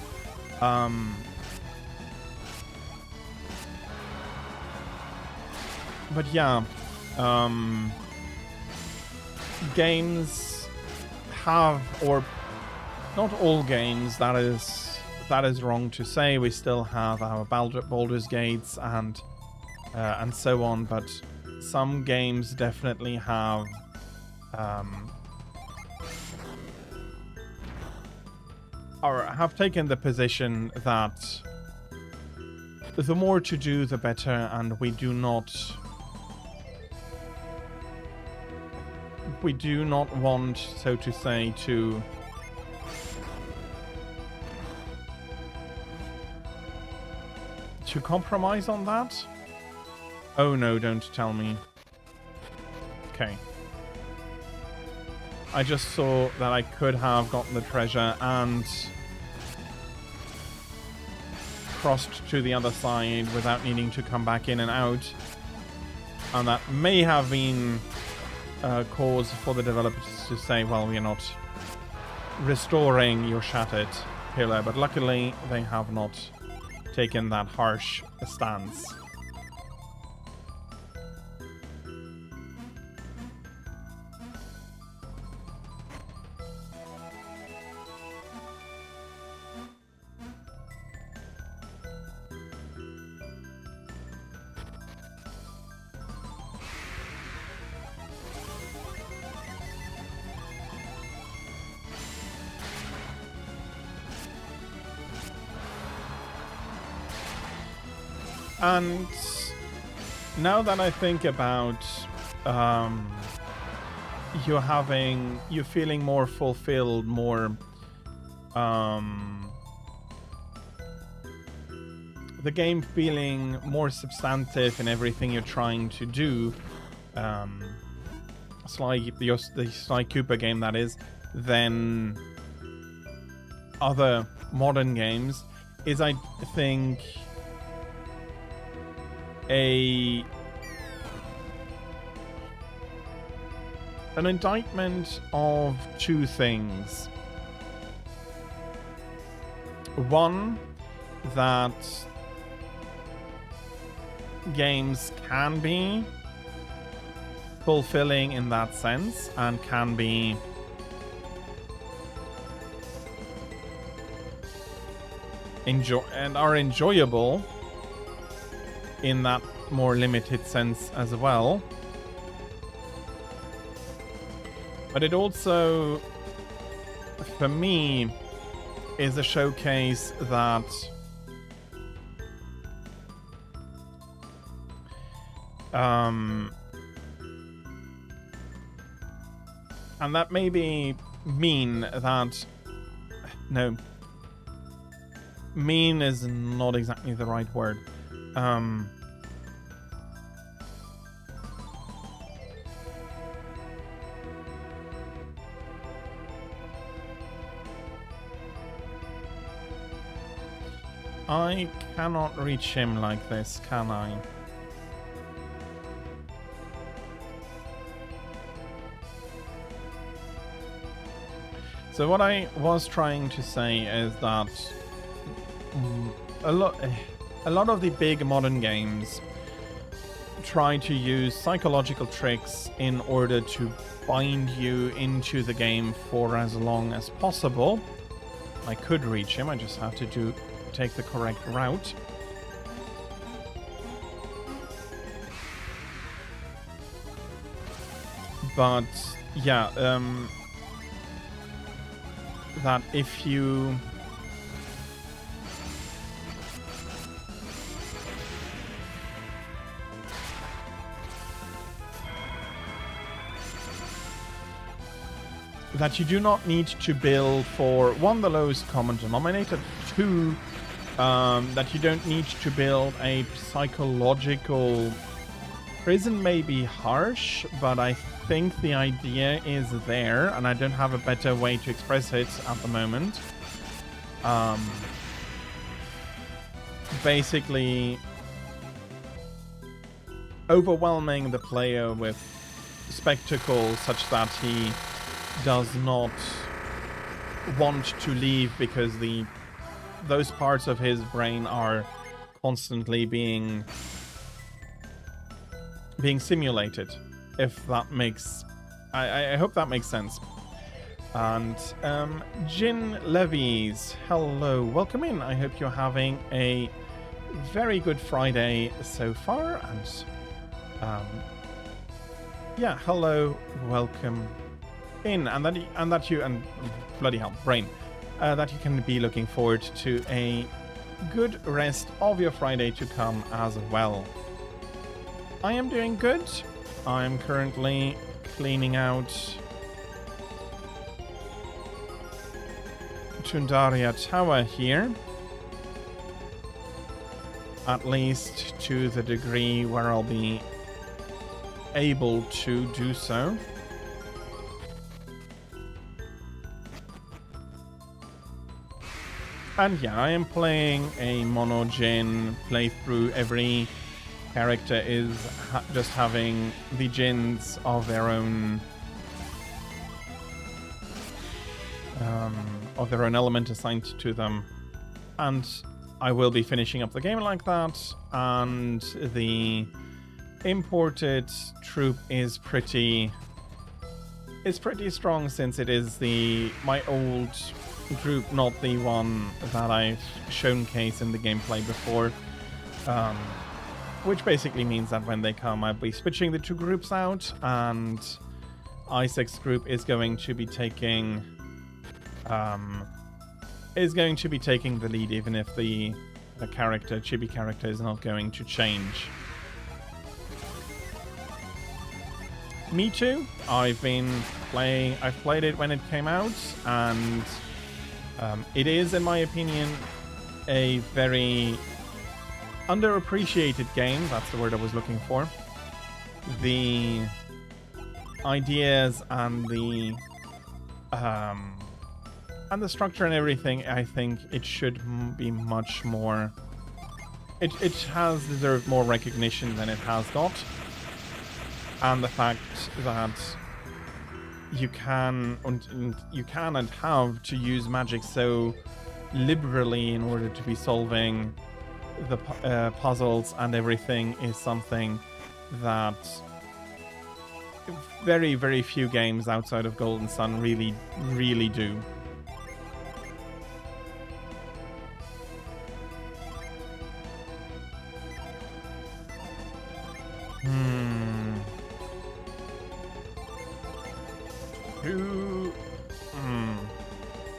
But yeah, games have, or not all games, that is wrong to say. We still have our Baldur's Gates and so on, but some games definitely have or have taken the position that the more to do, the better, and we do not want, so to say, to compromise on that. Oh no, don't tell me. Okay. I just saw that I could have gotten the treasure and crossed to the other side without needing to come back in and out. And that may have been cause for the developers to say, well, we're not restoring your shattered pillar, but luckily they have not taken that harsh stance. And now that I think about you're feeling more fulfilled, more the game feeling more substantive in everything you're trying to do, the Sly Cooper game that is, than other modern games, is I think an indictment of two things. One, that games can be fulfilling in that sense and can be are enjoyable in that more limited sense as well. But it also, for me, is a showcase that and that maybe mean that mean is not exactly the right word. I cannot reach him like this, can I? So what I was trying to say is that a lot of the big modern games try to use psychological tricks in order to bind you into the game for as long as possible. I could reach him, I just have to take the correct route. But yeah, that if you do not need to build for, one, the lowest common denominator, two, that you don't need to build a psychological prison. May be harsh, but I think the idea is there, and I don't have a better way to express it at the moment. Basically overwhelming the player with spectacle such that he does not want to leave because those parts of his brain are constantly being simulated. If that makes, I hope that makes sense. And Jin Levies, hello, welcome in. I hope you're having a very good Friday so far. And yeah, hello, welcome in, and bloody hell, brain, that you can be looking forward to a good rest of your Friday to come as well. I am doing good. I'm currently cleaning out Tundaria Tower here, at least to the degree where I'll be able to do so. And yeah, I am playing a mono Jin playthrough. Every character is just having the Jins of their own element assigned to them, and I will be finishing up the game like that. And the imported troop is pretty strong, since it is my old group, not the one that I've showcased in the gameplay before, which basically means that when they come, I'll be switching the two groups out, and Isaac's group is going to be taking the lead, even if the the chibi character is not going to change. Me too. I've played it when it came out, and it is, in my opinion, a very underappreciated game. That's the word I was looking for. The ideas and the structure and everything, I think it should be much more. It has deserved more recognition than it has got. And the fact that you can and have to use magic so liberally in order to be solving the puzzles and everything is something that very, very few games outside of Golden Sun really, really do.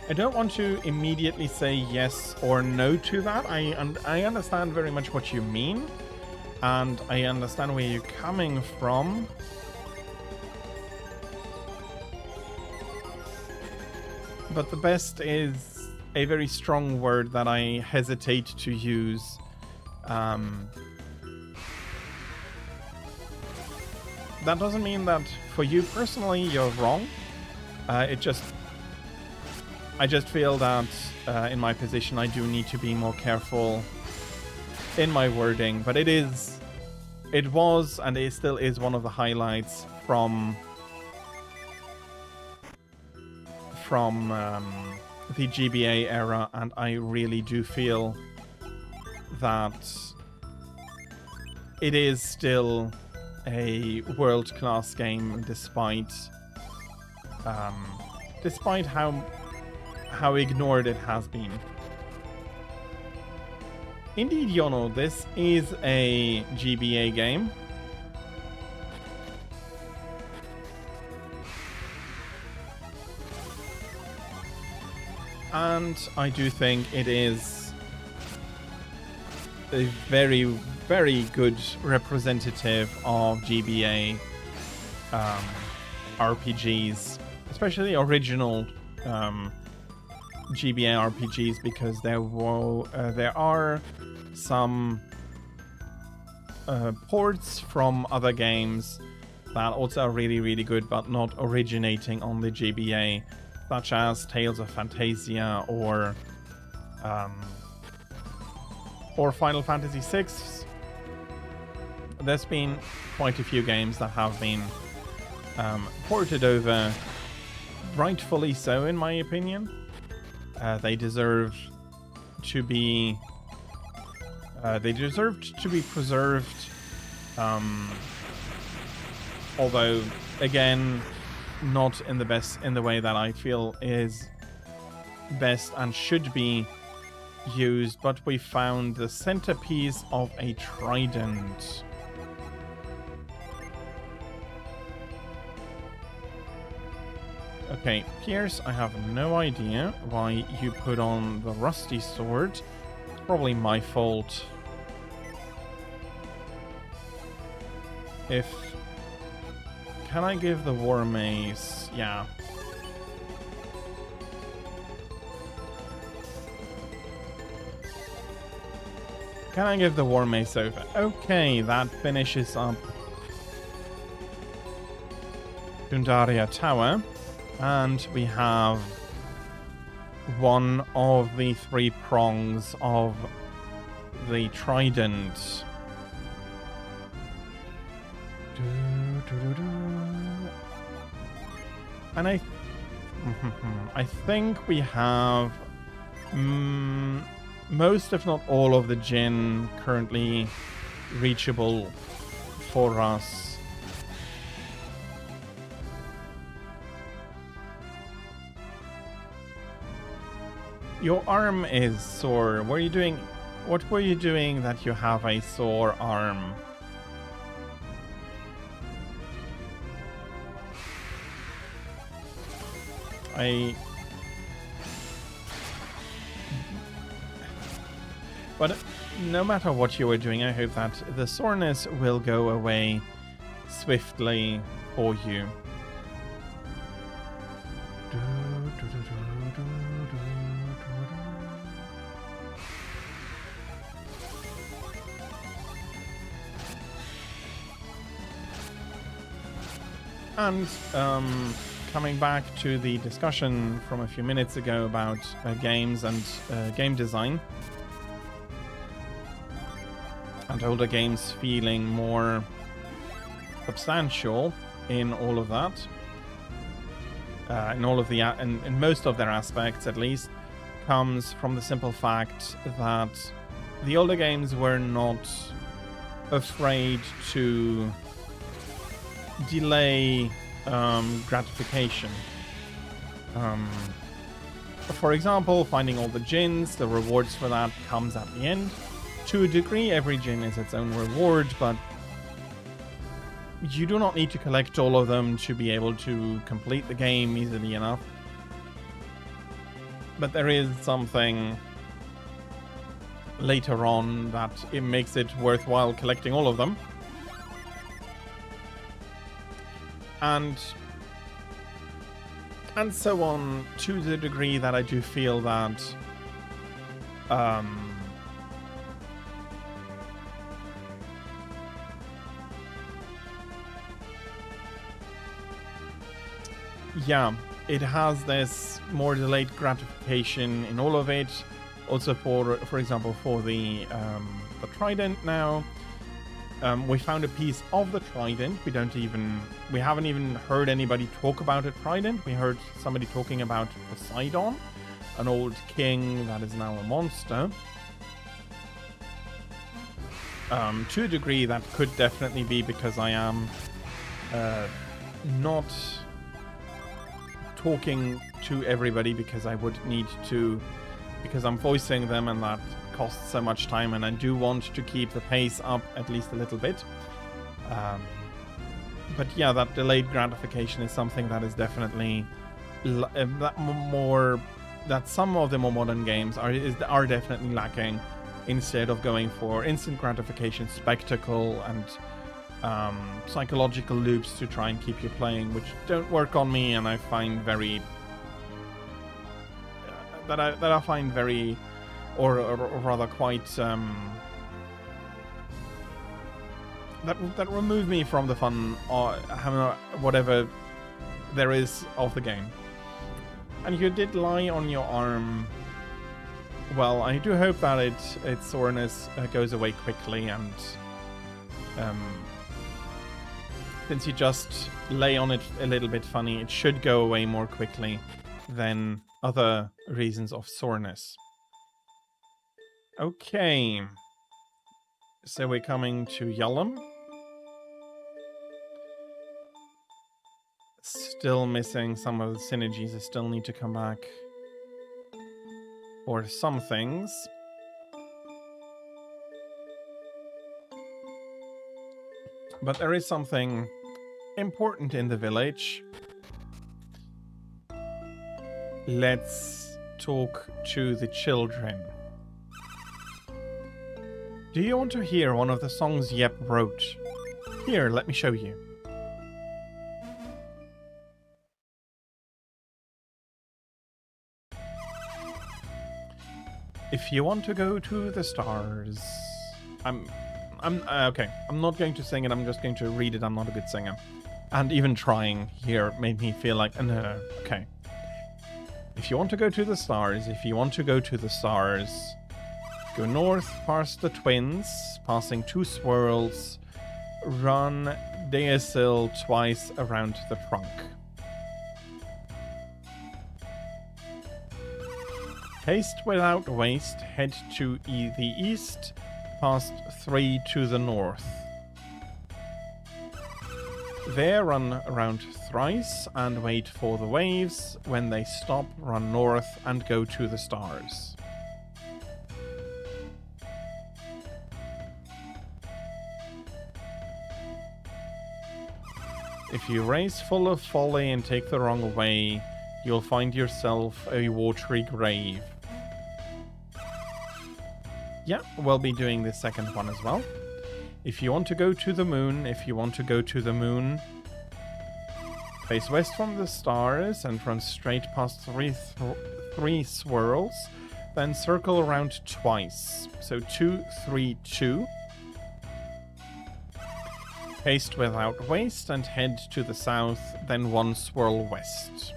I don't want to immediately say yes or no to that. I understand very much what you mean, and I understand where you're coming from. But the best is a very strong word that I hesitate to use. That doesn't mean that for you personally you're wrong. I just feel that in my position I do need to be more careful in my wording, but it was and it still is one of the highlights from the GBA era, and I really do feel that it is still a world-class game despite how ignored it has been. Indeed, Yono, this is a GBA game. And I do think it is a very, very good representative of GBA RPGs, especially original GBA RPGs, because there are some ports from other games that also are really, really good, but not originating on the GBA, such as Tales of Phantasia or Final Fantasy VI. There's been quite a few games that have been ported over, rightfully so, in my opinion. They deserve to be preserved. Although, again, not in the way that I feel is best and should be used. But we found the centerpiece of a trident. Okay, Pierce, I have no idea why you put on the rusty sword. It's probably my fault. Can I give the war mace? Yeah. Can I give the war mace over? Okay, that finishes up Gundaria Tower. And we have one of the three prongs of the trident. And I think we have most, if not all, of the Djinn currently reachable for us. Your arm is sore. What were you doing that you have a sore arm? But no matter what you are doing, I hope that the soreness will go away swiftly for you. And coming back to the discussion from a few minutes ago about games and game design, and older games feeling more substantial in all of that, in all of the in most of their aspects at least, comes from the simple fact that the older games were not afraid to delay gratification. For example, finding all the gins, the rewards for that comes at the end. To a degree, every gin is its own reward, but you do not need to collect all of them to be able to complete the game easily enough. But there is something later on that it makes it worthwhile collecting all of them. And so on, to the degree that I do feel that yeah, it has this more delayed gratification in all of it. Also, for example, for the trident now. We found a piece of the trident. We haven't even heard anybody talk about a trident. We heard somebody talking about Poseidon, an old king that is now a monster. To a degree, that could definitely be because I am not talking to everybody because I would need to, because I'm voicing them and that costs so much time, and I do want to keep the pace up at least a little bit. But yeah, that delayed gratification is something that is definitely that some of the more modern games are definitely lacking, instead of going for instant gratification, spectacle, and psychological loops to try and keep you playing, which don't work on me, and I find very or rather quite that remove me from the fun or whatever there is of the game. And you did lie on your arm. Well, I do hope that its soreness goes away quickly, and since you just lay on it a little bit funny, it should go away more quickly than other reasons of soreness. Okay, so we're coming to Yellum. Still missing some of the synergies. I still need to come back for some things. But there is something important in the village. Let's talk to the children. Do you want to hear one of the songs Yep wrote? Here, let me show you. If you want to go to the stars... okay, I'm not going to sing it, I'm just going to read it. I'm not a good singer. And even trying here made me feel like, no, okay. If you want to go to the stars, go north past the twins, passing 2 swirls, run Deasil twice around the trunk. Haste without waste, head to the east, past 3 to the north. There, run around thrice and wait for the waves. When they stop, run north and go to the stars. If you race full of folly and take the wrong way, you'll find yourself a watery grave. Yeah, we'll be doing the second one as well. If you want to go to the moon, face west from the stars and run straight past three swirls, then circle around twice. So 2, 3, 2. Haste without waste and head to the south, then 1 swirl west.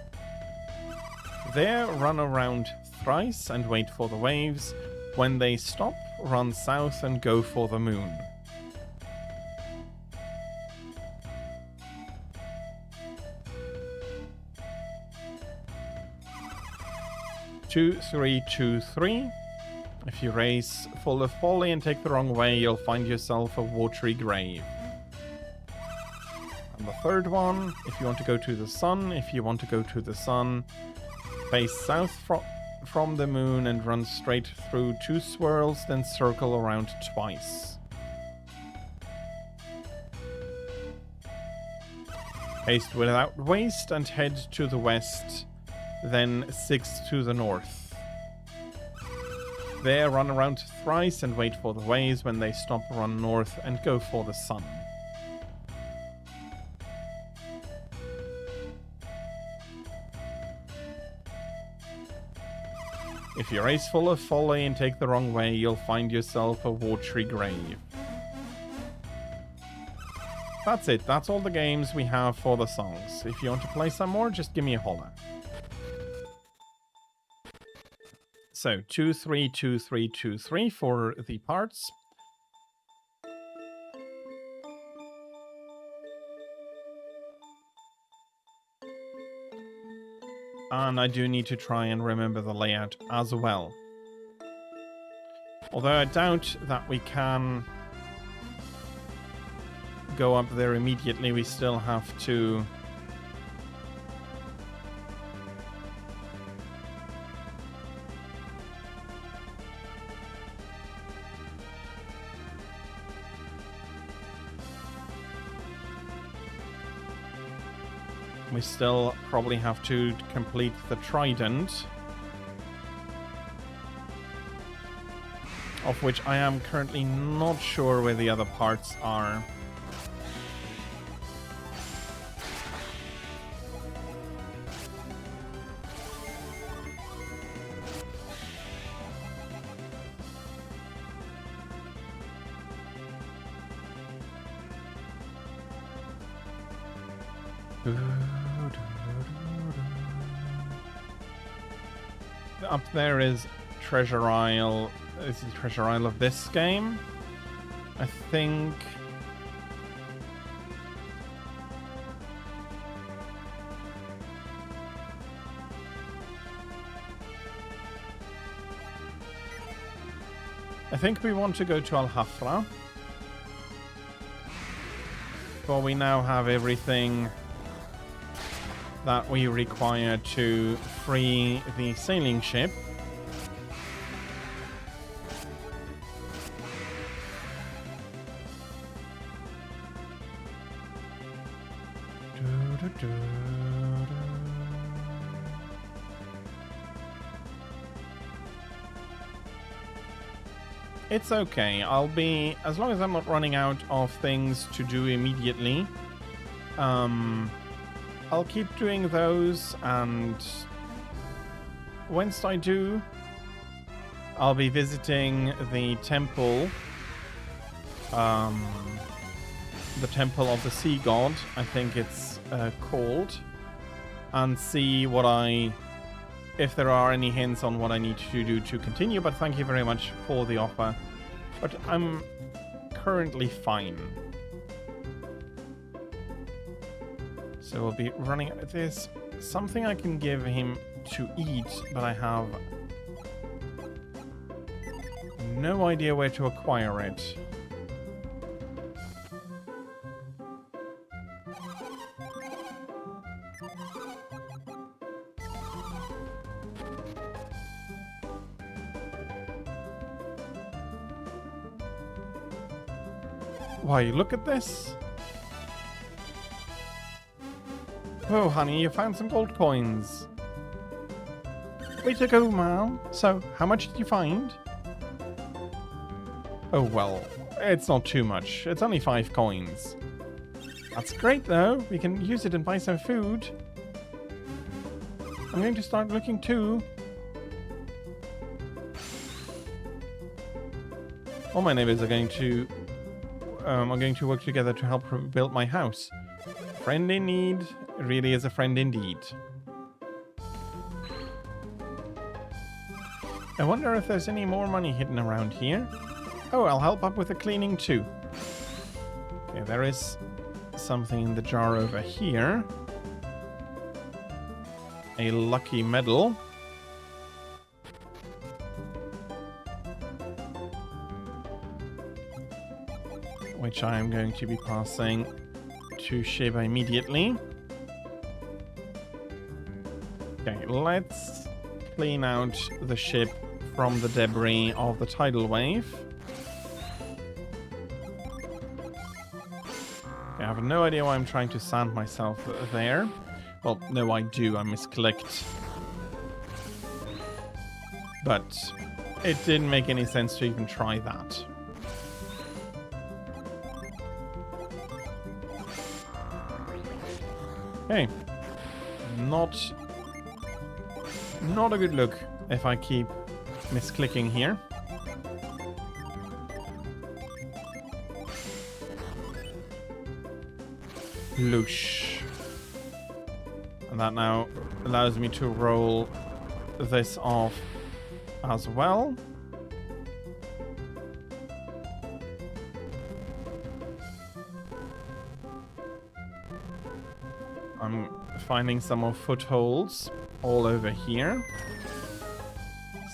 There, run around thrice and wait for the waves. When they stop, run south and go for the moon. Two, 3, 2, 3. If you race full of folly and take the wrong way, you'll find yourself a watery grave. And the third one, if you want to go to the sun, face south from the moon and run straight through 2 swirls, then circle around twice. Haste without waste and head to the west, then 6 to the north. There, run around thrice and wait for the waves. When they stop, run north and go for the sun. If you race full of folly and take the wrong way, you'll find yourself a watery grave. That's it. That's all the games we have for the songs. If you want to play some more, just give me a holler. So, 2, 3, 2, 3, 2, 3 for the parts. And I do need to try and remember the layout as well. Although I doubt that we can go up there immediately, we still have to... We still probably have to complete the trident, of which I am currently not sure where the other parts are. Up there is Treasure Isle. This is Treasure Isle of this game, I think. I think we want to go to Al-Hafra. Well, we now have everything that we require to free the sailing ship. It's okay. I'll be, as long as I'm not running out of things to do immediately, I'll keep doing those, and once I do, I'll be visiting the temple, the Temple of the Sea God, I think it's called, and see if there are any hints on what I need to do to continue. But thank you very much for the offer, but I'm currently fine. So we'll be running. There's something I can give him to eat, but I have no idea where to acquire it. Why, look at this. Oh, honey, you found some gold coins. Way to go, Mom. So, how much did you find? Oh well, it's not too much. It's only 5 coins. That's great though. We can use it and buy some food. I'm going to start looking too. All my neighbors are going to work together to help build my house. Friend in need really is a friend indeed. I wonder if there's any more money hidden around here. Oh, I'll help up with the cleaning too. Okay, there is something in the jar over here. A lucky medal. Which I am going to be passing to Shiba immediately. Okay, let's clean out the ship from the debris of the tidal wave. Okay, I have no idea why I'm trying to sand myself there. Well, no, I do. I misclicked. But it didn't make any sense to even try that. Okay. Not a good look if I keep misclicking here. Loosh. And that now allows me to roll this off as well. I'm finding some more footholds all over here,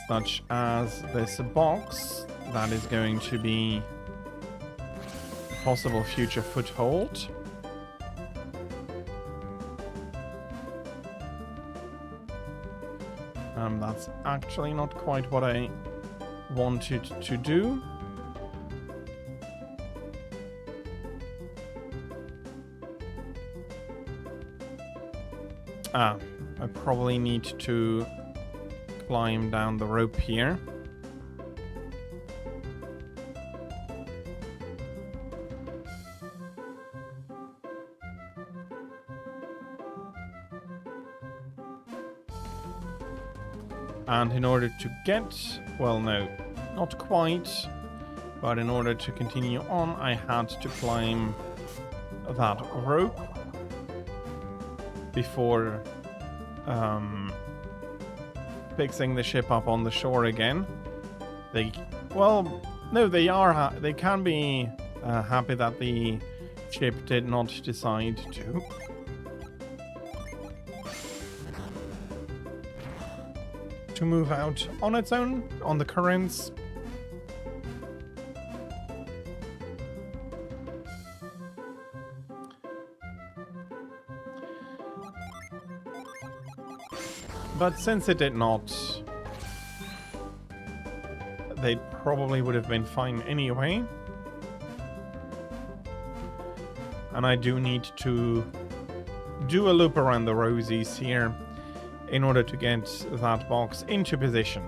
such as this box that is going to be a possible future foothold. That's actually not quite what I wanted to do. I probably need to climb down the rope here. And in order to get, well, no, not quite, but in order to continue on, I had to climb that rope before fixing the ship up on the shore again. Well, no, they can be happy that the ship did not decide to move out on its own on the currents. But since it did not, they probably would have been fine anyway. And I do need to do a loop around the rosies here in order to get that box into position.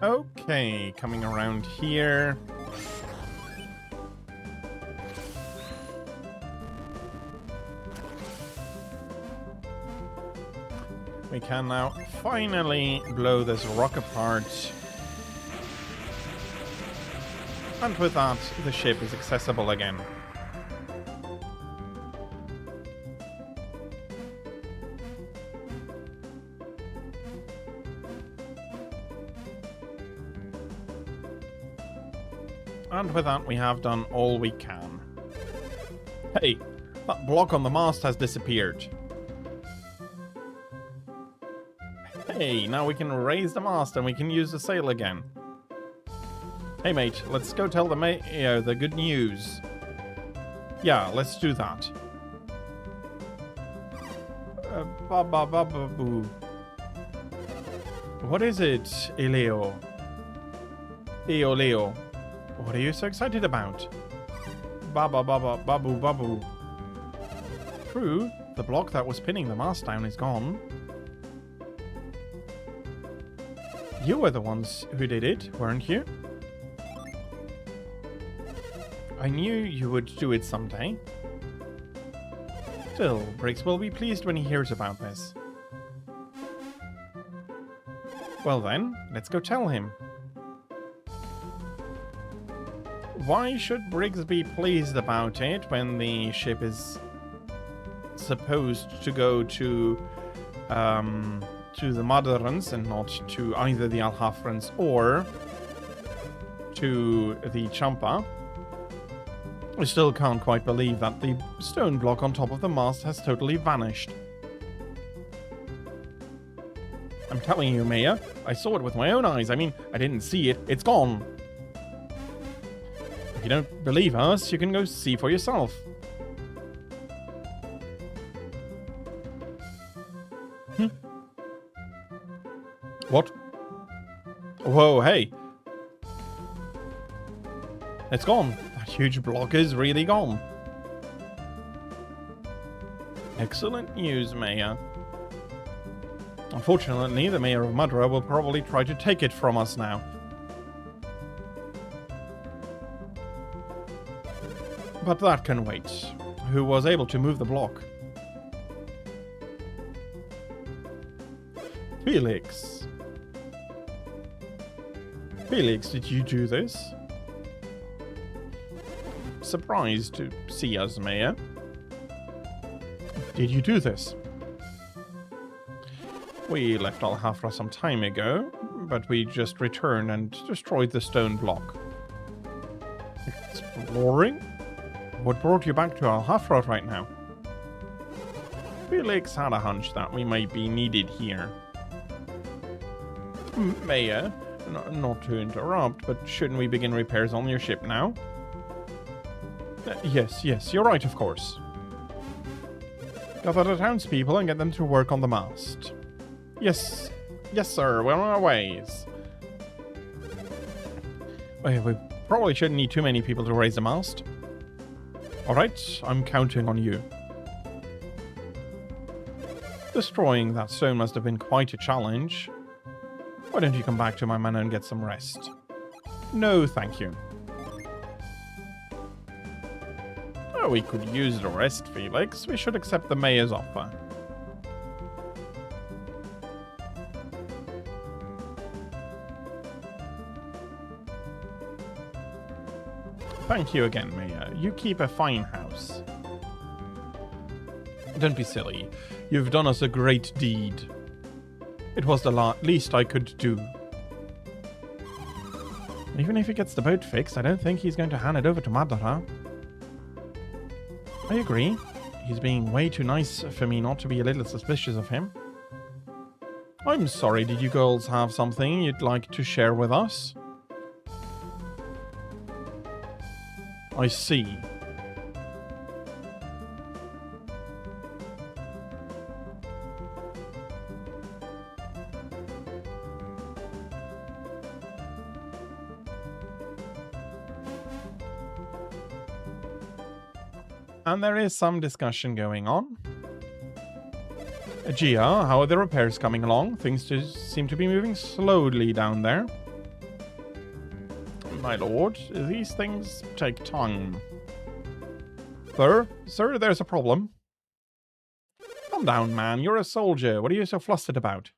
Okay, coming around here. We can now finally blow this rock apart. And with that, the ship is accessible again. And with that, we have done all we can. Hey, that block on the mast has disappeared. Hey, now we can raise the mast and we can use the sail again. Hey mate, let's go tell the good news. Yeah, let's do that. Boo. What is it, Eleo? Leo. What are you so excited about? Babu. True, the block that was pinning the mast down is gone. You were the ones who did it, weren't you? I knew you would do it someday. Still, Briggs will be pleased when he hears about this. Well then, let's go tell him. Why should Briggs be pleased about it when the ship is supposed to go to the Motherans and not to either the Alhafrans or to the Champa? I still can't quite believe that the stone block on top of the mast has totally vanished. I'm telling you, Maya, I saw it with my own eyes. I mean, I didn't see it. It's gone. If you don't believe us, you can go see for yourself. What? Whoa, hey. It's gone. That huge block is really gone. Excellent news, Maya. Unfortunately, the Mayor of Madra will probably try to take it from us now. But that can wait. Who was able to move the block? Felix. Felix, did you do this? Surprised to see us, Mayor. Did you do this? We left Alhafra some time ago, but we just returned and destroyed the stone block. Exploring? What brought you back to Alhafra right now? Felix had a hunch that we might be needed here. Mayor, not to interrupt, but shouldn't we begin repairs on your ship now? Yes, you're right, of course. Gather the townspeople and get them to work on the mast. Yes, sir, we're on our ways. We probably shouldn't need too many people to raise the mast. Alright, I'm counting on you. Destroying that stone must have been quite a challenge. Why don't you come back to my manor and get some rest? No, thank you. Oh, we could use the rest, Felix. We should accept the mayor's offer. Thank you again, Mayor. You keep a fine house. Don't be silly. You've done us a great deed. It was the least I could do. Even if he gets the boat fixed, I don't think he's going to hand it over to Madara. I agree. He's being way too nice for me not to be a little suspicious of him. I'm sorry, did you girls have something you'd like to share with us? I see. And there is some discussion going on. Gia, how are the repairs coming along? Things seem to be moving slowly down there. My lord, these things take time. Sir, there's a problem. Calm down, man. You're a soldier. What are you so flustered about?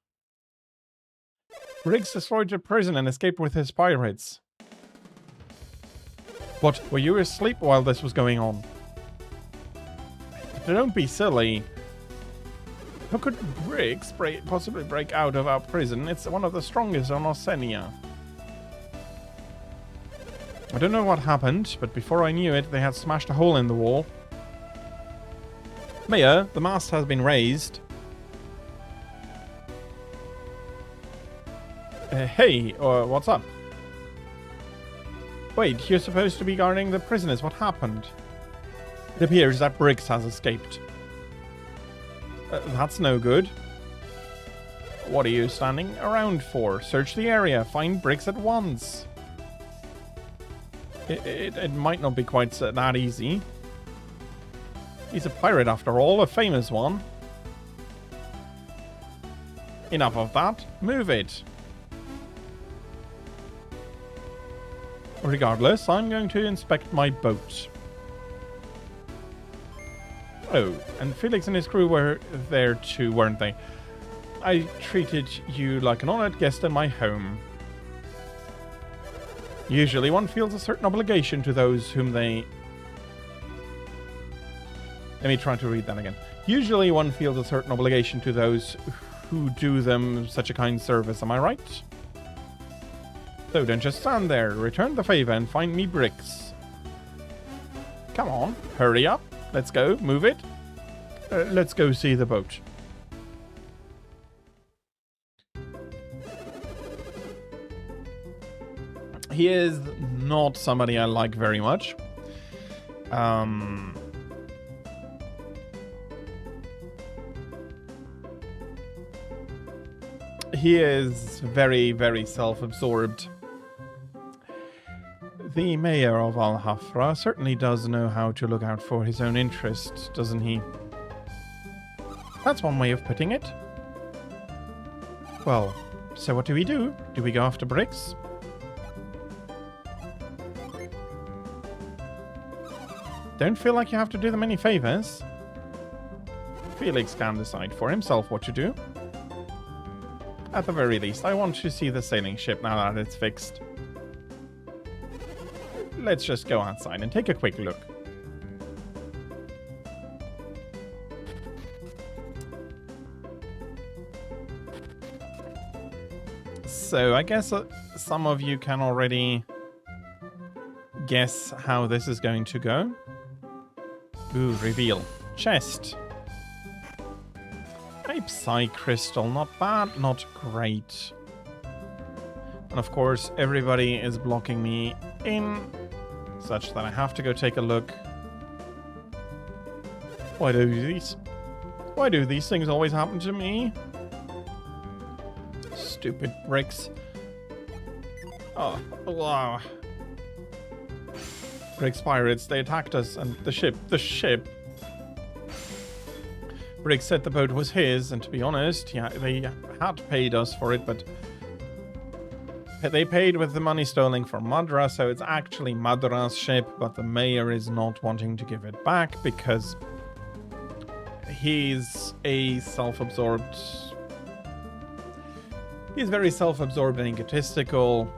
Briggs destroyed the prison and escaped with his pirates. What, were you asleep while this was going on? Don't be silly. How could Briggs possibly break out of our prison? It's one of the strongest on Orsenia. I don't know what happened, but before I knew it, they had smashed a hole in the wall. Mayor, the mast has been raised. Hey, what's up? Wait, you're supposed to be guarding the prisoners. What happened? It appears that Briggs has escaped. That's no good. What are you standing around for? Search the area. Find bricks at once. It might not be quite that easy. He's a pirate after all, a famous one. Enough of that. Move it. Regardless, I'm going to inspect my boat. Oh, and Felix and his crew were there too, weren't they? I treated you like an honored guest in my home. Usually one feels a certain obligation to those whom they... Let me try to read that again. Usually one feels a certain obligation to those who do them such a kind service, am I right? So don't just stand there. Return the favor and find me bricks. Come on, hurry up. Let's go, move it. Let's go see the boat. He is not somebody I like very much. He is very, very self-absorbed. The mayor of Al-Hafra certainly does know how to look out for his own interests, doesn't he? That's one way of putting it. Well, so what do we do? Do we go after bricks? Don't feel like you have to do them any favors. Felix can decide for himself what to do. At the very least, I want to see the sailing ship now that it's fixed. Let's just go outside and take a quick look. So, I guess some of you can already guess how this is going to go. Ooh, reveal. Chest. A Psy crystal. Not bad, not great. And of course, everybody is blocking me in, such that I have to go take a look. Why do these things always happen to me? Stupid bricks. Oh, wow. Bricks pirates, they attacked us, and the ship. Briggs said the boat was his, and to be honest, yeah, they had paid us for it, but they paid with the money stolen from Madra, so it's actually Madra's ship, but the mayor is not wanting to give it back because he's a self-absorbed... He's very self-absorbed and egotistical.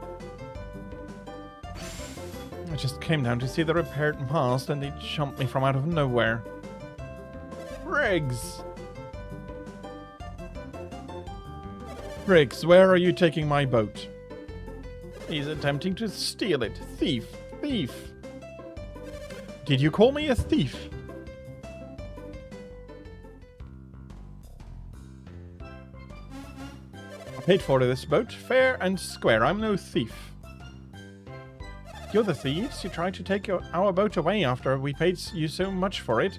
I just came down to see the repaired mast, and they jumped me from out of nowhere. Briggs! Briggs, where are you taking my boat? He's attempting to steal it. Thief! Thief! Did you call me a thief? I paid for this boat, fair and square. I'm no thief. You're the thieves. You tried to take our boat away after we paid you so much for it.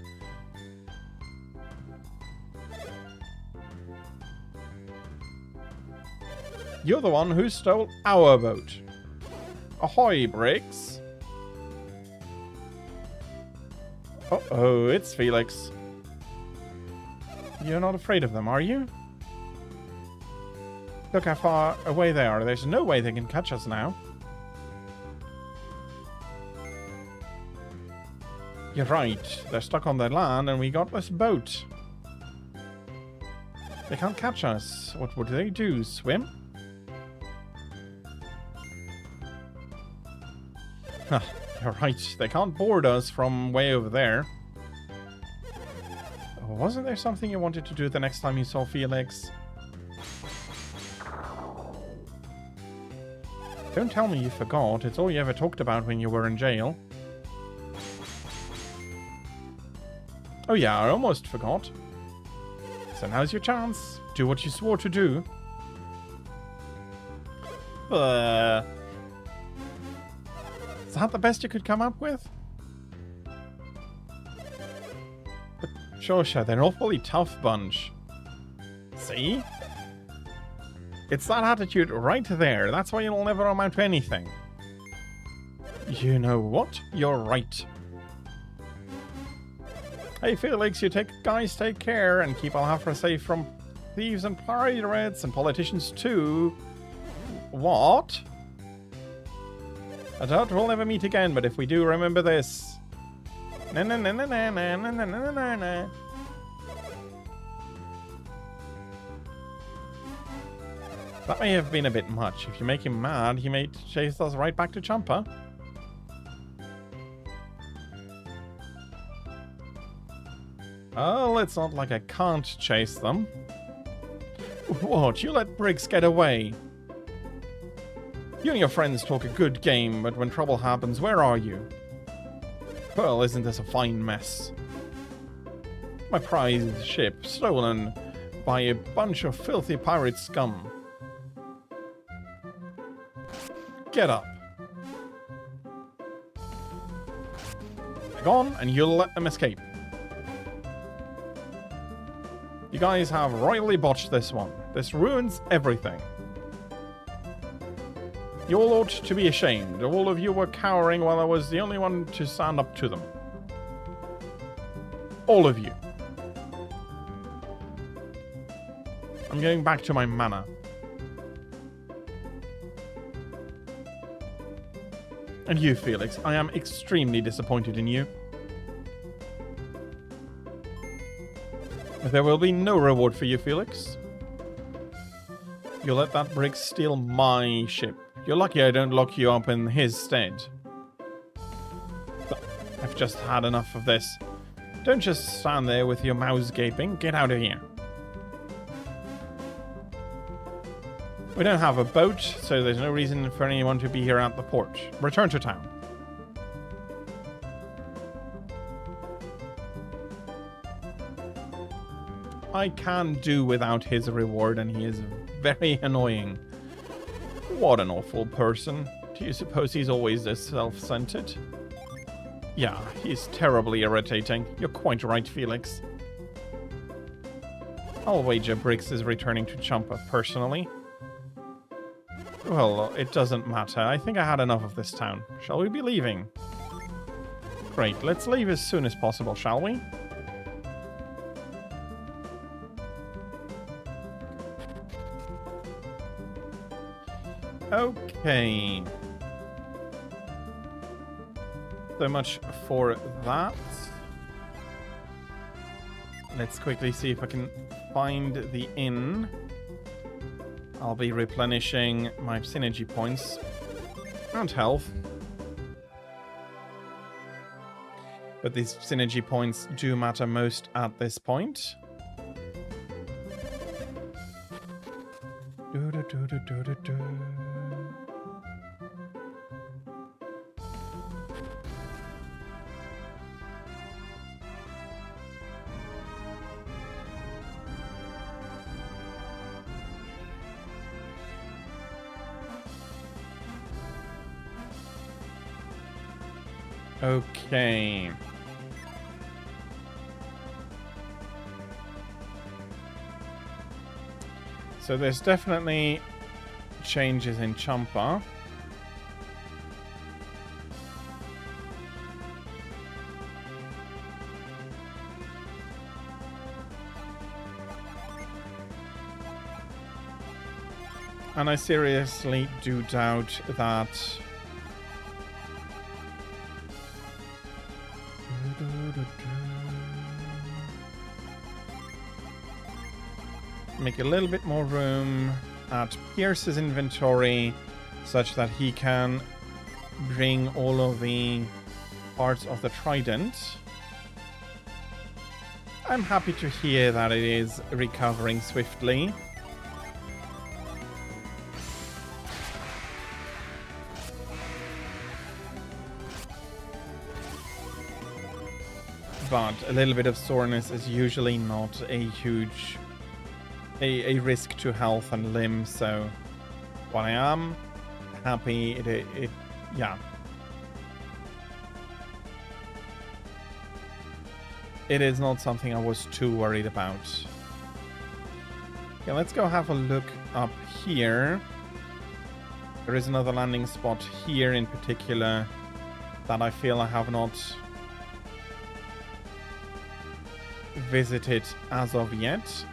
You're the one who stole our boat. Ahoy, Briggs. Uh-oh, it's Felix. You're not afraid of them, are you? Look how far away they are. There's no way they can catch us now. You're right. They're stuck on their land and we got this boat. They can't catch us. What would they do? Swim? You're right. They can't board us from way over there. Wasn't there something you wanted to do the next time you saw Felix? Don't tell me you forgot. It's all you ever talked about when you were in jail. Oh yeah, I almost forgot. So now's your chance. Do what you swore to do. Is that the best you could come up with? Sure, they're an awfully tough bunch. See? It's that attitude right there. That's why you'll never amount to anything. You know what? You're right. Hey, Felix, guys take care and keep Alhafra safe from thieves and pirates and politicians too. What? I doubt we'll never meet again, but if we do, remember this. Na na na na na na na na na na. That may have been a bit much. If you make him mad, he may chase us right back to Champa. Oh, it's not like I can't chase them. What? You let Briggs get away? You and your friends talk a good game, but when trouble happens, where are you? Well, isn't this a fine mess? My prized ship stolen by a bunch of filthy pirate scum. Get up. Go on, and you'll let them escape. You guys have royally botched this one. This ruins everything. You all ought to be ashamed. All of you were cowering while I was the only one to stand up to them. All of you. I'm going back to my manor. And you, Felix, I am extremely disappointed in you. There will be no reward for you, Felix. You let that brig steal my ship. You're lucky I don't lock you up in his stead. But I've just had enough of this. Don't just stand there with your mouths gaping. Get out of here. We don't have a boat, so there's no reason for anyone to be here at the port. Return to town. I can do without his reward, and he is very annoying. What an awful person. Do you suppose he's always this self-centered? Yeah, he's terribly irritating. You're quite right, Felix. I'll wager Briggs is returning to Champa personally. Well, it doesn't matter. I think I had enough of this town. Shall we be leaving? Great, let's leave as soon as possible, shall we? Okay. So much for that. Let's quickly see if I can find the inn. I'll be replenishing my synergy points and health. But these synergy points do matter most at this point. Okay. So there's definitely changes in Champa. And I seriously do doubt that make a little bit more room at Pierce's inventory such that he can bring all of the parts of the trident. I'm happy to hear that it is recovering swiftly. But a little bit of soreness is usually not a huge a risk to health and limb, so while I am happy, yeah. it is not something I was too worried about. Okay, let's go have a look up here. There is another landing spot here in particular that I feel I have not visited as of yet.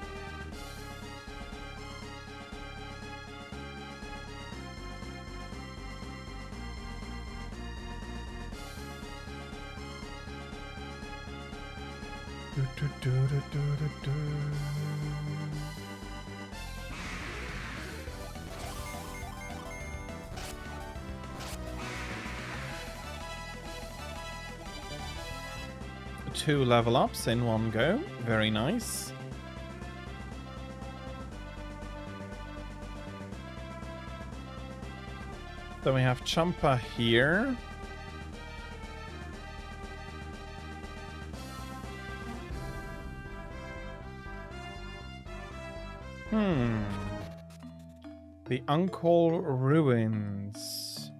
Two level ups in one go. Very nice. So we have Champa here. The Uncle Ruins.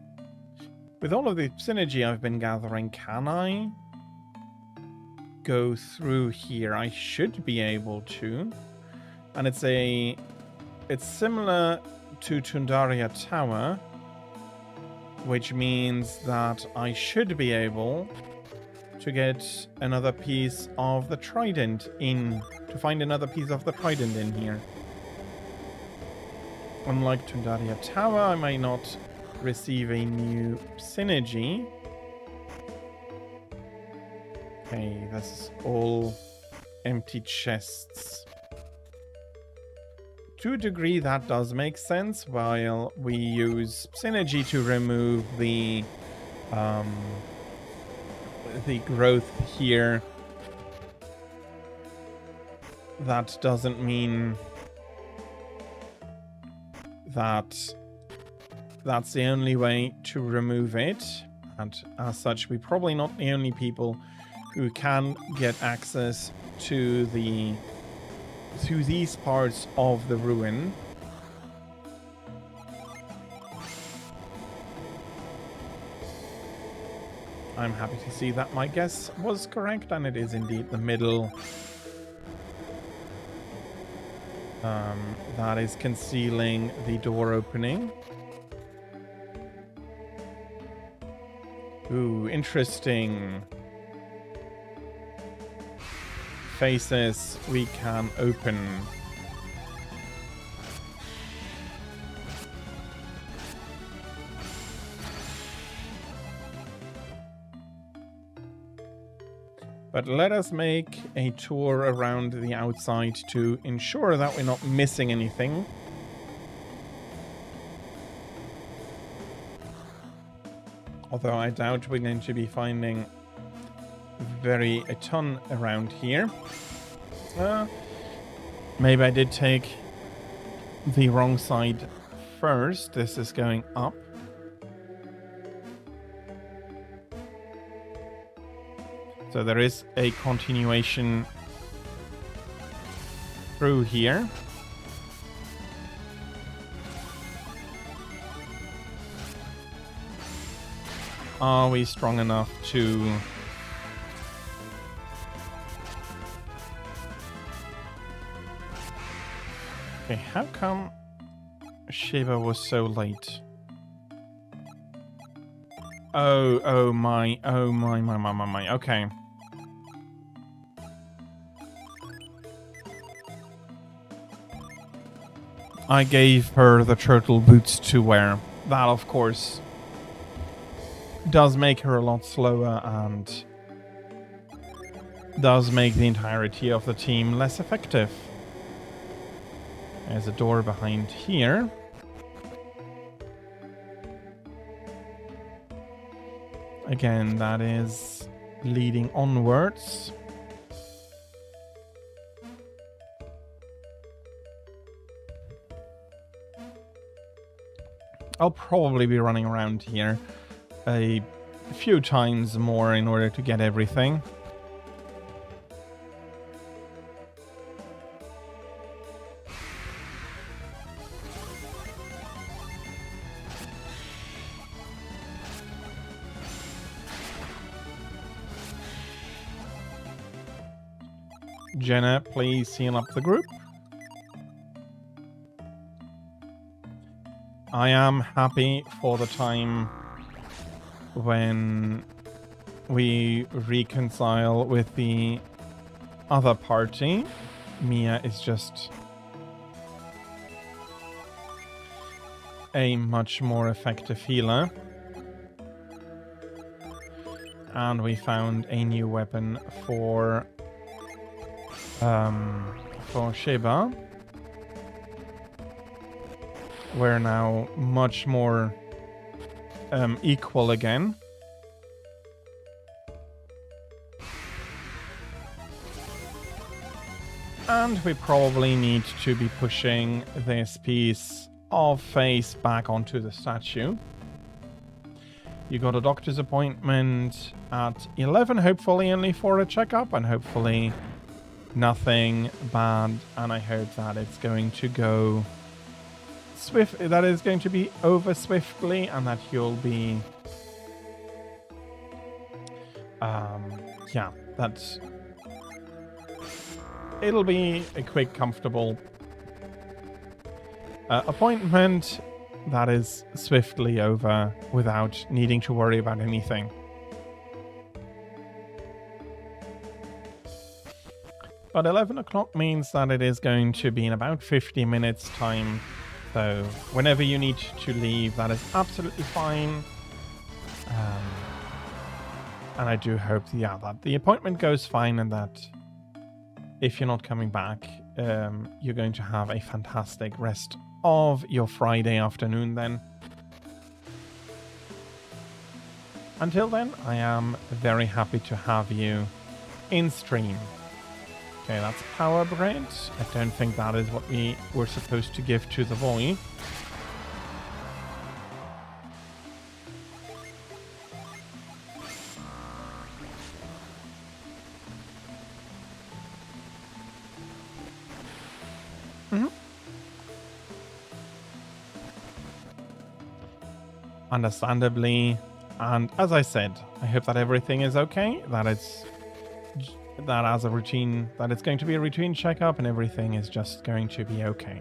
With all of the synergy I've been gathering, can I go through here? I should be able to. And it's similar to Tundaria Tower, which means that I should be able to get another piece of the trident in, to find another piece of the trident in here. Unlike Tundaria Tower, I may not receive a new synergy. Okay, this is all empty chests. To a degree, that does make sense, while we use synergy to remove the growth here. That doesn't mean that that's the only way to remove it, and as such, we're probably not the only people who can get access to these parts of the ruin. I'm happy to see that my guess was correct, and it is indeed the middle that is concealing the door opening. Ooh, interesting. Faces we can open. But let us make a tour around the outside to ensure that we're not missing anything. Although I doubt we're going to be finding a ton around here. Maybe I did take the wrong side first. This is going up. So there is a continuation through here. Are we strong enough to... Okay, how come Shiva was so late? Oh my, okay. I gave her the turtle boots to wear. That, of course, does make her a lot slower and does make the entirety of the team less effective. There's a door behind here. Again, that is leading onwards. I'll probably be running around here a few times more in order to get everything. Jenna, please heal up the group. I am happy for the time when we reconcile with the other party. Mia is just a much more effective healer. And we found a new weapon for Sheba. We're now much more equal again. And we probably need to be pushing this piece of face back onto the statue. You got a doctor's appointment at 11, hopefully only for a checkup, and hopefully nothing bad. And I hope that it's going to go swift, that is going to be over swiftly, and that you'll be yeah, that's it'll be a quick, comfortable appointment that is swiftly over without needing to worry about anything. But 11 o'clock means that it is going to be in about 50 minutes time. So whenever you need to leave, that is absolutely fine. And I do hope, yeah, that the appointment goes fine, and that if you're not coming back, you're going to have a fantastic rest of your Friday afternoon then. Until then, I am very happy to have you in stream. Okay, that's power bread. I don't think that is what we were supposed to give to the boy. Understandably, and as I said, I hope that everything is okay, that it's as a routine, that it's going to be a routine checkup and everything is just going to be okay.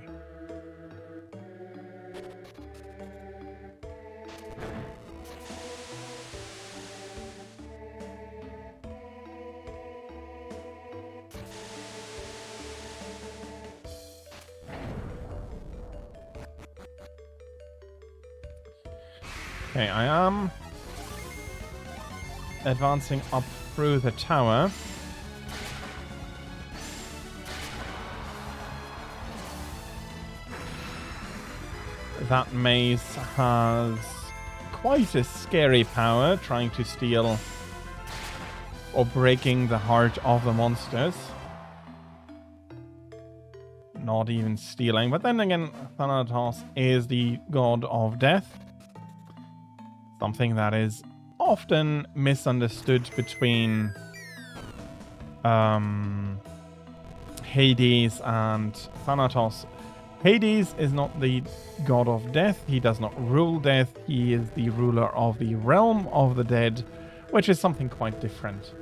Okay, I am advancing up through the tower. That maze has quite a scary power, trying to steal or breaking the heart of the monsters. Not even stealing, but then again, Thanatos is the god of death. Something that is often misunderstood between Hades and Thanatos. Hades is not the god of death. He does not rule death. He is the ruler of the realm of the dead, which is something quite different.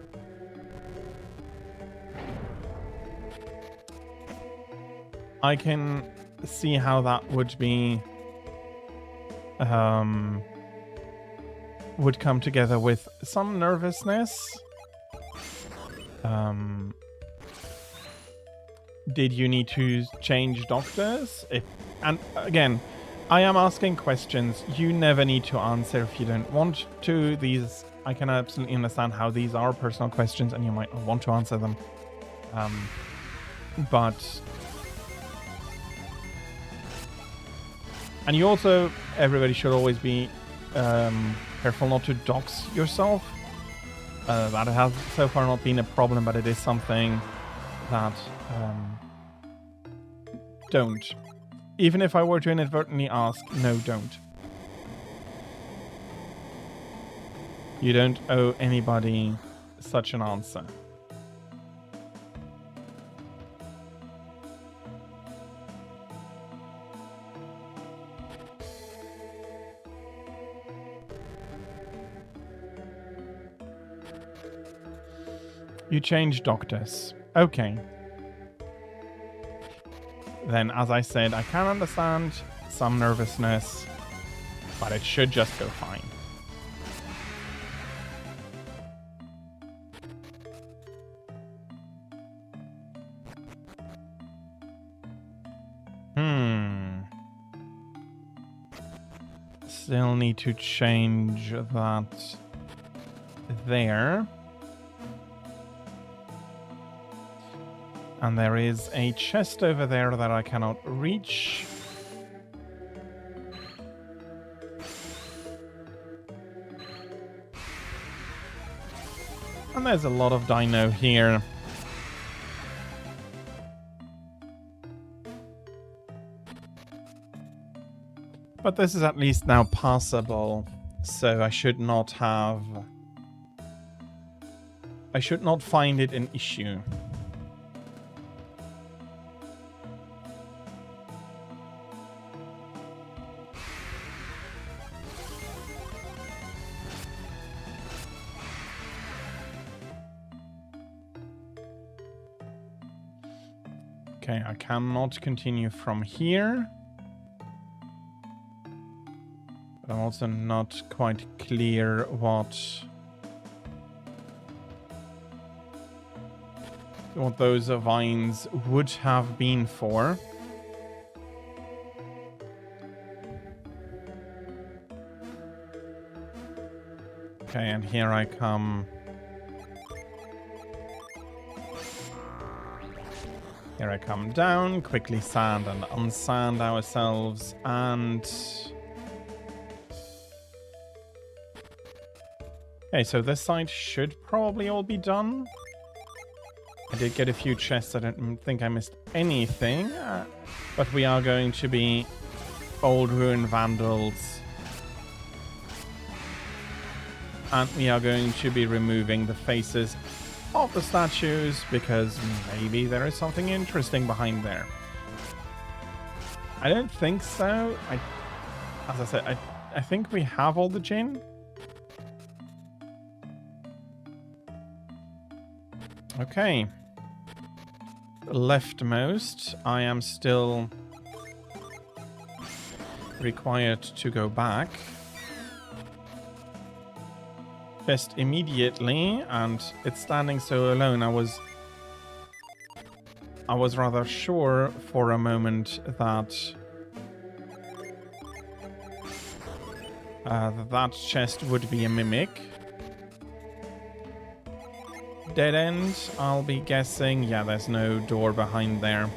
I can see how that would be would come together with some nervousness. Did you need to change doctors? And again, I am asking questions. You never need to answer if you don't want to. These, I can absolutely understand how these are personal questions and you might not want to answer them. But... And you also, everybody should always be careful not to dox yourself. That has so far not been a problem, but it is something that don't. Even if I were to inadvertently ask, no, don't. You don't owe anybody such an answer. You change doctors. Okay. then as I said, I can understand some nervousness, but it should just go fine. Still need to change that there. And there is a chest over there that I cannot reach. And there's a lot of dino here. But this is at least now passable, so I should not find it an issue. Okay, I cannot continue from here. But I'm also not quite clear what those vines would have been for. Okay, and here I come. Here I come down, quickly sand and unsand ourselves, and... Okay, so this side should probably all be done. I did get a few chests, I don't think I missed anything, but we are going to be old ruin vandals. And we are going to be removing the faces of the statues, because maybe there is something interesting behind there. I don't think so. As I said, I think we have all the gin. Okay. Leftmost, I am still required to go back. Just immediately, and it's standing so alone. I was rather sure for a moment that that chest would be a mimic. Dead end, I'll be guessing. Yeah, there's no door behind there.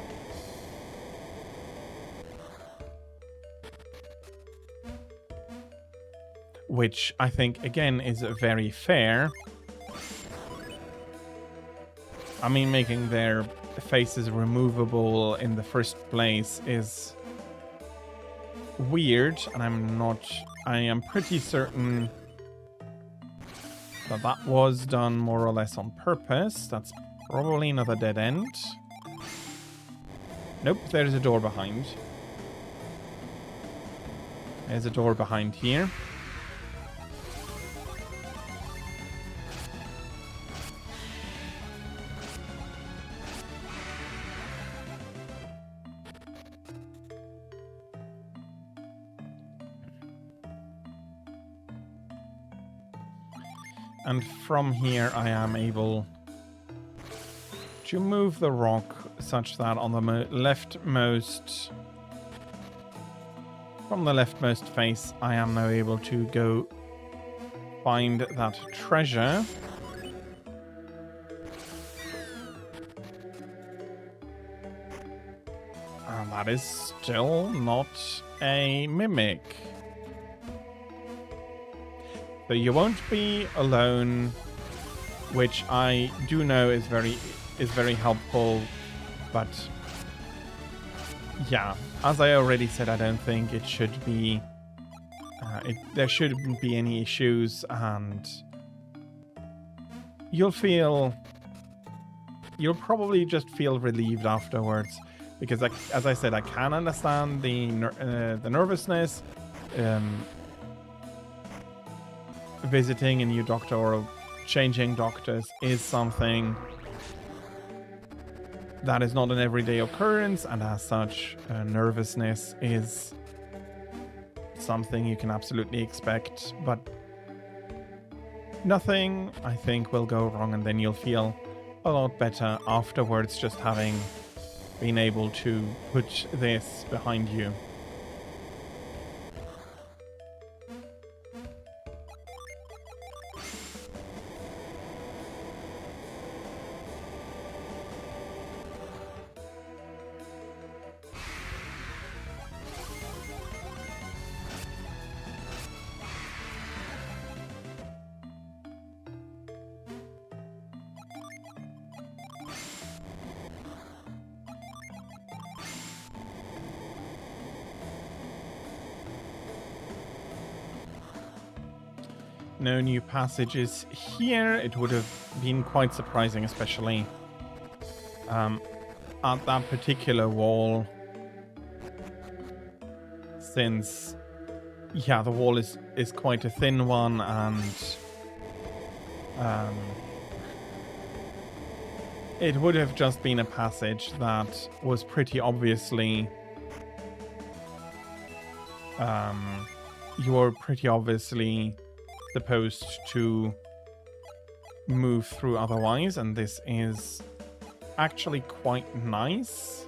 Which I think, again, is very fair. I mean, making their faces removable in the first place is weird, and I am pretty certain that that was done more or less on purpose. That's probably another dead end. Nope, there's a door behind. There's a door behind here. And from here I am able to move the rock such that on the leftmost, from the leftmost face, I am now able to go find that treasure. And that is still not a mimic. So you won't be alone, which I do know is very helpful, but yeah, as I already said, I don't think it should be there shouldn't be any issues, and you'll probably just feel relieved afterwards, because as I said, I can understand the nervousness. Visiting a new doctor or changing doctors is something that is not an everyday occurrence, and as such, nervousness is something you can absolutely expect, but nothing, I think, will go wrong, and then you'll feel a lot better afterwards, just having been able to put this behind you. No new passages here. It would have been quite surprising, especially at that particular wall, since, yeah, the wall is quite a thin one, and it would have just been a passage that was pretty obviously you're pretty obviously supposed to move through otherwise, and this is actually quite nice.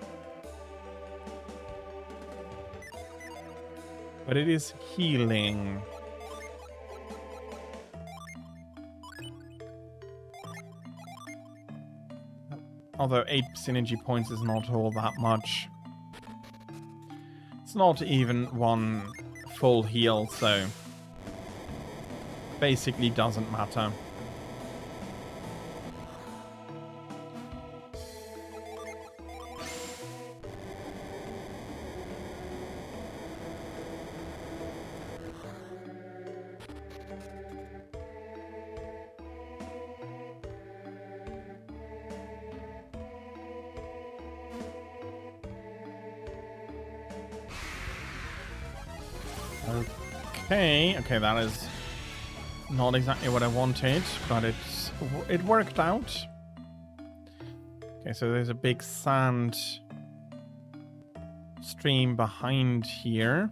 But it is healing. Although 8 synergy points is not all that much. It's not even one full heal, so basically doesn't matter. Okay, that is not exactly what I wanted, but it worked out. Okay, so there's a big sand stream behind here.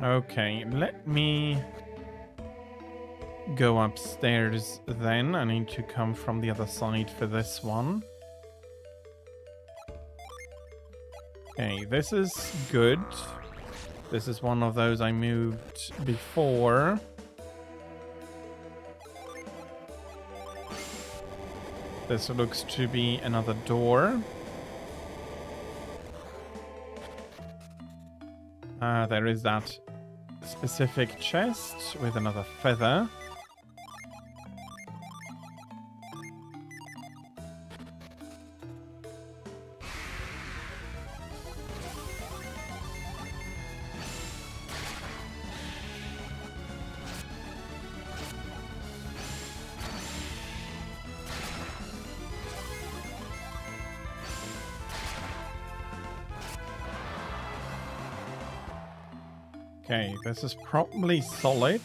Okay, let me go upstairs then. I need to come from the other side for this one. Okay, this is good. This is one of those I moved before. This looks to be another door. There is that specific chest with another feather. Okay, this is probably solid.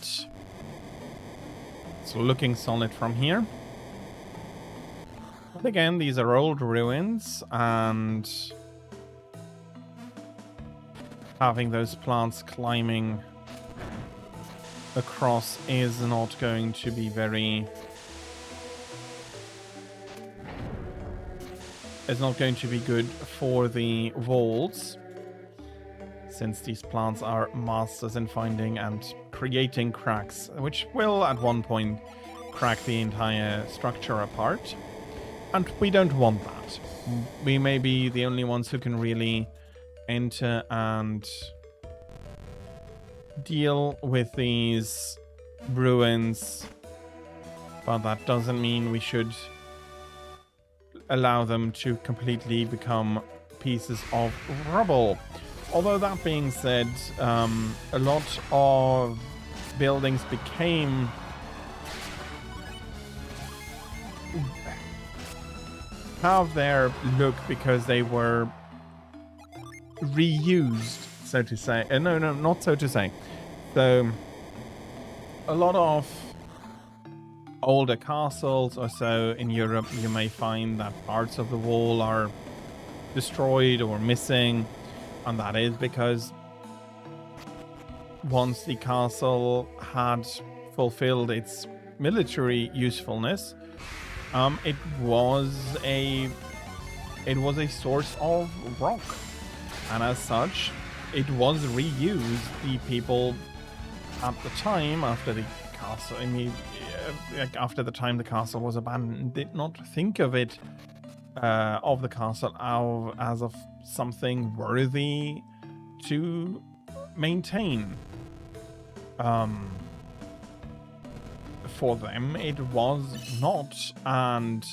It's looking solid from here. But again, these are old ruins, and having those plants climbing across is not going to be very... It's not going to be good for the walls, since these plants are masters in finding and creating cracks, which will at one point crack the entire structure apart. And we don't want that. We may be the only ones who can really enter and deal with these ruins, but that doesn't mean we should allow them to completely become pieces of rubble. Although that being said, a lot of buildings became have their look because they were reused, so to say. No, not so to say. So a lot of older castles or so in Europe, you may find that parts of the wall are destroyed or missing, and that is because once the castle had fulfilled its military usefulness, it was a source of rock, and as such, it was reused. The people at the time, after the castle, after the time the castle was abandoned, did not think of it of the castle as of something worthy to maintain. For them, it was not, and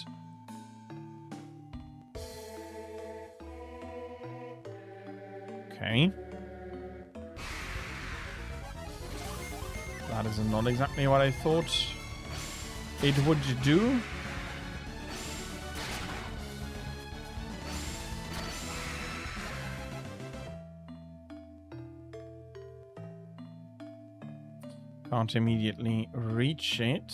okay. That is not exactly what I thought it would do. Can't immediately reach it.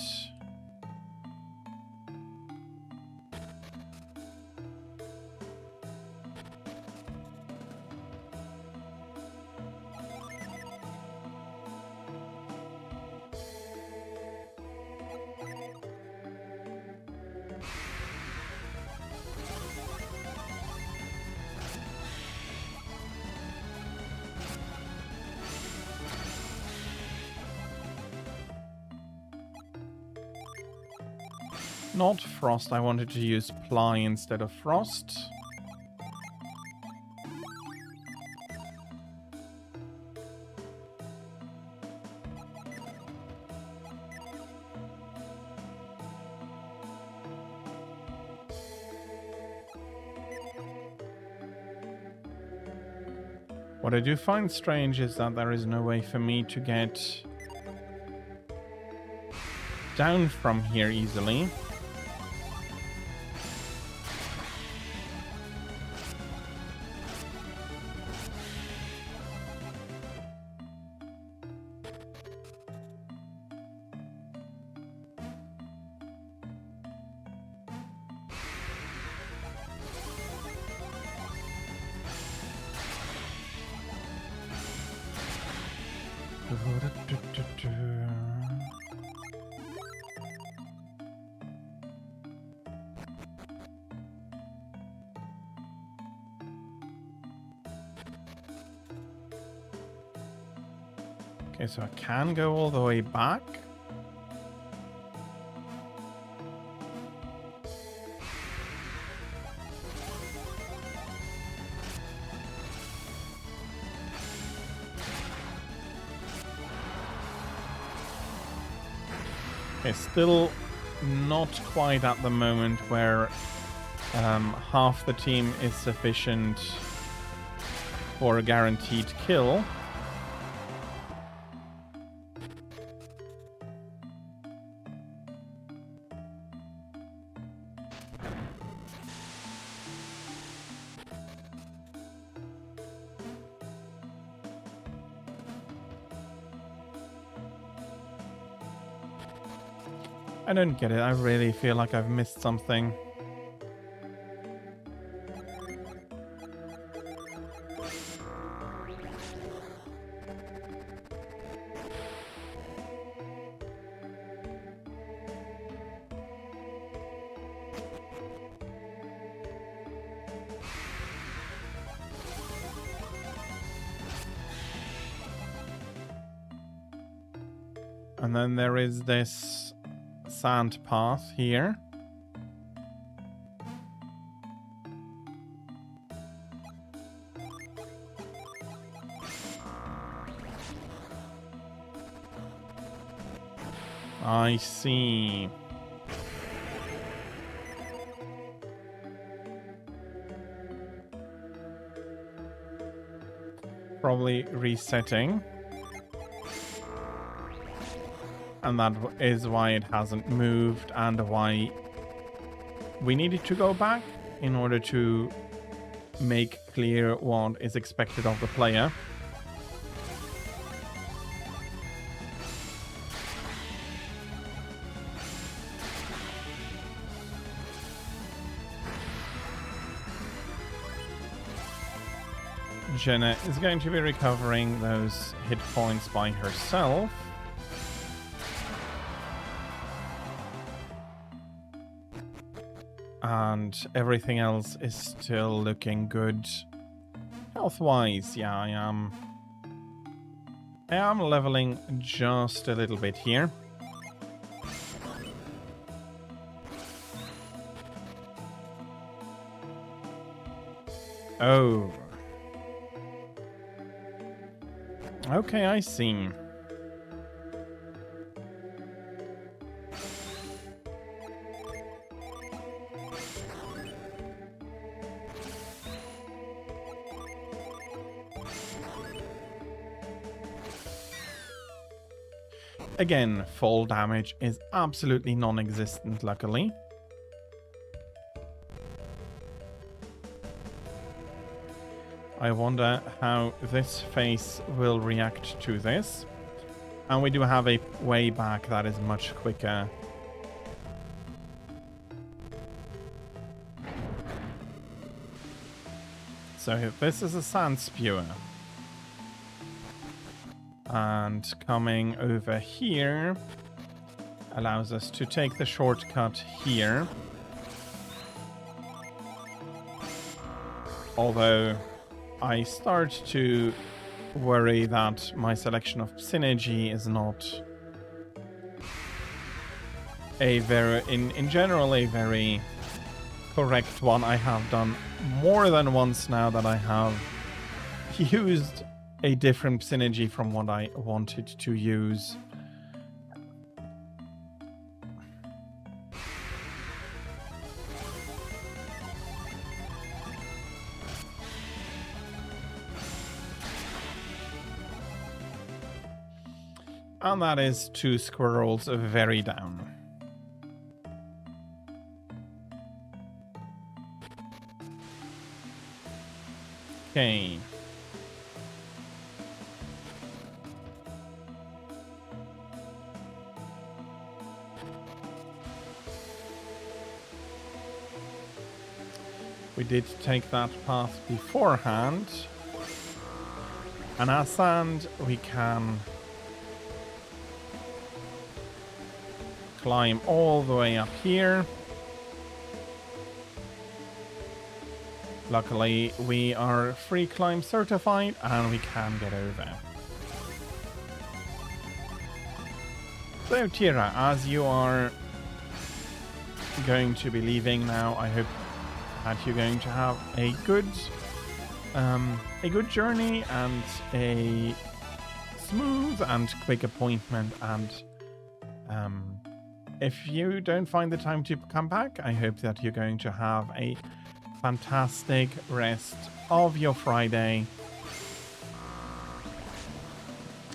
Not frost, I wanted to use ply instead of frost. What I do find strange is that there is no way for me to get down from here easily. Okay, so I can go all the way back. Okay, still not quite at the moment where half the team is sufficient for a guaranteed kill. I don't get it. I really feel like I've missed something. And then there is this sand path here. I see. probably resetting. And that is why it hasn't moved and why we needed to go back in order to make clear what is expected of the player. Jenna is going to be recovering those hit points by herself. And everything else is still looking good. Health-wise, yeah, I am leveling just a little bit here. Oh. Okay, I see. Again, fall damage is absolutely non-existent, luckily. I wonder how this face will react to this. And we do have a way back that is much quicker. So this is a sand spewer. And coming over here allows us to take the shortcut here. Although I start to worry that my selection of synergy is not a very, in general, a very correct one. I have done more than once now that I have used a different synergy from what I wanted to use. And that is 2 squirrels very down. Okay. We did take that path beforehand. And our sand, we can climb all the way up here. Luckily, we are free climb certified and we can get over. So, Tira, as you are going to be leaving now, I hope that you're going to have a good journey and a smooth and quick appointment. And if you don't find the time to come back, I hope that you're going to have a fantastic rest of your Friday.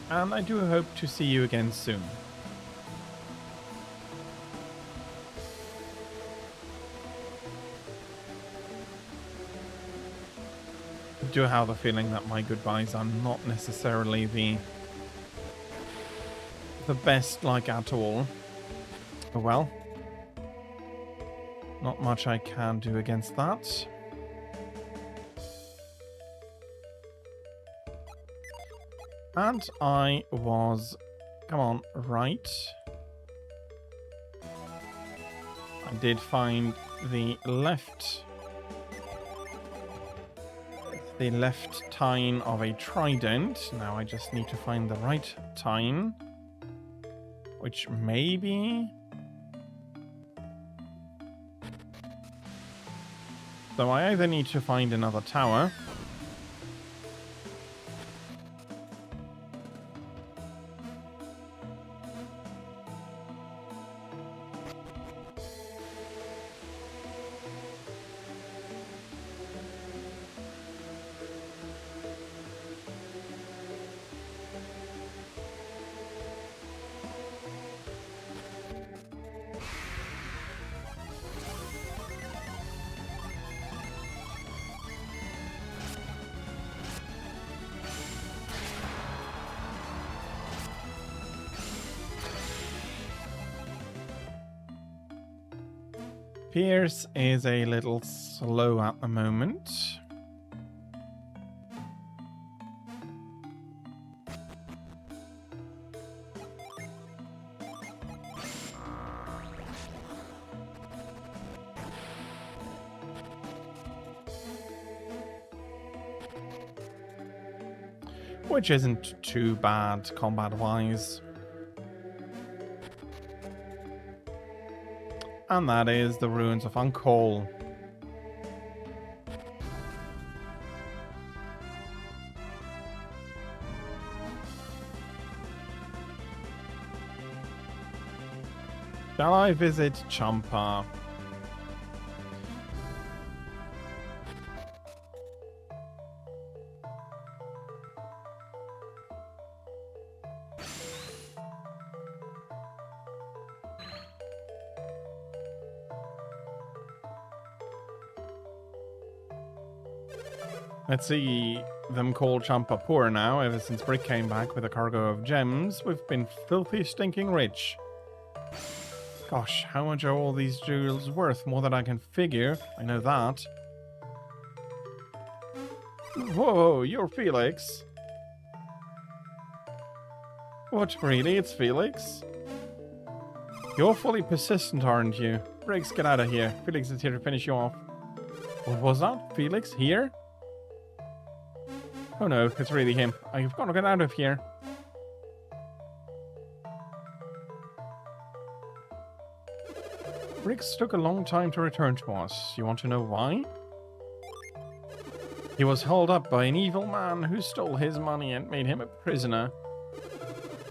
And I do hope to see you again soon. I do have the feeling that my goodbyes are not necessarily the best, like, at all. Oh well. Not much I can do against that. And I was... Come on, right. I did find the left tine of a trident. Now I just need to find the right tine. Which maybe... So I either need to find another tower. Pierce is a little slow at the moment. Which isn't too bad combat-wise. And that is the ruins of Uncol. Shall I visit Champa? Let's see them call Champa poor now. Ever since Brick came back with a cargo of gems, we've been filthy stinking rich. Gosh, how much are all these jewels worth? More than I can figure. I know that. Whoa, you're Felix. What, really? It's Felix? You're fully persistent, aren't you? Briggs, get out of here. Felix is here to finish you off. What was that? Felix? Here? Oh no, it's really him. I've got to get out of here. Briggs took a long time to return to us. You want to know why? He was held up by an evil man who stole his money and made him a prisoner.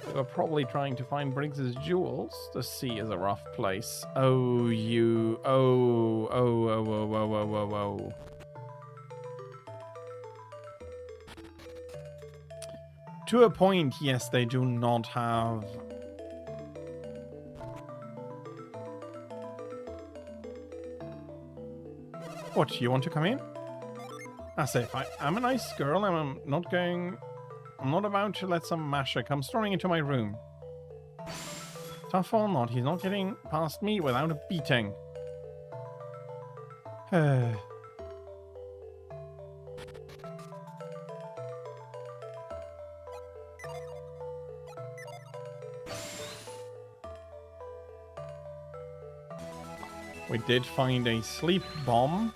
They were probably trying to find Briggs's jewels. The sea is a rough place. Oh, you... Oh. To a point, yes, they do not have... What, you want to come in? As if I'm a nice girl, I'm not about to let some masher come storming into my room. Tough or not, he's not getting past me without a beating. We did find a sleep bomb.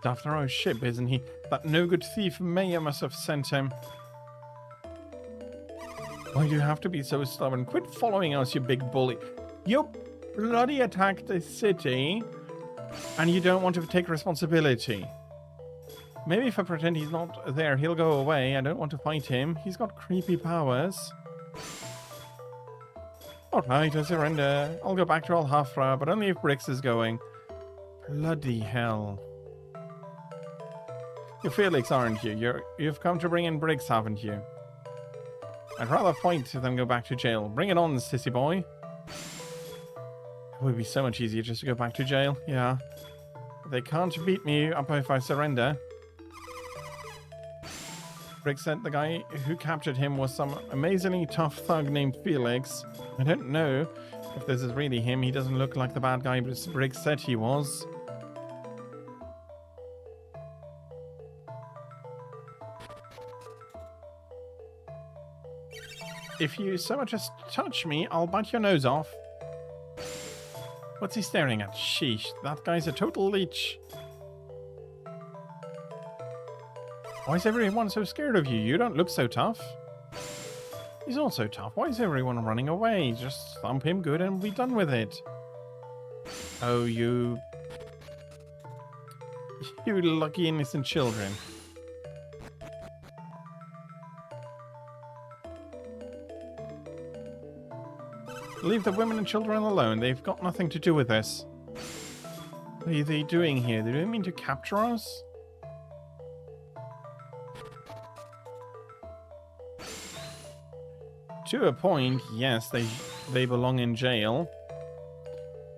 After our ship, isn't he? That no-good thief Maya must have sent him. Why do you have to be so stubborn? Quit following us, you big bully. You bloody attacked the city, and you don't want to take responsibility. Maybe if I pretend he's not there, he'll go away. I don't want to fight him. He's got creepy powers. Alright, I surrender. I'll go back to Al-Hafra, but only if Brix is going. Bloody hell. You're Felix, aren't you? You've come to bring in Briggs, haven't you? I'd rather fight than go back to jail. Bring it on, sissy boy. It would be so much easier just to go back to jail. Yeah. They can't beat me up if I surrender. Briggs said the guy who captured him was some amazingly tough thug named Felix. I don't know if this is really him. He doesn't look like the bad guy Briggs said he was. If you so much as touch me, I'll bite your nose off. What's he staring at? Sheesh, that guy's a total leech. Why is everyone so scared of you? You don't look so tough. He's also tough. Why is everyone running away? Just thump him good and be done with it. Oh, you lucky innocent children. Leave the women and children alone. They've got nothing to do with this. What are they doing here? They don't mean to capture us? To a point, yes, they belong in jail.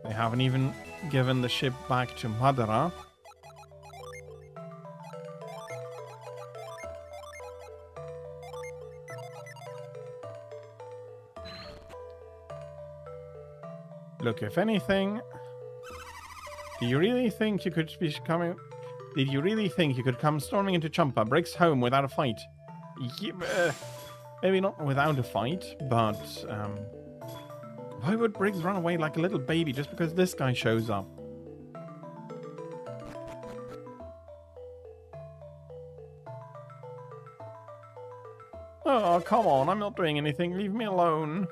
They haven't even given the ship back to Madara. Look, if anything, do you really think you could be coming? Did you really think you could come storming into Champa, Briggs' home, without a fight? Yeah, maybe not without a fight, but why would Briggs run away like a little baby just because this guy shows up? Oh, come on, I'm not doing anything. Leave me alone.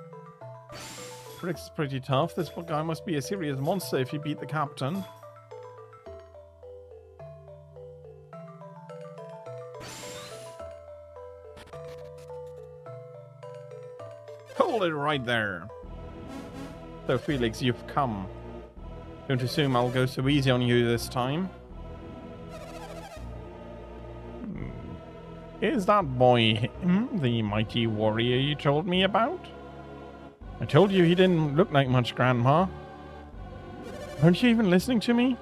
Briggs is pretty tough. This guy must be a serious monster if he beat the captain. Hold it right there. So, Felix, you've come. Don't assume I'll go so easy on you this time. Is that boy him, the mighty warrior you told me about? I told you he didn't look like much, Grandma. Weren't you even listening to me?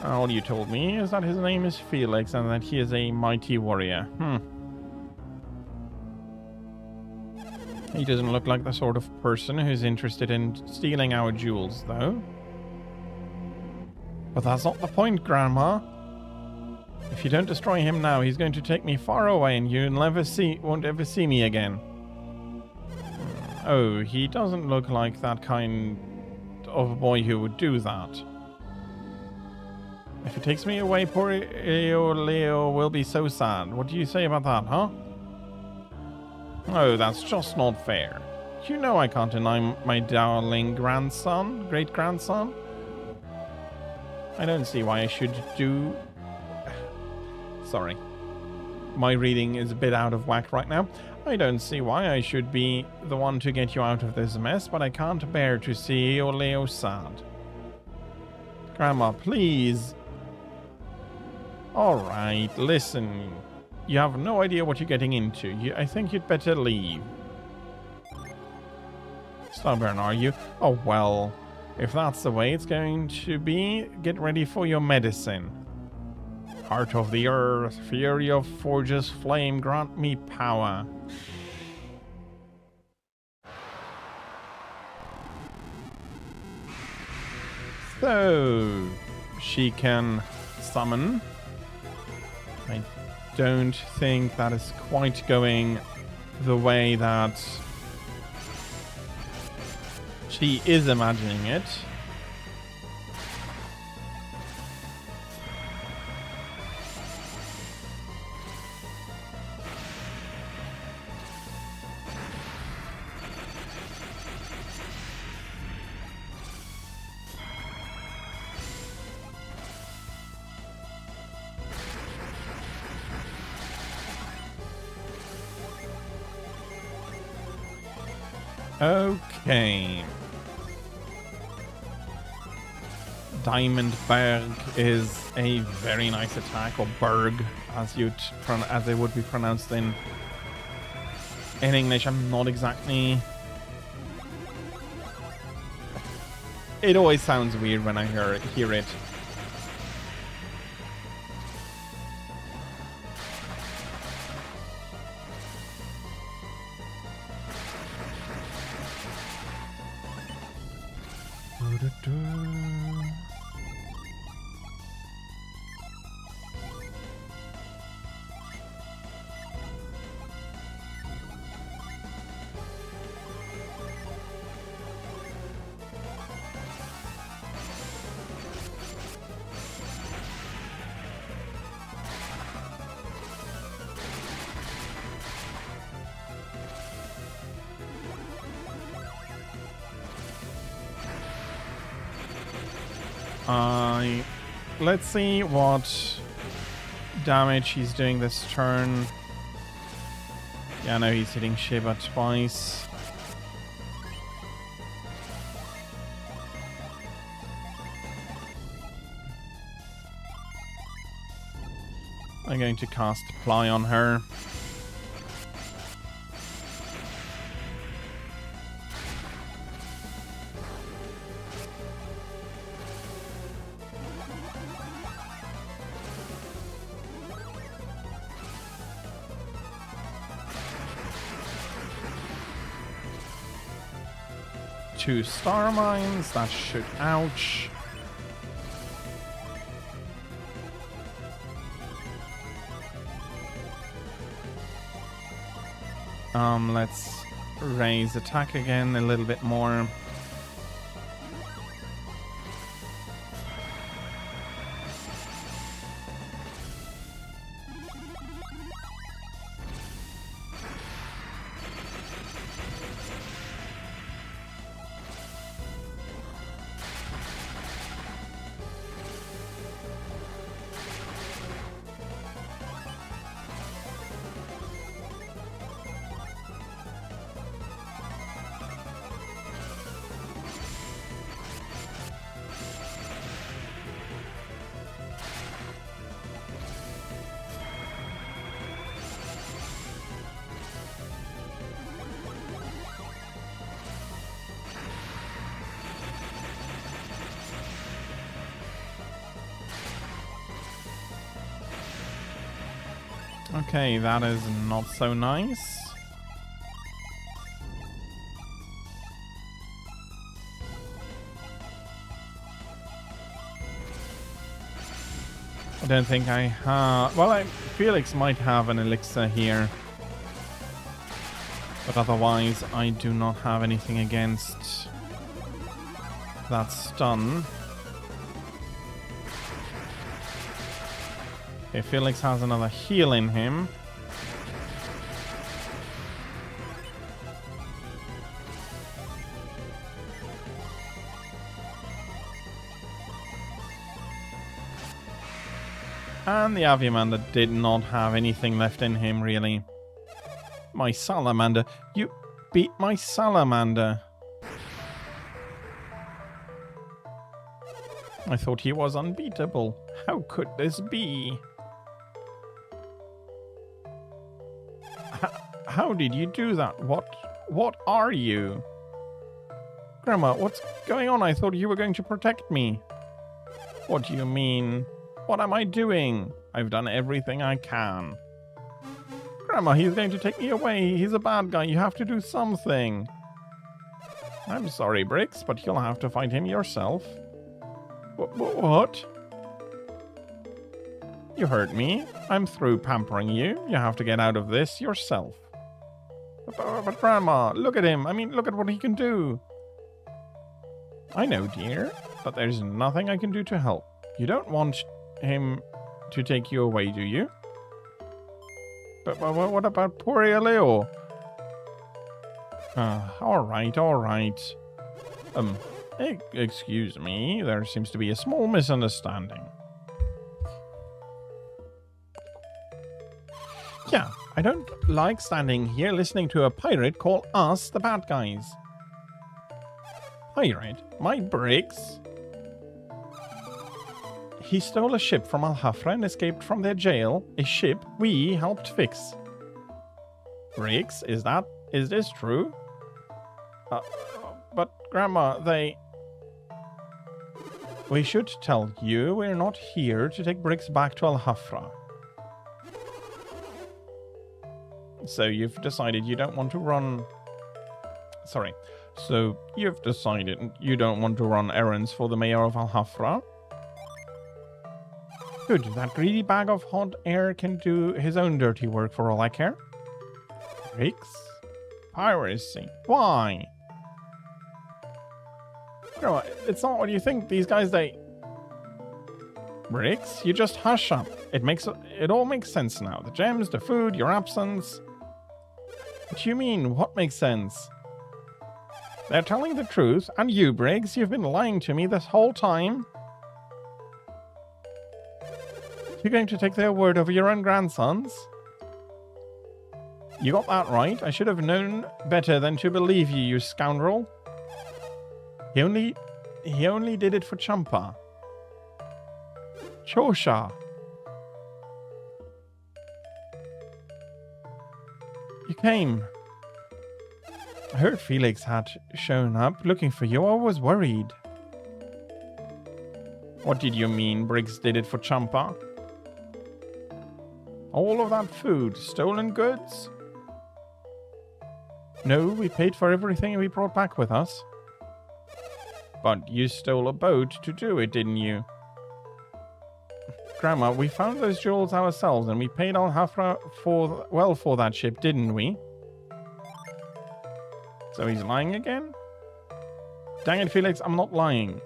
All you told me is that his name is Felix and that he is a mighty warrior. He doesn't look like the sort of person who's interested in stealing our jewels, though. But that's not the point, Grandma. If you don't destroy him now, he's going to take me far away and you won't ever see me again. Oh, he doesn't look like that kind of boy who would do that. If he takes me away, poor Leo will be so sad. What do you say about that, huh? Oh, that's just not fair. You know I can't deny my darling great-grandson. I don't see why I should do... Sorry. My reading is a bit out of whack right now. I don't see why I should be the one to get you out of this mess, but I can't bear to see your Leo sad. Grandma, please. Alright, listen. You have no idea what you're getting into. I think you'd better leave. Stubborn, are you? Oh, well. If that's the way it's going to be, get ready for your medicine. Heart of the earth, fury of forge's flame, grant me power. So, she can summon. I don't think that is quite going the way that she is imagining it. Okay. Diamond Berg is a very nice attack, or Berg, as it would be pronounced in English. I'm not exactly. It always sounds weird when I hear it. Let's see what damage he's doing this turn. Yeah, no, he's hitting Shiba twice. I'm going to cast Ply on her. 2 star mines. That should... Ouch. Let's raise attack again a little bit more. Okay, that is not so nice. I don't think I have... Well, Felix might have an elixir here. But otherwise, I do not have anything against that stun. Okay, Felix has another heal in him. And the Aviamander did not have anything left in him, really. My Salamander. You beat my Salamander. I thought he was unbeatable. How could this be? How did you do that? What are you? Grandma, what's going on? I thought you were going to protect me. What do you mean? What am I doing? I've done everything I can. Grandma, he's going to take me away. He's a bad guy. You have to do something. I'm sorry, Brix, but you'll have to fight him yourself. What? You hurt me. I'm through pampering you. You have to get out of this yourself. But Grandma, look at him. I mean, look at what he can do. I know, dear, but there's nothing I can do to help. You don't want him to take you away, do you? But what about poor Leo? All right. Excuse me. There seems to be a small misunderstanding. Yeah, I don't like standing here listening to a pirate call us the bad guys. Pirate? My Briggs? He stole a ship from Al-Hafra and escaped from their jail. A ship we helped fix. Briggs, is this true? But Grandma, we should tell you we're not here to take Briggs back to Al-Hafra. So you've decided you don't want to run... Sorry. So you've decided you don't want to run errands for the mayor of Al-Hafra? Good, that greedy bag of hot air can do his own dirty work for all I care. Briggs? Piracy? Why? No, it's not what you think. These guys, Briggs, you just hush up. It all makes sense now. The gems, the food, your absence. What do you mean? What makes sense? They're telling the truth, and you, Briggs, you've been lying to me this whole time. You're going to take their word over your own grandsons? You got that right. I should have known better than to believe you, you scoundrel. He only did it for Champa. Chosha. You came. I heard Felix had shown up looking for you. I was worried. What did you mean Briggs did it for Champa? All of that food, stolen goods? No, we paid for everything we brought back with us. But you stole a boat to do it, didn't you? Grandma, we found those jewels ourselves and we paid our half for that ship, didn't we? So he's lying again? Dang it, Felix, I'm not lying.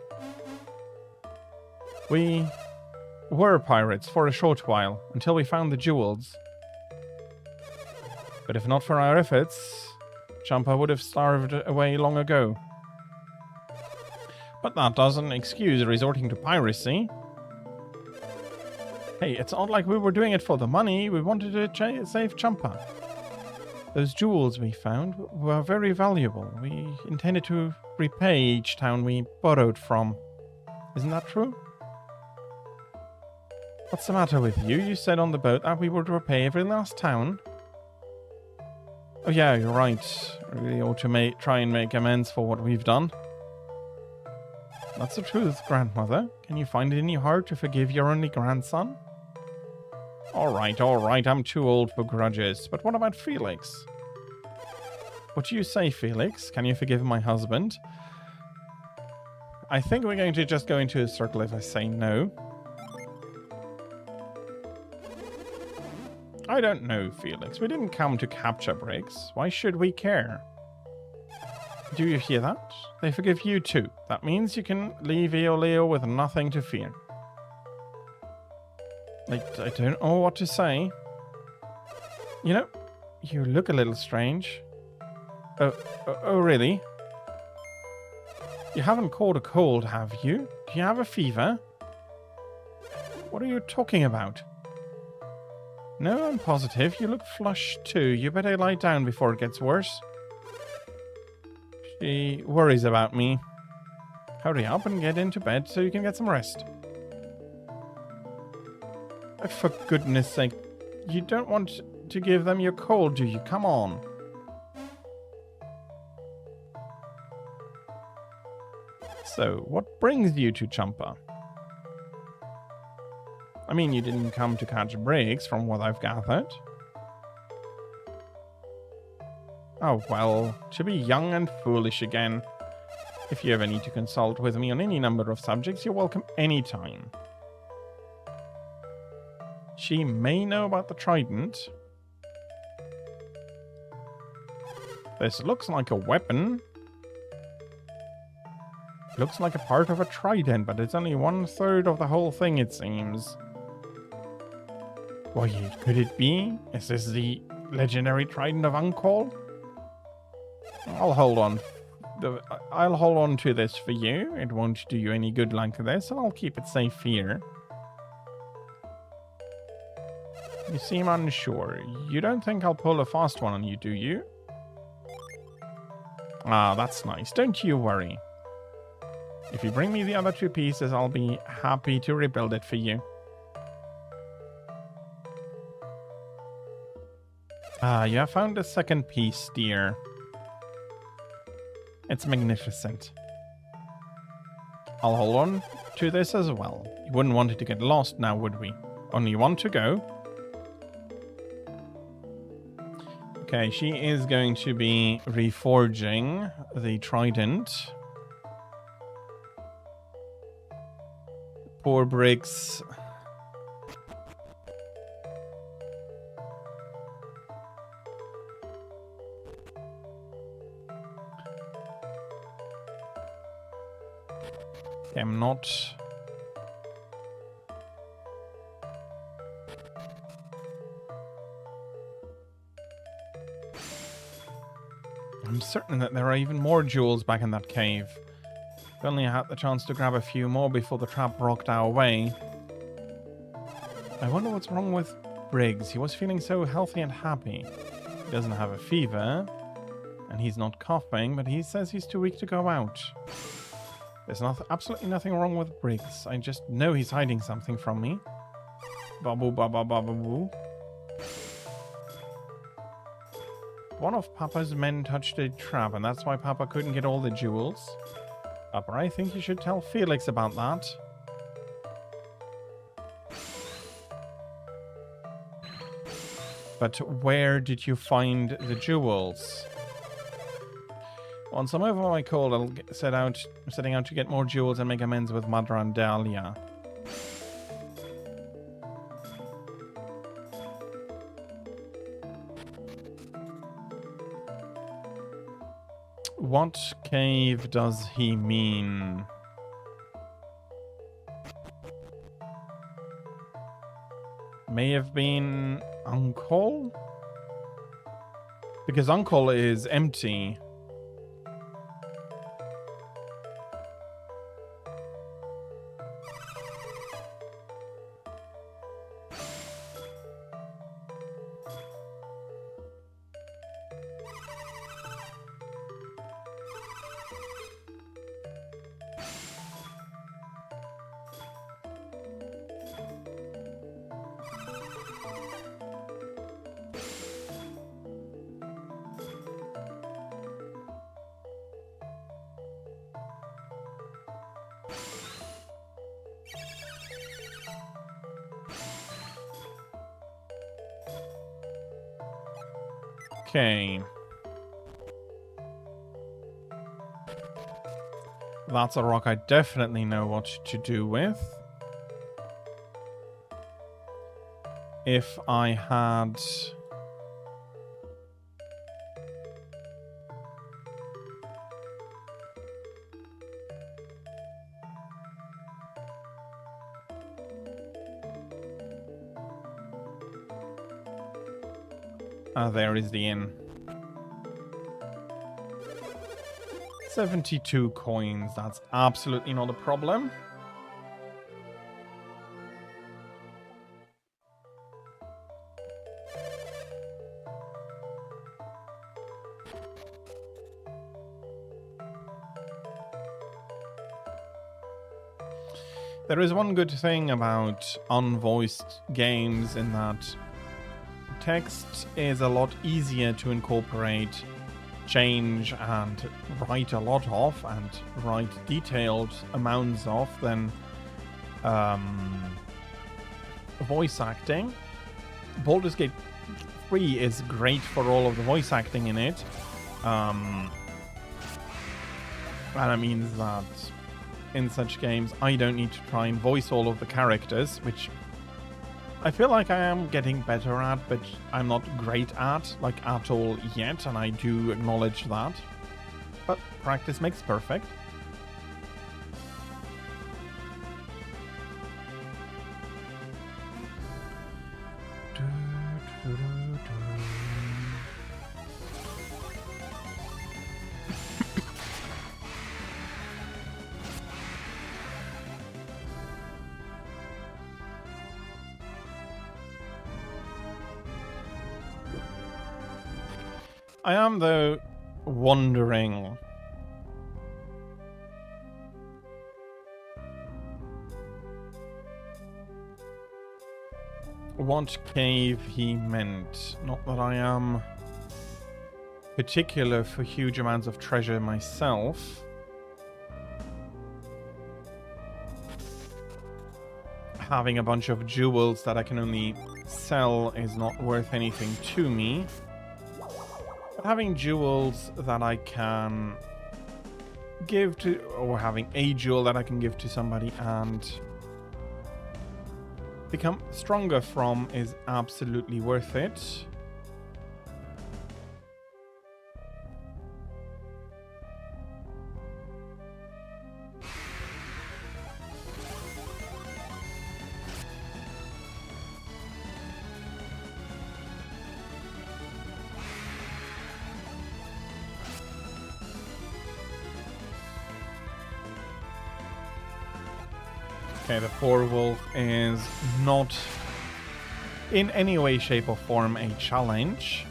We were pirates for a short while, until we found the jewels. But if not for our efforts, Champa would have starved away long ago. But that doesn't excuse resorting to piracy. Hey, it's not like we were doing it for the money. We wanted to save Champa. Those jewels we found were very valuable. We intended to repay each town we borrowed from. Isn't that true? What's the matter with you? You said on the boat that we would repay every last town. Oh yeah, you're right. I really ought to try and make amends for what we've done. That's the truth, grandmother. Can you find it in your heart to forgive your only grandson? Alright, I'm too old for grudges. But what about Felix? What do you say, Felix? Can you forgive my husband? I think we're going to just go into a circle if I say no. I don't know, Felix. We didn't come to capture Briggs. Why should we care? Do you hear that? They forgive you too. That means you can leave Eoleo with nothing to fear. I don't know what to say. You know, you look a little strange. Oh, really? You haven't caught a cold, have you? Do you have a fever? What are you talking about? No, I'm positive. You look flushed too. You better lie down before it gets worse. She worries about me. Hurry up and get into bed so you can get some rest. For goodness sake, you don't want to give them your cold, do you? Come on. So, what brings you to Champa? I mean, you didn't come to catch Briggs, from what I've gathered. Oh, well, to be young and foolish again. If you ever need to consult with me on any number of subjects, you're welcome anytime. She may know about the trident. This looks like a weapon. Looks like a part of a trident, but it's only 1/3 of the whole thing, it seems. Why, could it be? Is this the legendary trident of Uncall? I'll hold on. I'll hold on to this for you. It won't do you any good like this, and I'll keep it safe here. You seem unsure. You don't think I'll pull a fast one on you, do you? Ah, that's nice. Don't you worry. If you bring me the other 2 pieces, I'll be happy to rebuild it for you. Ah, you have found a second piece, dear. It's magnificent. I'll hold on to this as well. You wouldn't want it to get lost now, would we? Only 1 to go. Okay, she is going to be reforging the trident. Poor Briggs. I'm not... I'm certain that there are even more jewels back in that cave. If only I had the chance to grab a few more before the trap rocked our way. I wonder what's wrong with Briggs. He was feeling so healthy and happy. He doesn't have a fever, and he's not coughing, but he says he's too weak to go out. There's absolutely nothing wrong with Briggs. I just know he's hiding something from me. Babu baba baba boo. One of Papa's men touched a trap, and that's why Papa couldn't get all the jewels. Papa, I think you should tell Felix about that. But where did you find the jewels? Once I'm over my cold, I'll setting out to get more jewels and make amends with Madra and Dahlia. What cave does he mean? May have been Uncle? Because Uncle is empty. Okay. That's a rock I definitely know what to do with. If I had... there is the inn. 72 coins, that's absolutely not a problem. There is one good thing about unvoiced games in that text is a lot easier to incorporate, change, and write a lot of, and write detailed amounts of than voice acting. Baldur's Gate 3 is great for all of the voice acting in it. And it means that in such games I don't need to try and voice all of the characters, which I feel like I am getting better at, but I'm not great at, like, at all yet, and I do acknowledge that. But practice makes perfect. I am, though, wondering what cave he meant. Not that I am particular for huge amounts of treasure myself. Having a bunch of jewels that I can only sell is not worth anything to me. Having jewels that I can give to, or having a jewel that I can give to somebody and become stronger from is absolutely worth it. Okay, the poor wolf is not in any way, shape or form a challenge.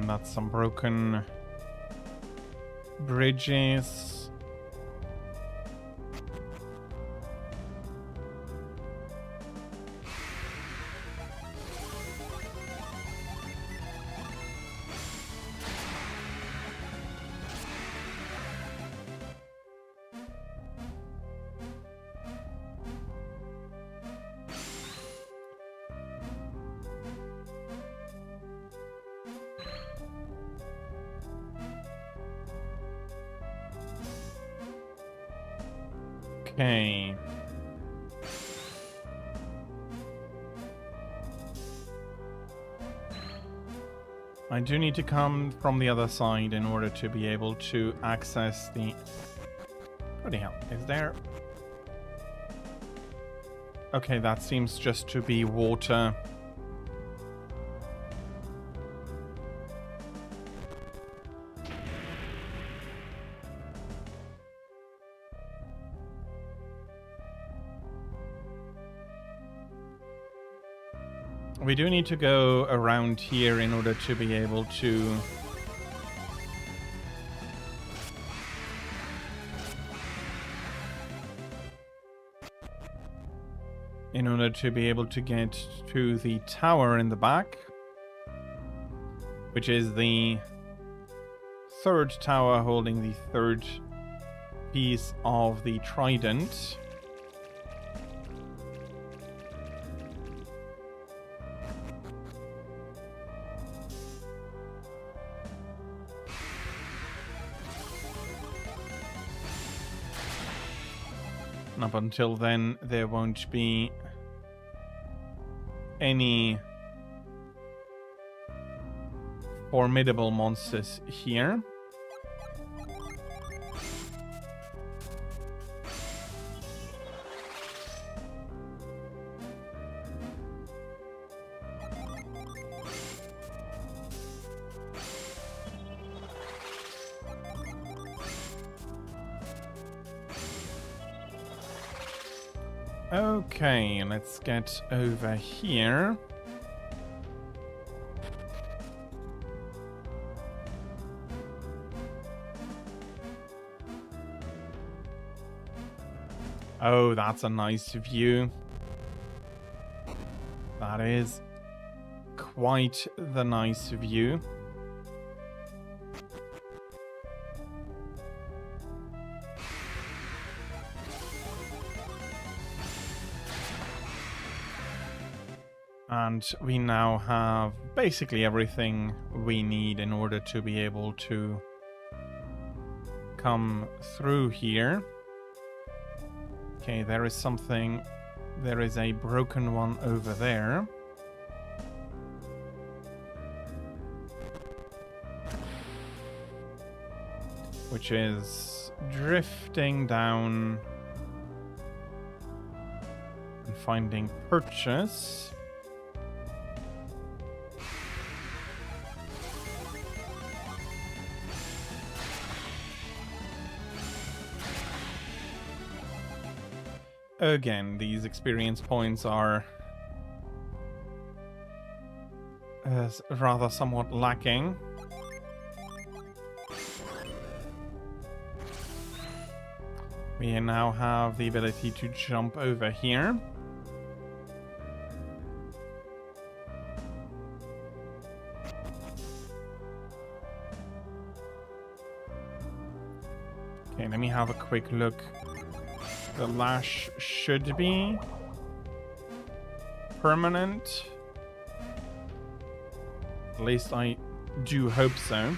That's some broken bridges. Okay. I do need to come from the other side in order to be able to access the... What the hell? Is there... Okay, that seems just to be water. We do need to go around here in order to be able to... In order to be able to get to the tower in the back, which is the third tower holding the third piece of the trident. Up until then, there won't be any formidable monsters here. Okay, let's get over here. Oh, that's a nice view. That is quite the nice view. And we now have basically everything we need in order to be able to come through here. Okay, there is something. There is a broken one over there. Which is drifting down and finding purchase. Again, these experience points are rather somewhat lacking. We now have the ability to jump over here. Okay, let me have a quick look. The lash should be permanent. At least I do hope so.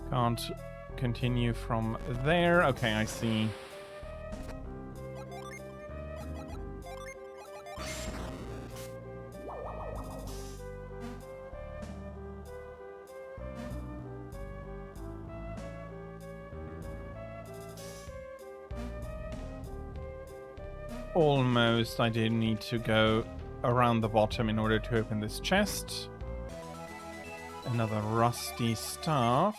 Can't continue from there. Okay, I see. Almost. I did need to go around the bottom in order to open this chest. Another rusty staff.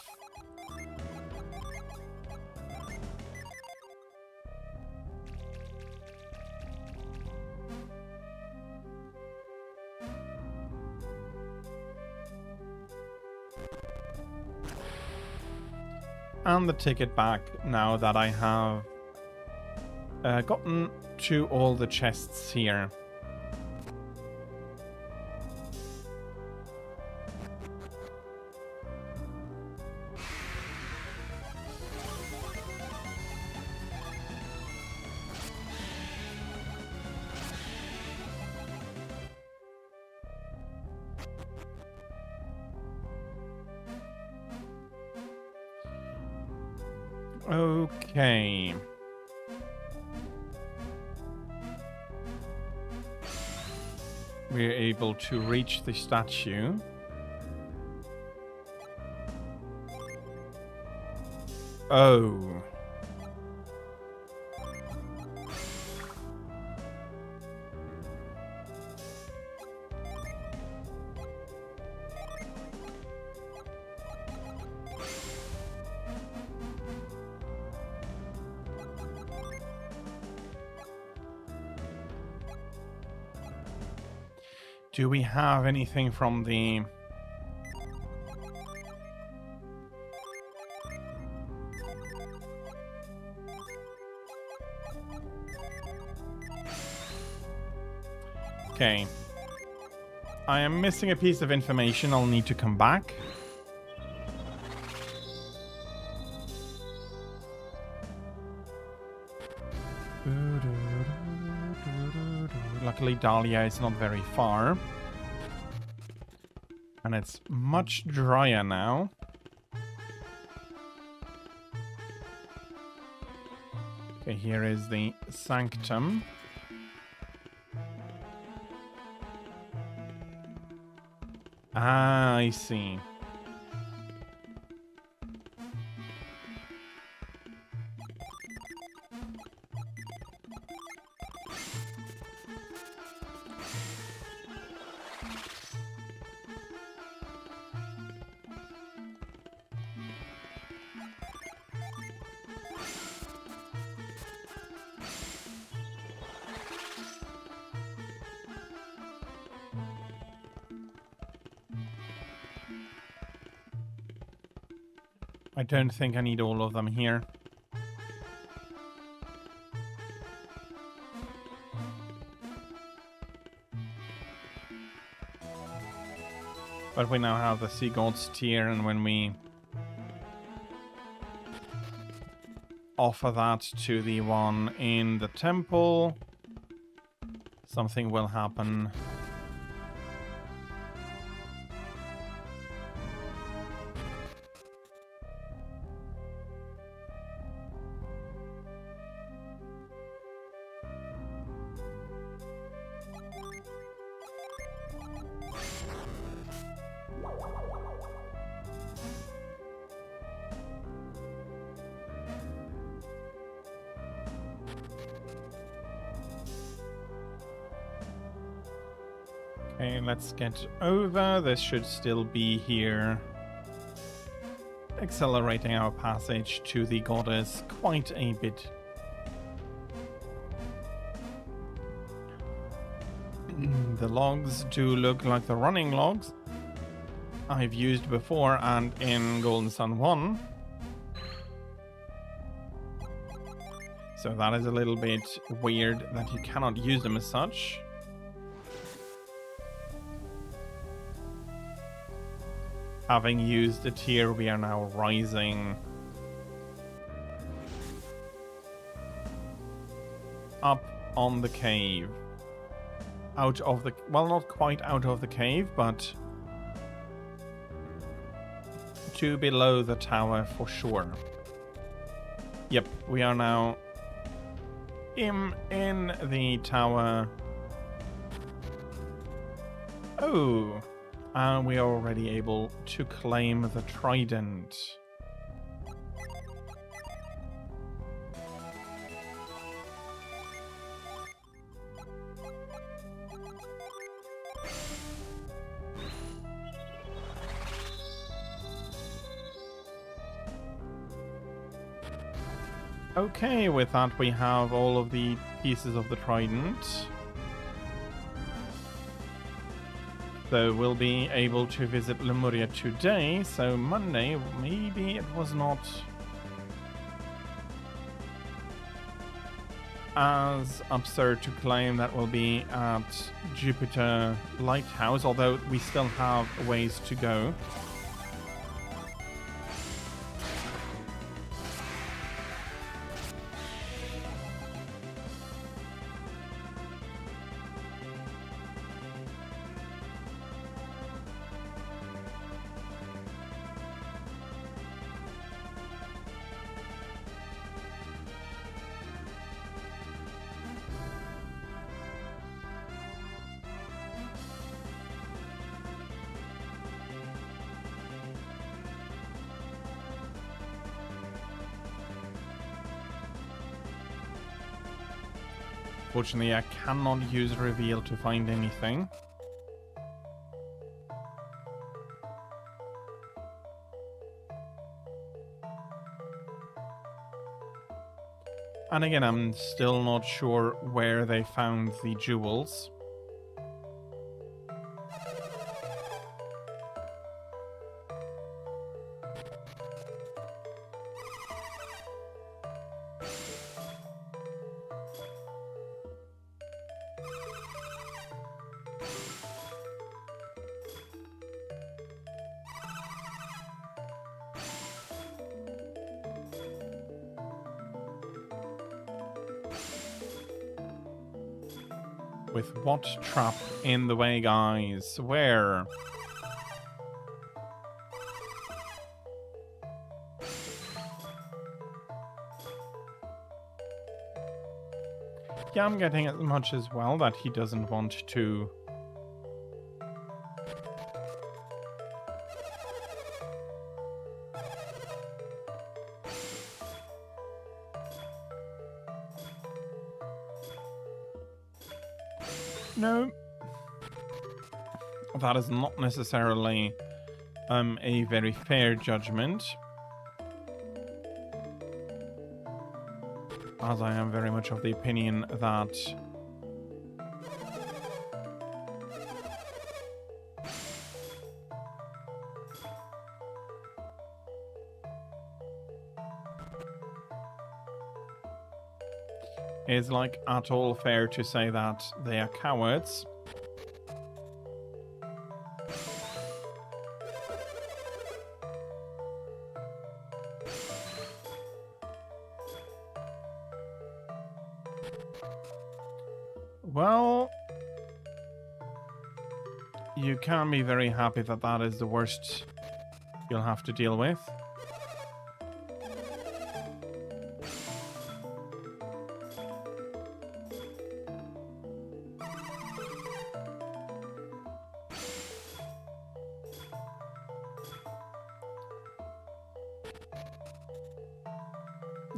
and the ticket back now that I have gotten to all the chests here. Okay. We're able to reach the statue. Oh. Do we have anything from the... Okay. I am missing a piece of information. I'll need to come back. Luckily, Dahlia is not very far. And it's much drier now. Okay, here is the sanctum. Ah, I see. I don't think I need all of them here. But we now have the Sea God's Tear, and when we offer that to the one in the temple, something will happen. Okay, let's get over. This should still be here. Accelerating our passage to the goddess quite a bit. The logs do look like the running logs I've used before and in Golden Sun 1. So that is a little bit weird that you cannot use them as such. Having used the tier, we are now rising up on the cave. Out of the... well, not quite out of the cave, but to below the tower for sure. Yep, we are now in the tower. Oh, and we are already able to claim the trident. Okay, with that we have all of the pieces of the trident. So we'll be able to visit Lemuria today. So Monday, maybe it was not as absurd to claim that will be at Jupiter Lighthouse, although we still have a ways to go. Fortunately, I cannot use reveal to find anything. And again, I'm still not sure where they found the jewels. With what trap in the way, guys? Where? Yeah, I'm getting as much as well that he doesn't want to. No. That is not necessarily a very fair judgment. As I am very much of the opinion that it's like at all fair to say that they are cowards. Well, you can be very happy that that is the worst you'll have to deal with.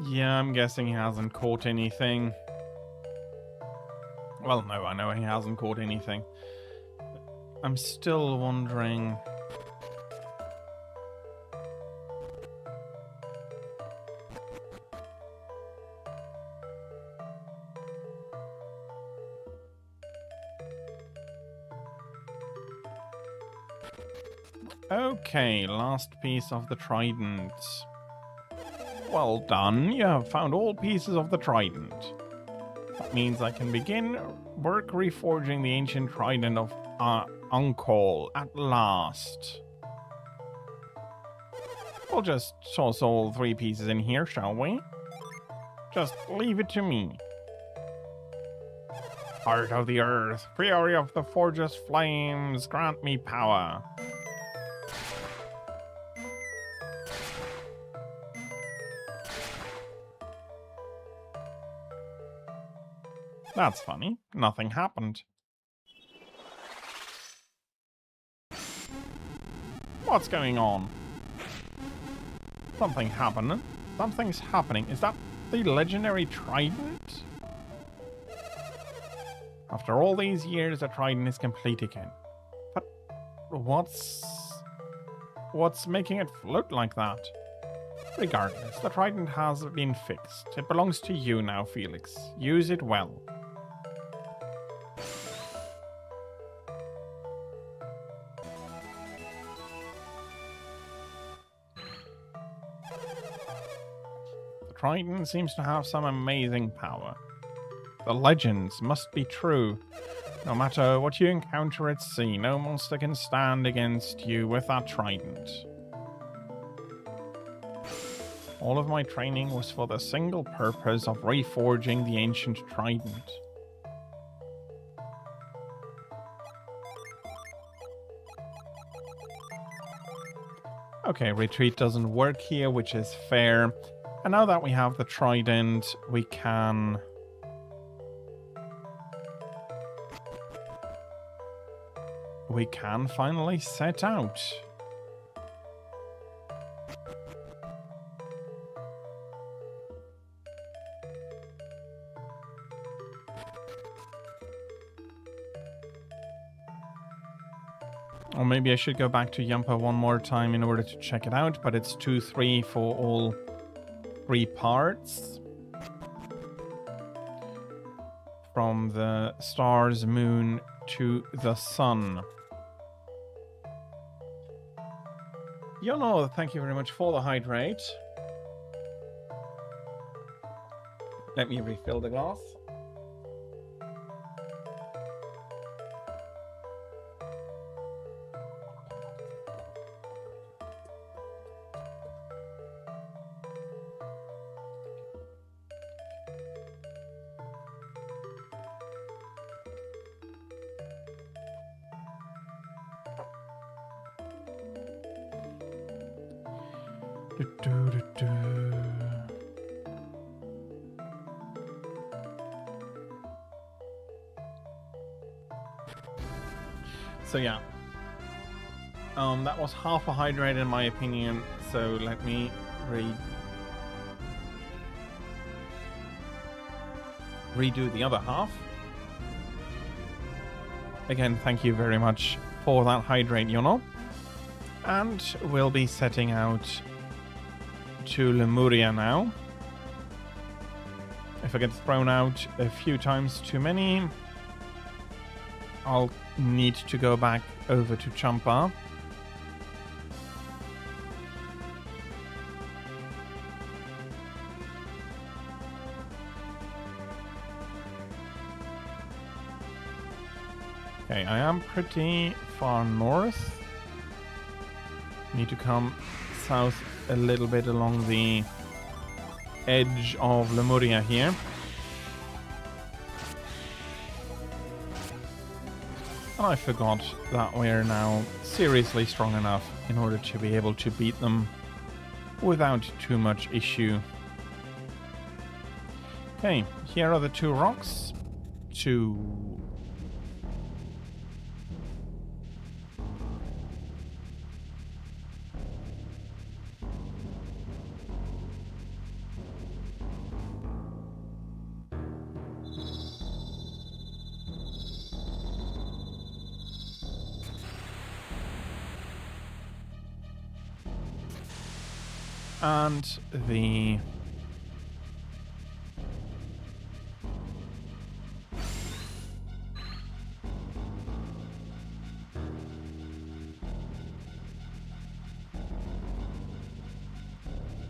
Yeah, I'm guessing he hasn't caught anything. Well, no, I know he hasn't caught anything. I'm still wondering. Okay, last piece of the trident. Well done, you have found all pieces of the trident. That means I can begin work reforging the ancient trident of Uncol at last. We'll just toss all 3 pieces in here, shall we? Just leave it to me. Heart of the earth, fury of the forge's flames, grant me power. That's funny. Nothing happened. What's going on? Something happening? Something's happening. Is that the legendary trident? After all these years, the trident is complete again. But what's making it float like that? Regardless, the trident has been fixed. It belongs to you now, Felix. Use it well. The trident seems to have some amazing power. The legends must be true. No matter what you encounter at sea, no monster can stand against you with that trident. All of my training was for the single purpose of reforging the ancient trident. Okay, retreat doesn't work here, which is fair. And now that we have the trident, we can... finally set out. Or maybe I should go back to Yampa one more time in order to check it out, but it's 2-3 for all 3 parts. From the stars, moon to the sun. Yono, thank you very much for the hydrate. Let me refill the glass. So yeah, that was half a hydrate in my opinion, so let me redo the other half. Again, thank you very much for that hydrate, Yono. And we'll be setting out to Lemuria now. If I get thrown out a few times too many, I'll need to go back over to Champa. Okay, I am pretty far north. Need to come south a little bit along the edge of Lemuria here. And I forgot that we're now seriously strong enough in order to be able to beat them without too much issue. Okay, here are the 2 rocks. 2. And the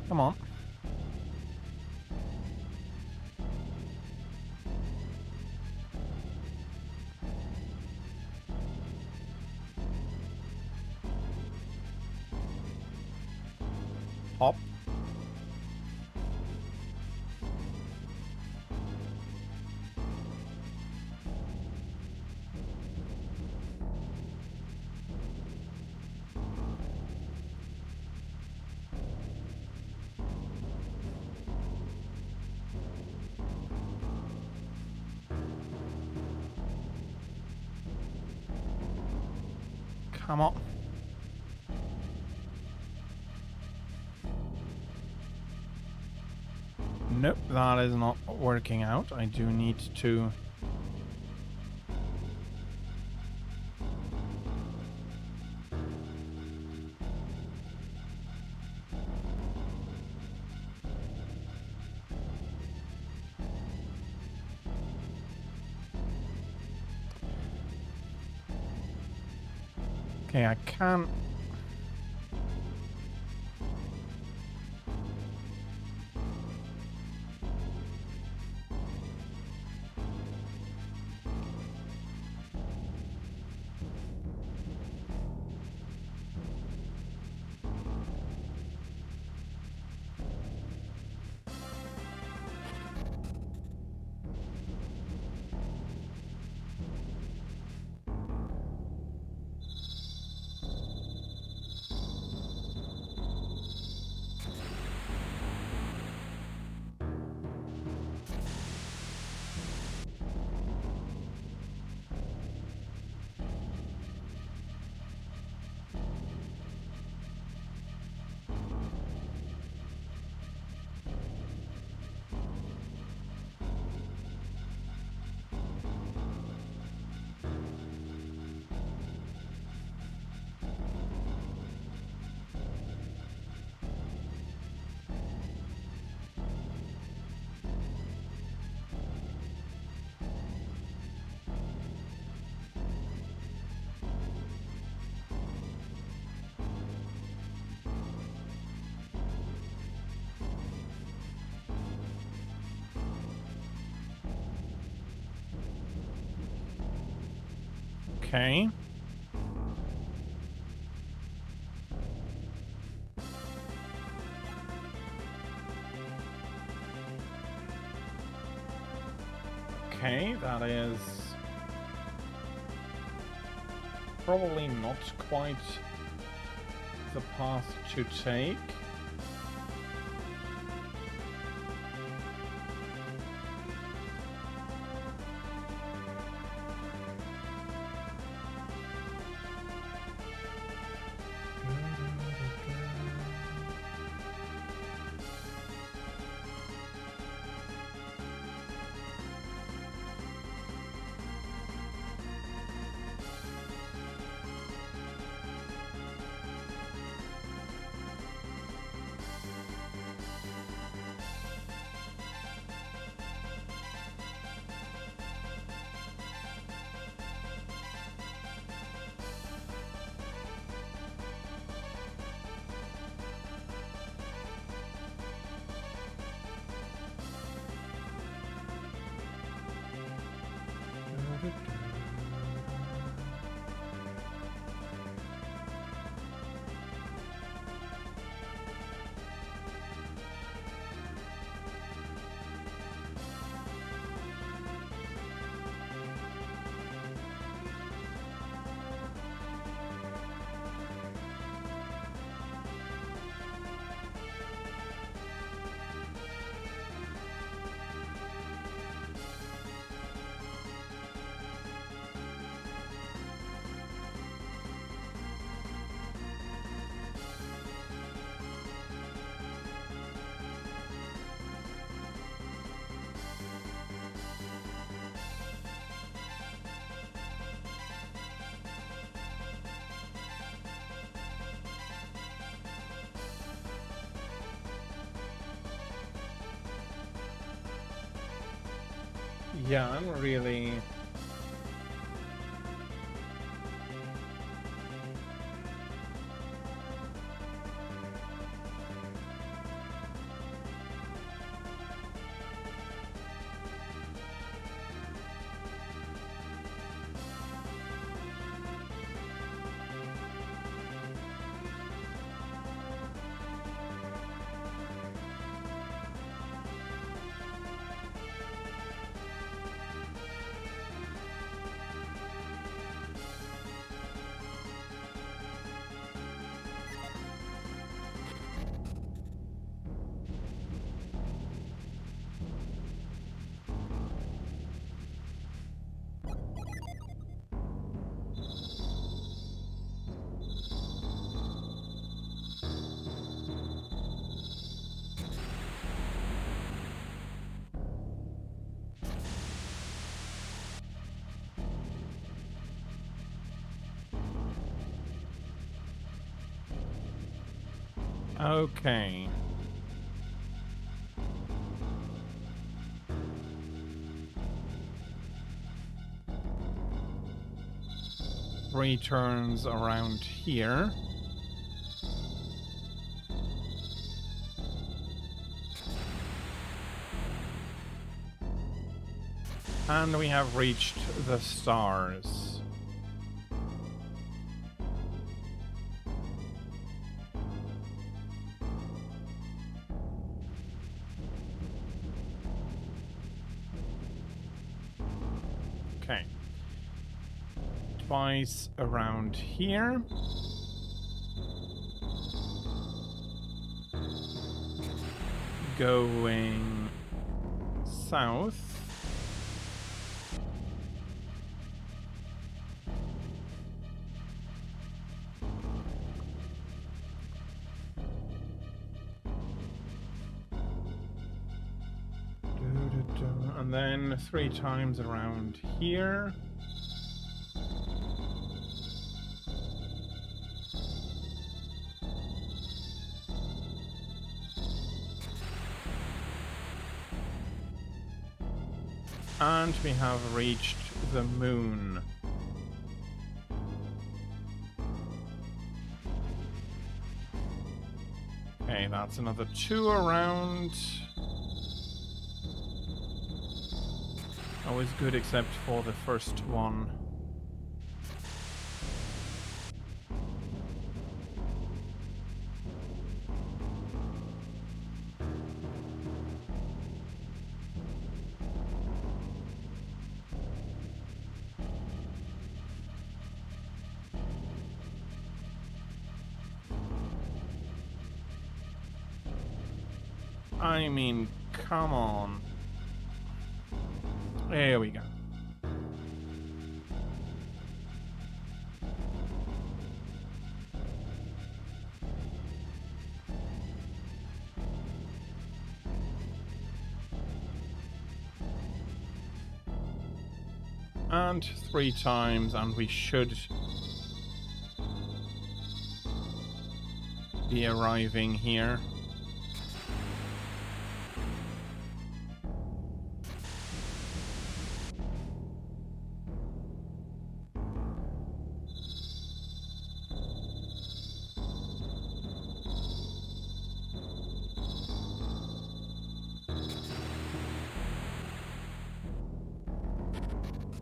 come on. Hop. Come on. Nope, that is not working out. I do need to... Okay, I can't... Okay. Okay, that is probably not quite the path to take. Yeah, I'm really... Okay. Three turns around here. And we have reached the stars. Okay. Twice around here. Going south. And then 3 times around here. And we have reached the moon. Okay, that's another 2 around. Always good except for the first one. I mean, come on. There we go. And 3 times, and we should be arriving here.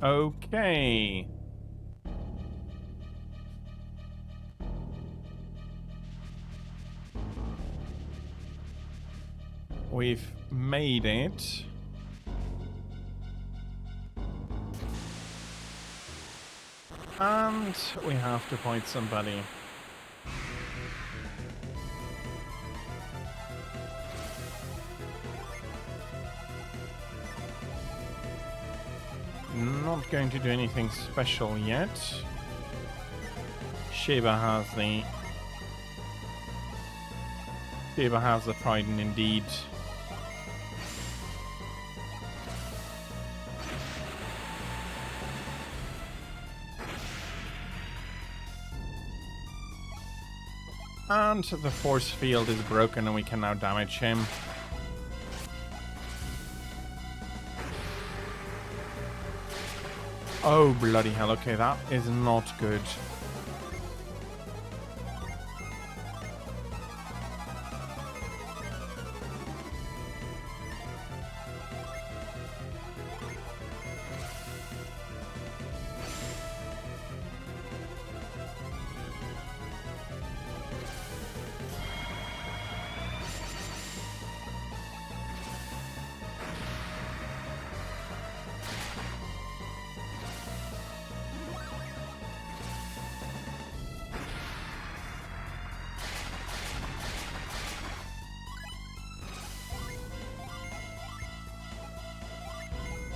Okay. We've made it. And we have to fight somebody. Not going to do anything special yet. Shiva has the pride and indeed. And the force field is broken and we can now damage him. Oh, bloody hell. Okay, that is not good.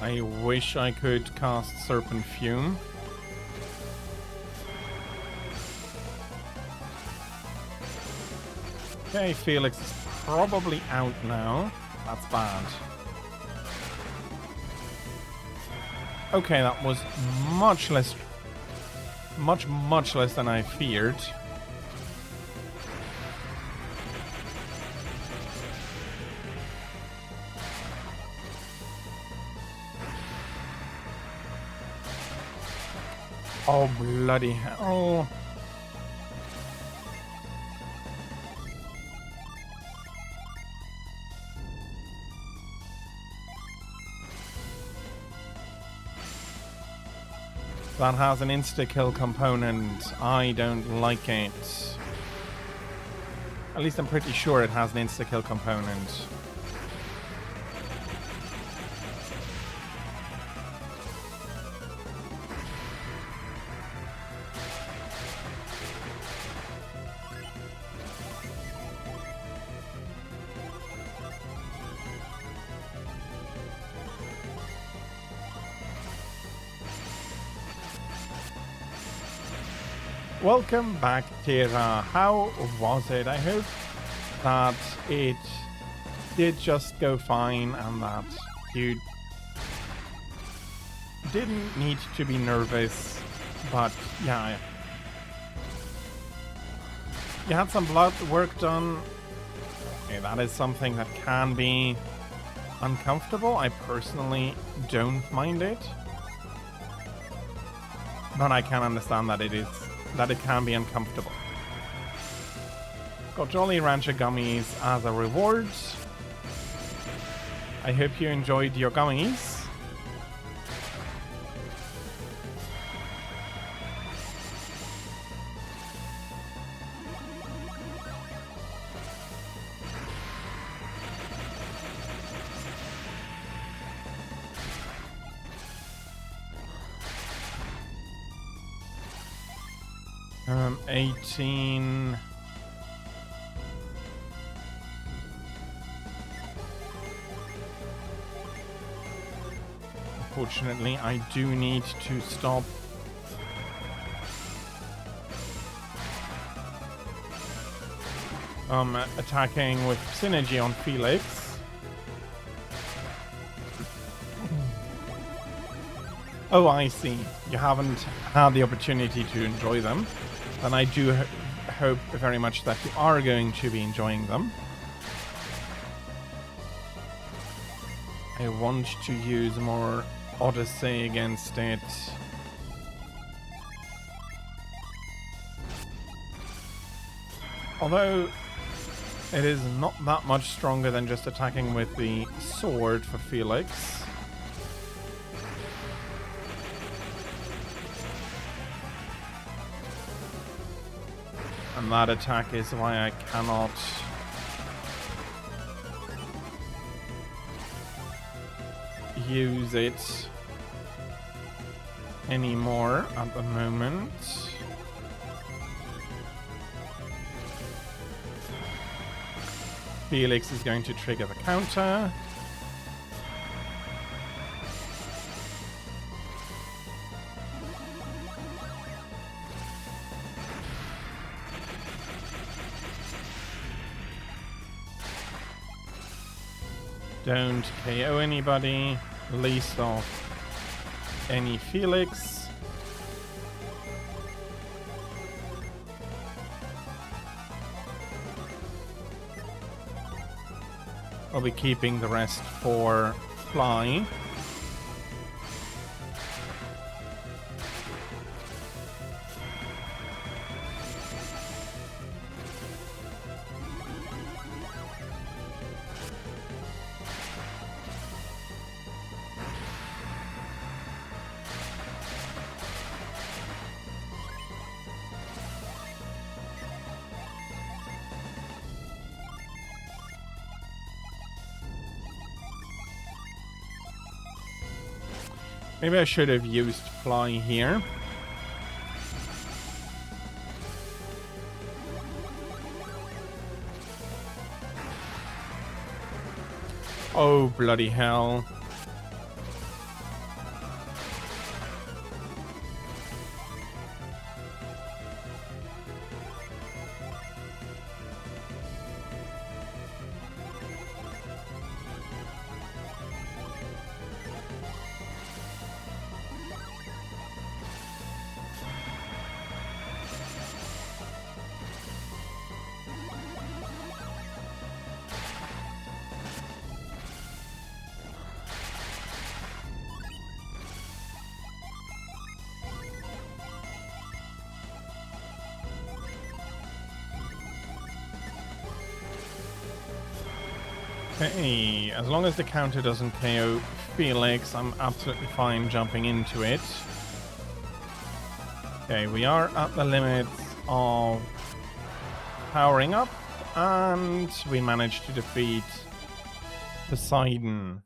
I wish I could cast Serpent Fume. Okay, Felix is probably out now. That's bad. Okay, that was much less than I feared. Oh, bloody hell. That has an insta-kill component. I don't like it. At least I'm pretty sure it has an insta-kill component. Welcome back, Tira. How was it? I hope that it did just go fine and that you didn't need to be nervous. But yeah, you had some blood work done. Okay, that is something that can be uncomfortable. I personally don't mind it, but I can understand that it can be uncomfortable. Got Jolly Rancher gummies as a reward. I hope you enjoyed your gummies. Um, 18. unfortunately, I do need to stop attacking with synergy on Felix. Oh, I see. You haven't had the opportunity to enjoy them. Then I do hope very much that you are going to be enjoying them. I want to use more Odyssey against it. Although it is not that much stronger than just attacking with the sword for Felix. And that attack is why I cannot use it anymore at the moment. Felix is going to trigger the counter. Don't KO anybody, least of any Felix. I'll be keeping the rest for Fly. Maybe I should have used Fly here. Oh, bloody hell. Okay, as long as the counter doesn't KO Felix, I'm absolutely fine jumping into it. Okay, we are at the limits of powering up, and we managed to defeat Poseidon.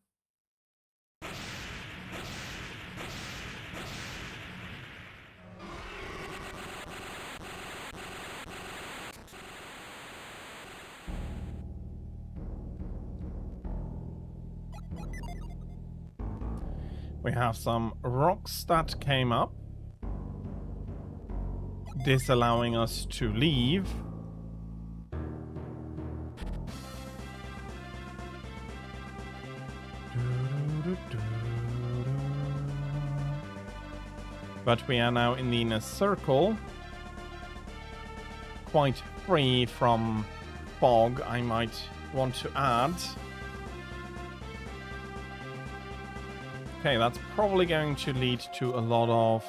We have some rocks that came up, disallowing us to leave. But we are now in the inner circle, quite free from fog, I might want to add. Okay, that's probably going to lead to a lot of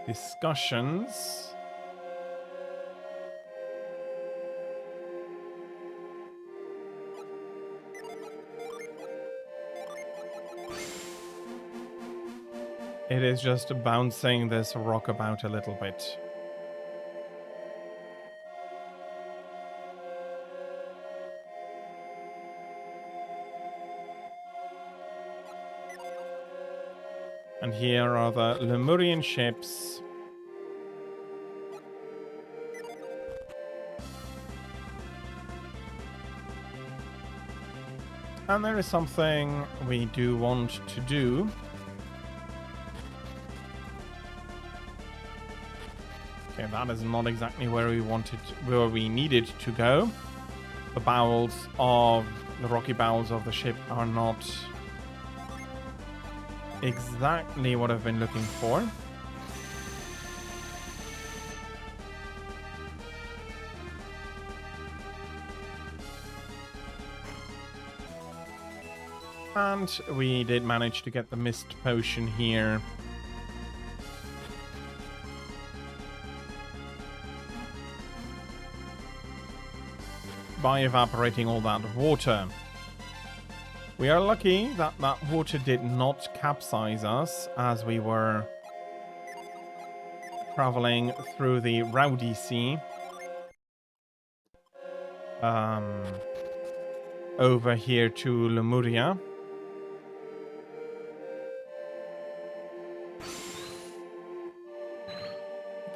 discussions. It is just bouncing this rock about a little bit. And here are the Lemurian ships. And there is something we do want to do. Okay, that is not exactly where we needed to go. The rocky bowels of the ship are not exactly what I've been looking for. And we did manage to get the mist potion here. By evaporating all that water. We are lucky that that water did not capsize us as we were traveling through the Rowdy Sea. Over here to Lemuria.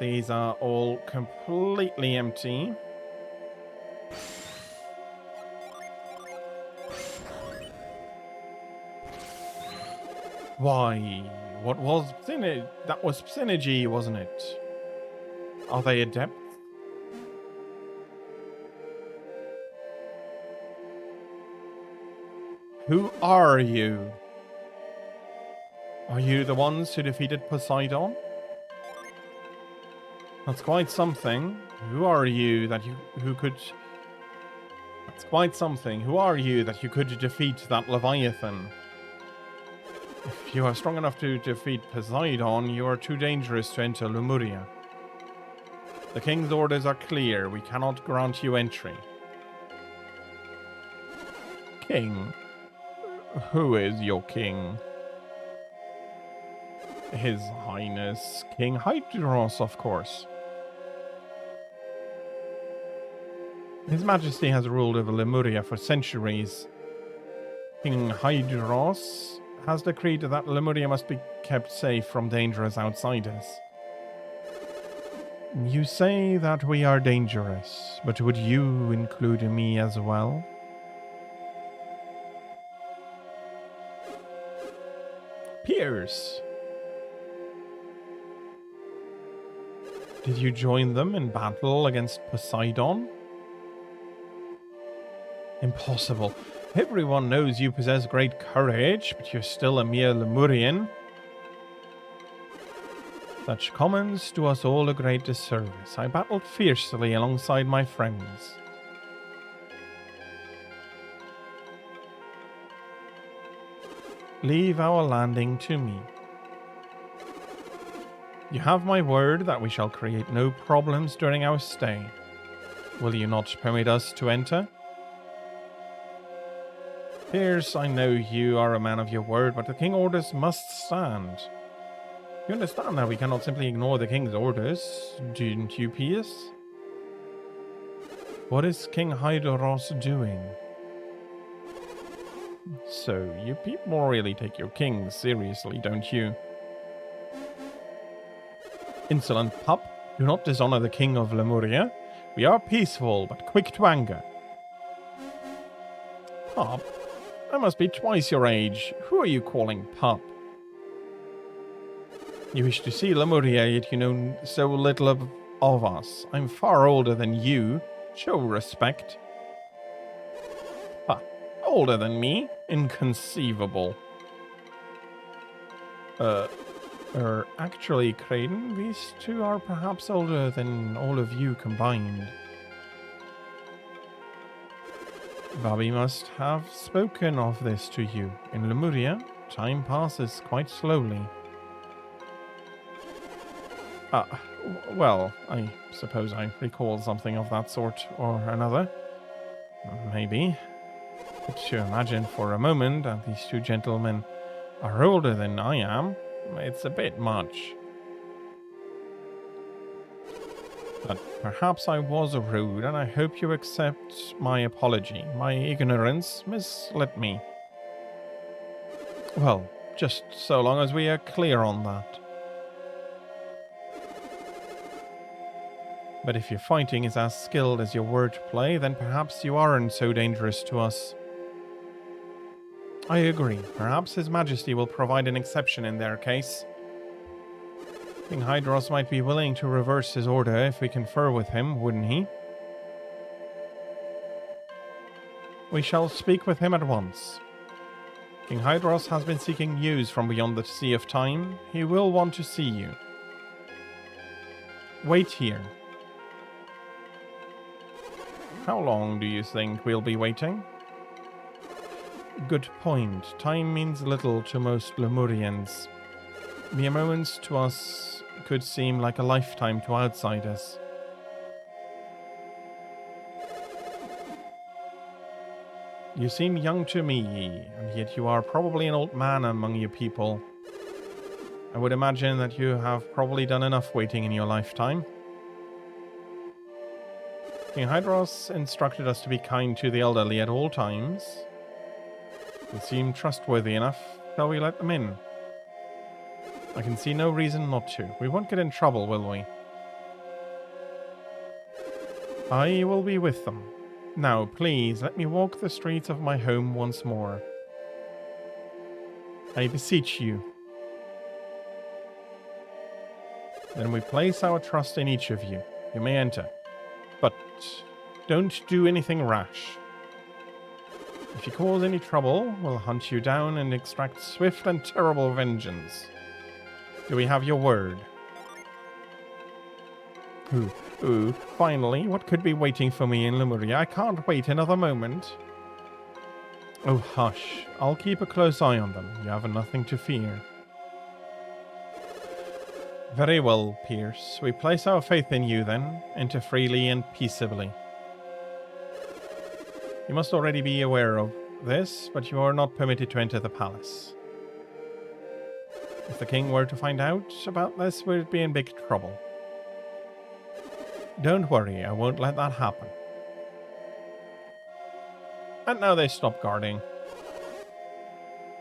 These are all completely empty. Why? What was synergy? That was synergy, wasn't it? Are they adept? Who are you? Are you the ones who defeated Poseidon? That's quite something. Who are you that who could... That's quite something. Who are you that you could defeat that Leviathan? If you are strong enough to defeat Poseidon, you are too dangerous to enter Lemuria. The king's orders are clear. We cannot grant you entry. King? Who is your king? His Highness King Hydros, of course. His Majesty has ruled over Lemuria for centuries. King Hydros has decreed that Lemuria must be kept safe from dangerous outsiders. You say that we are dangerous, but would you include me as well? Peers! Did you join them in battle against Poseidon? Impossible. Everyone knows you possess great courage, but you're still a mere Lemurian. Such comments do us all a great disservice. I battled fiercely alongside my friends. Leave our landing to me. You have my word that we shall create no problems during our stay. Will you not permit us to enter? Pierce, I know you are a man of your word, but the king's orders must stand. You understand that we cannot simply ignore the king's orders, didn't you, Pierce? What is King Hydros doing? So, you people really take your king seriously, don't you? Insolent pup, do not dishonor the king of Lemuria. We are peaceful, but quick to anger. Pup? I must be twice your age. Who are you calling pup? You wish to see Lemuria, yet you know so little of us. I'm far older than you. Show respect. Older than me? Inconceivable. Actually, Creighton, these two are perhaps older than all of you combined. Bobby must have spoken of this to you. In Lemuria, time passes quite slowly. Well, I suppose I recall something of that sort or another. Maybe. But to imagine for a moment that these two gentlemen are older than I am, it's a bit much. But perhaps I was rude, and I hope you accept my apology. My ignorance misled me. Well, just so long as we are clear on that. But if your fighting is as skilled as your wordplay, then perhaps you aren't so dangerous to us. I agree. Perhaps His Majesty will provide an exception in their case. King Hydros might be willing to reverse his order if we confer with him, wouldn't he? We shall speak with him at once. King Hydros has been seeking news from beyond the Sea of Time. He will want to see you. Wait here. How long do you think we'll be waiting? Good point. Time means little to most Lemurians. Mere moments to us could seem like a lifetime to outsiders. You seem young to me, and yet you are probably an old man among you people. I would imagine that you have probably done enough waiting in your lifetime. King Hydros instructed us to be kind to the elderly at all times. They seem trustworthy enough. Shall we let them in? I can see no reason not to. We won't get in trouble, will we? I will be with them. Now, please, let me walk the streets of my home once more. I beseech you. Then we place our trust in each of you. You may enter. But don't do anything rash. If you cause any trouble, we'll hunt you down and extract swift and terrible vengeance. Do we have your word? Finally, what could be waiting for me in Lemuria? I can't wait another moment. Oh, hush. I'll keep a close eye on them. You have nothing to fear. Very well, Pierce. We place our faith in you, then. Enter freely and peaceably. You must already be aware of this, but you are not permitted to enter the palace. If the king were to find out about this, we'd be in big trouble. Don't worry, I won't let that happen. And now they stop guarding.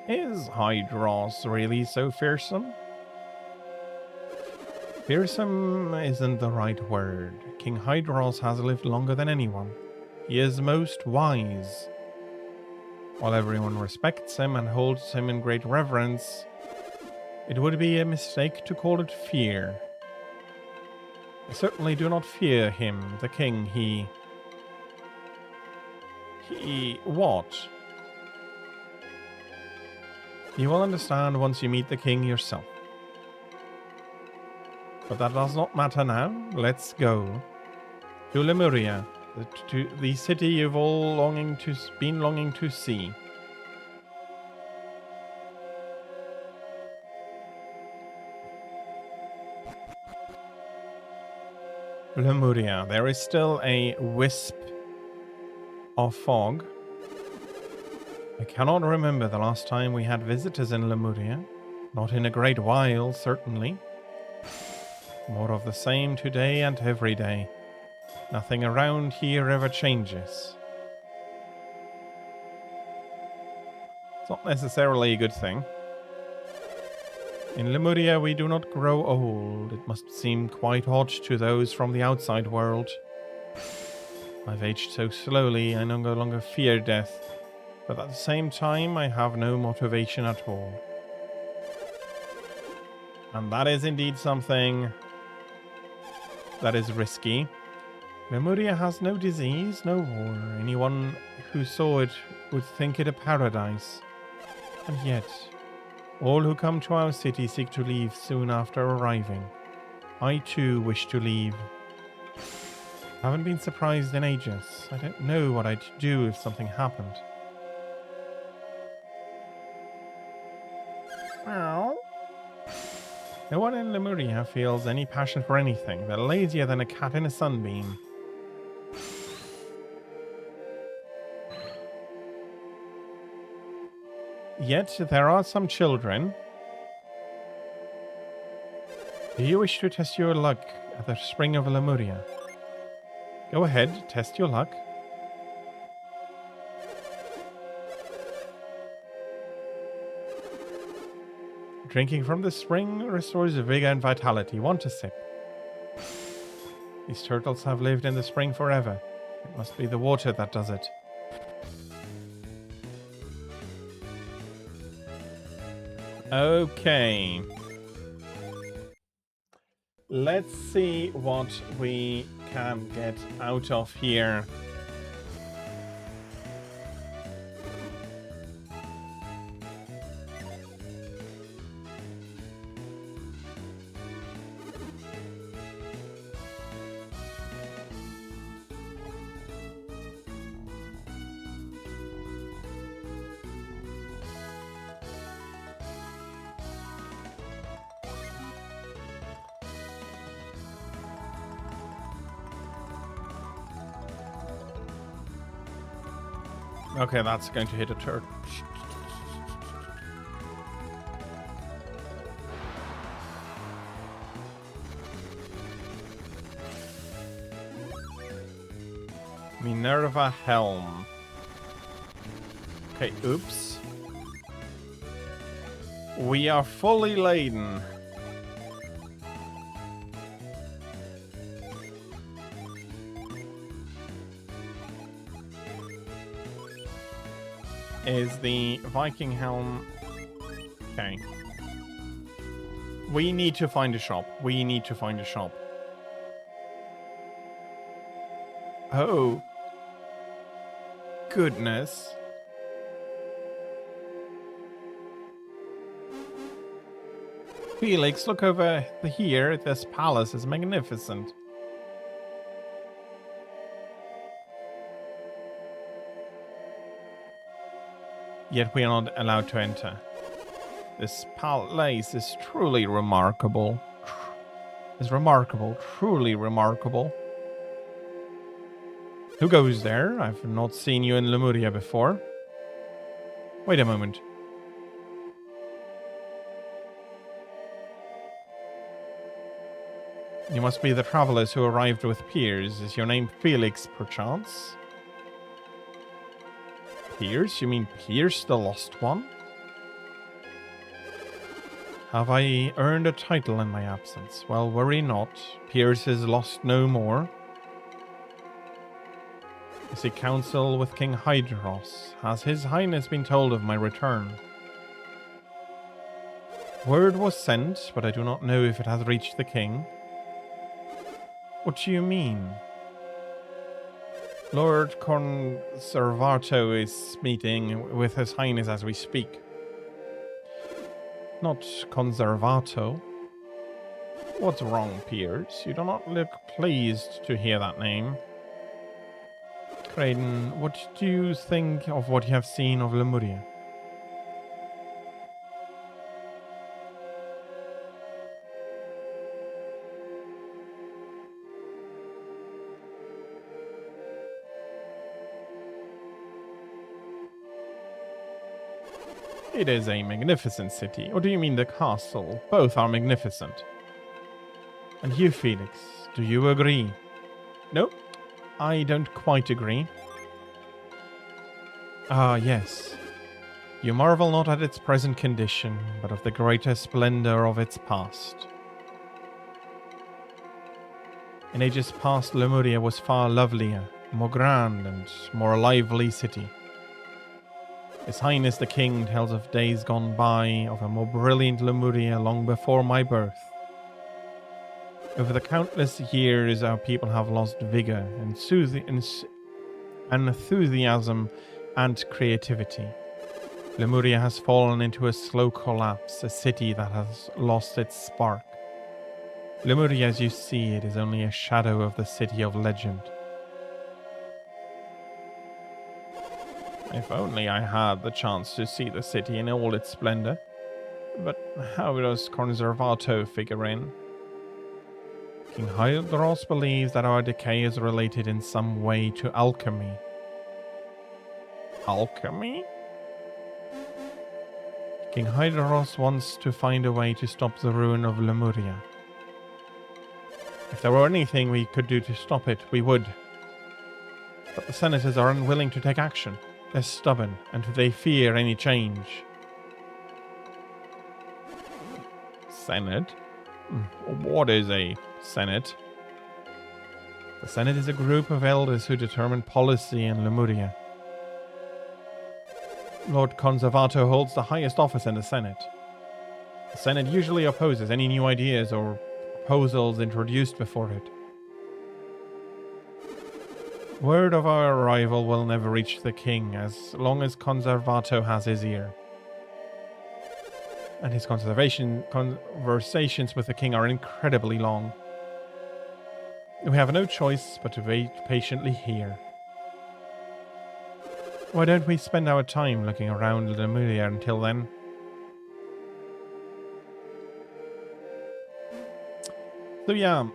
Is Hydros really so fearsome? Fearsome isn't the right word. King Hydros has lived longer than anyone. He is most wise. While everyone respects him and holds him in great reverence, it would be a mistake to call it fear. I certainly do not fear him, the king. He... what? You will understand once you meet the king yourself. But that does not matter now. Let's go to Lemuria, to the city you've all been longing to see. Lemuria. There is still a wisp of fog. I cannot remember the last time we had visitors in Lemuria. Not in a great while, certainly. More of the same today and every day. Nothing around here ever changes. It's not necessarily a good thing. In Lemuria, we do not grow old. It must seem quite odd to those from the outside world. I've aged so slowly, I no longer fear death. But at the same time, I have no motivation at all. And that is indeed something that is risky. Lemuria has no disease, no war. Anyone who saw it would think it a paradise. And yet, all who come to our city seek to leave soon after arriving. I too wish to leave. Haven't been surprised in ages. I don't know what I'd do if something happened. Meow. No one in Lemuria feels any passion for anything. They're lazier than a cat in a sunbeam. Yet there are some children. Do you wish to test your luck at the spring of Lemuria? Go ahead, test your luck. Drinking from the spring restores vigor and vitality. Want a sip? These turtles have lived in the spring forever. It must be the water that does it. Okay. Let's see what we can get out of here. Okay, that's going to hit a turret. Minerva Helm. Okay, oops. We are fully laden. Is the Viking Helm... Okay. We need to find a shop. We need to find a shop. Oh. Goodness. Felix, look over here. This palace is magnificent. Yet we are not allowed to enter. This place is truly remarkable. Truly remarkable. Who goes there? I've not seen you in Lemuria before. Wait a moment. You must be the travelers who arrived with Piers. Is your name Felix, perchance? Piers? You mean Piers, the lost one? Have I earned a title in my absence? Well, worry not. Piers is lost no more. I seek counsel with King Hydros. Has His Highness been told of my return? Word was sent, but I do not know if it has reached the king. What do you mean? Lord Conservato is meeting with His Highness as we speak. Not Conservato. What's wrong, Piers? You do not look pleased to hear that name. Craden, what do you think of what you have seen of Lemuria? It is a magnificent city. Or do you mean the castle? Both are magnificent. And you, Felix, do you agree? No, I don't quite agree. Ah, yes. You marvel not at its present condition, but of the greater splendor of its past. In ages past, Lemuria was far lovelier, more grand, and more lively city. His Highness the King tells of days gone by, of a more brilliant Lemuria long before my birth. Over the countless years, our people have lost vigor, enthusiasm, and creativity. Lemuria has fallen into a slow collapse, a city that has lost its spark. Lemuria, as you see it, is only a shadow of the city of legend. If only I had the chance to see the city in all its splendor. But how does Conservato figure in? King Hydros believes that our decay is related in some way to alchemy. Alchemy? King Hydros wants to find a way to stop the ruin of Lemuria. If there were anything we could do to stop it, we would. But the senators are unwilling to take action. They're stubborn, and they fear any change. Senate? What is a Senate? The Senate is a group of elders who determine policy in Lemuria. Lord Conservato holds the highest office in the Senate. The Senate usually opposes any new ideas or proposals introduced before it. Word of our arrival will never reach the king as long as Conservato has his ear. And his conversations with the king are incredibly long. We have no choice but to wait patiently here. Why don't we spend our time looking around Lemuria until then? So yeah,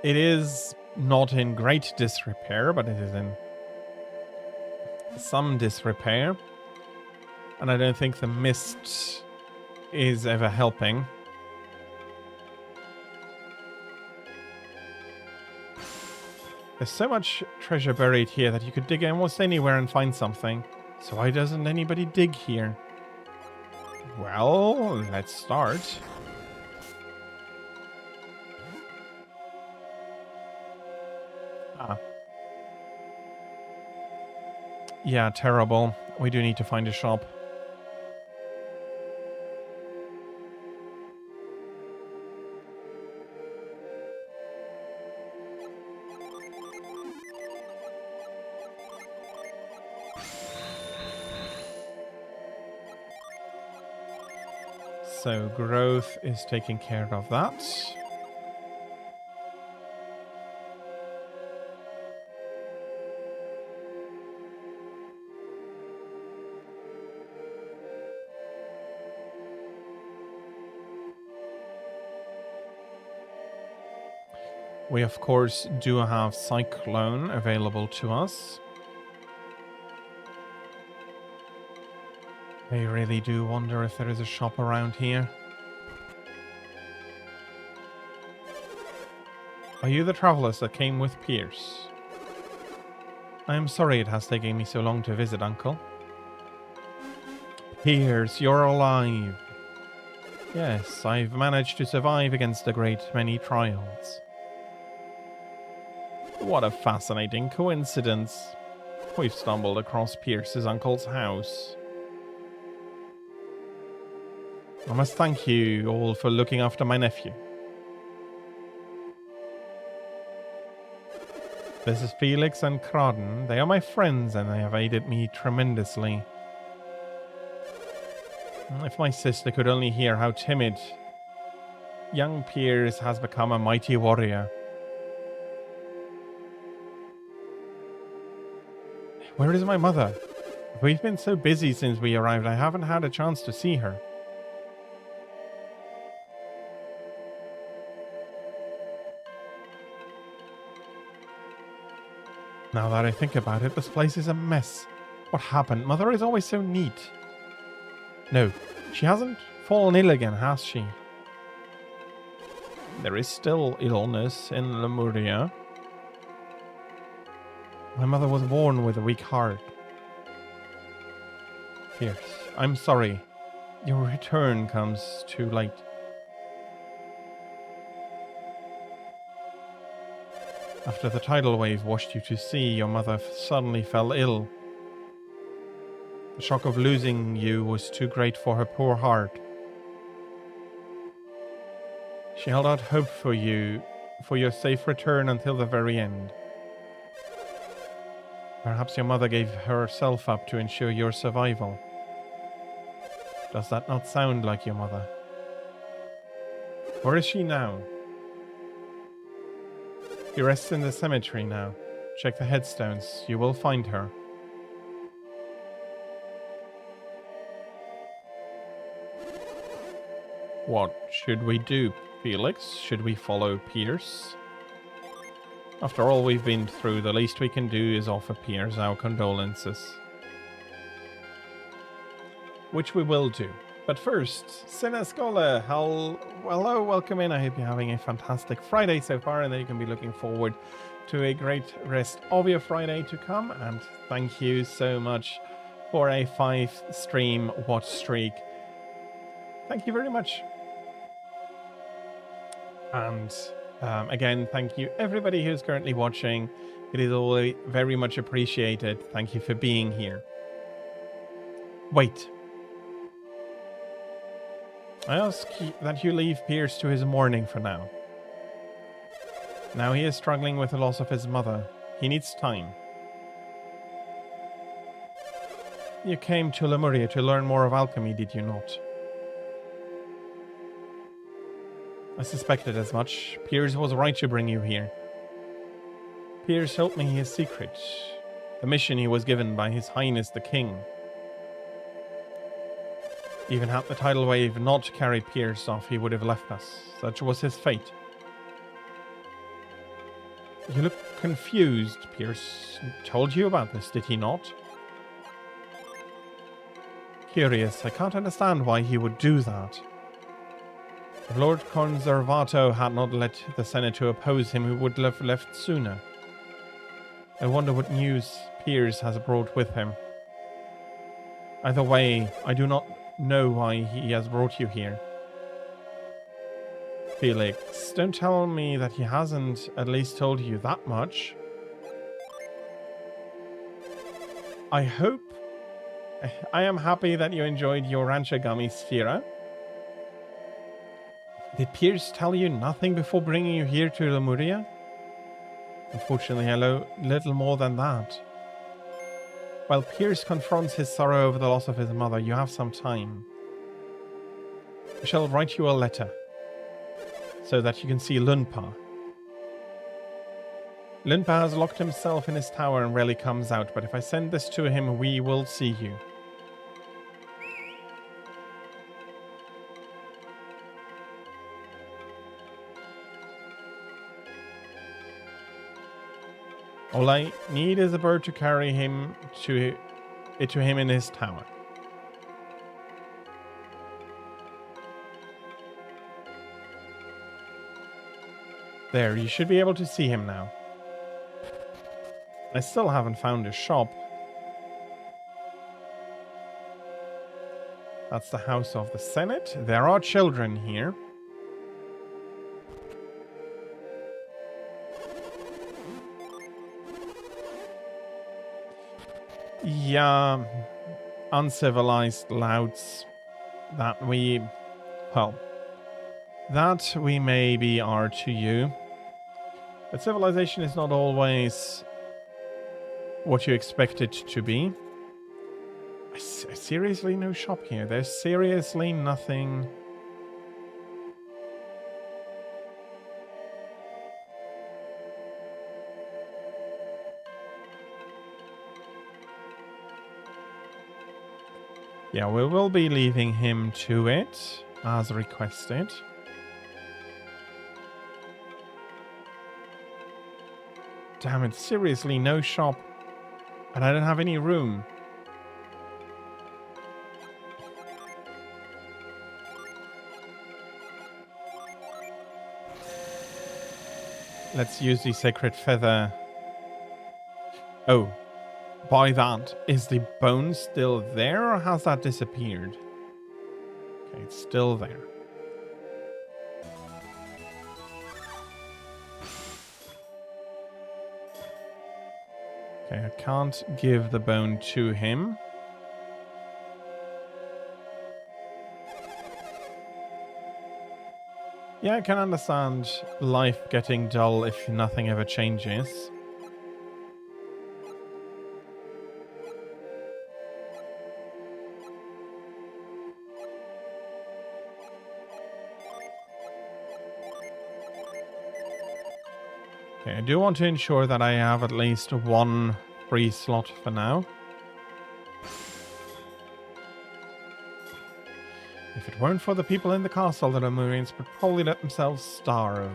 it is not in great disrepair, but it is in some disrepair. And I don't think the mist is ever helping. There's so much treasure buried here that you could dig almost anywhere and find something. So why doesn't anybody dig here? Well, let's start. Yeah, terrible. We do need to find a shop. So growth is taking care of that. We of course do have Cyclone available to us. I really do wonder if there is a shop around here. Are you the travelers that came with Pierce? I am sorry it has taken me so long to visit, Uncle. Pierce, you're alive. Yes, I've managed to survive against a great many trials. What a fascinating coincidence. We've stumbled across Pierce's uncle's house. I must thank you all for looking after my nephew. This is Felix and Crawdon. They are my friends and they have aided me tremendously. If my sister could only hear how timid young Pierce has become a mighty warrior. Where is my mother? We've been so busy since we arrived, I haven't had a chance to see her. Now that I think about it, this place is a mess. What happened? Mother is always so neat. No, she hasn't fallen ill again, has she? There is still illness in Lemuria. My mother was born with a weak heart. Pierce, I'm sorry. Your return comes too late. After the tidal wave washed you to sea, your mother suddenly fell ill. The shock of losing you was too great for her poor heart. She held out hope for you, for your safe return until the very end. Perhaps your mother gave herself up to ensure your survival. Does that not sound like your mother? Where is she now? She rests in the cemetery now. Check the headstones. You will find her. What should we do, Felix? Should we follow Pierce? After all we've been through, the least we can do is offer Pierce our condolences. Which we will do. But first, Sinescola, hello, welcome in. I hope you're having a fantastic Friday so far and that you can be looking forward to a great rest of your Friday to come. And thank you so much for a 5-stream watch streak. Thank you very much. And again, thank you everybody who's currently watching. It is always very much appreciated. Thank you for being here. Wait. I ask that you leave Pierce to his mourning for now. Now he is struggling with the loss of his mother. He needs time. You came to Lemuria to learn more of alchemy, did you not? I suspected as much. Pierce was right to bring you here. Pierce told me his secret. The mission he was given by His Highness the King. Even had the tidal wave not carried Pierce off, he would have left us. Such was his fate. You look confused. Pierce told you about this, did he not? Curious. I can't understand why he would do that. If Lord Conservato had not let the Senate to oppose him, he would have left sooner. I wonder what news Pierce has brought with him. Either way, I do not know why he has brought you here. Felix, don't tell me that he hasn't at least told you that much. I am happy that you enjoyed your rancher gummies, Sierra. Did Pierce tell you nothing before bringing you here to Lemuria? Unfortunately, I know little more than that. While Pierce confronts his sorrow over the loss of his mother, you have some time. I shall write you a letter, so that you can see Lunpa. Lunpa has locked himself in his tower and rarely comes out, but if I send this to him, we will see you. All I need is a bird to carry him to him in his tower. There, you should be able to see him now. I still haven't found his shop. That's the House of the Senate. There are children here. Yeah, uncivilized louts that we maybe are to you. But civilization is not always what you expect it to be. I seriously no shop here. There's seriously nothing. Yeah, we will be leaving him to it, as requested. Damn it, seriously, no shop. And I don't have any room. Let's use the sacred feather. Oh. By that, is the bone still there or has that disappeared? Okay, it's still there. Okay, I can't give the bone to him. Yeah, I can understand life getting dull if nothing ever changes. Okay, I do want to ensure that I have at least one free slot for now. If it weren't for the people in the castle, the Lemurians would probably let themselves starve.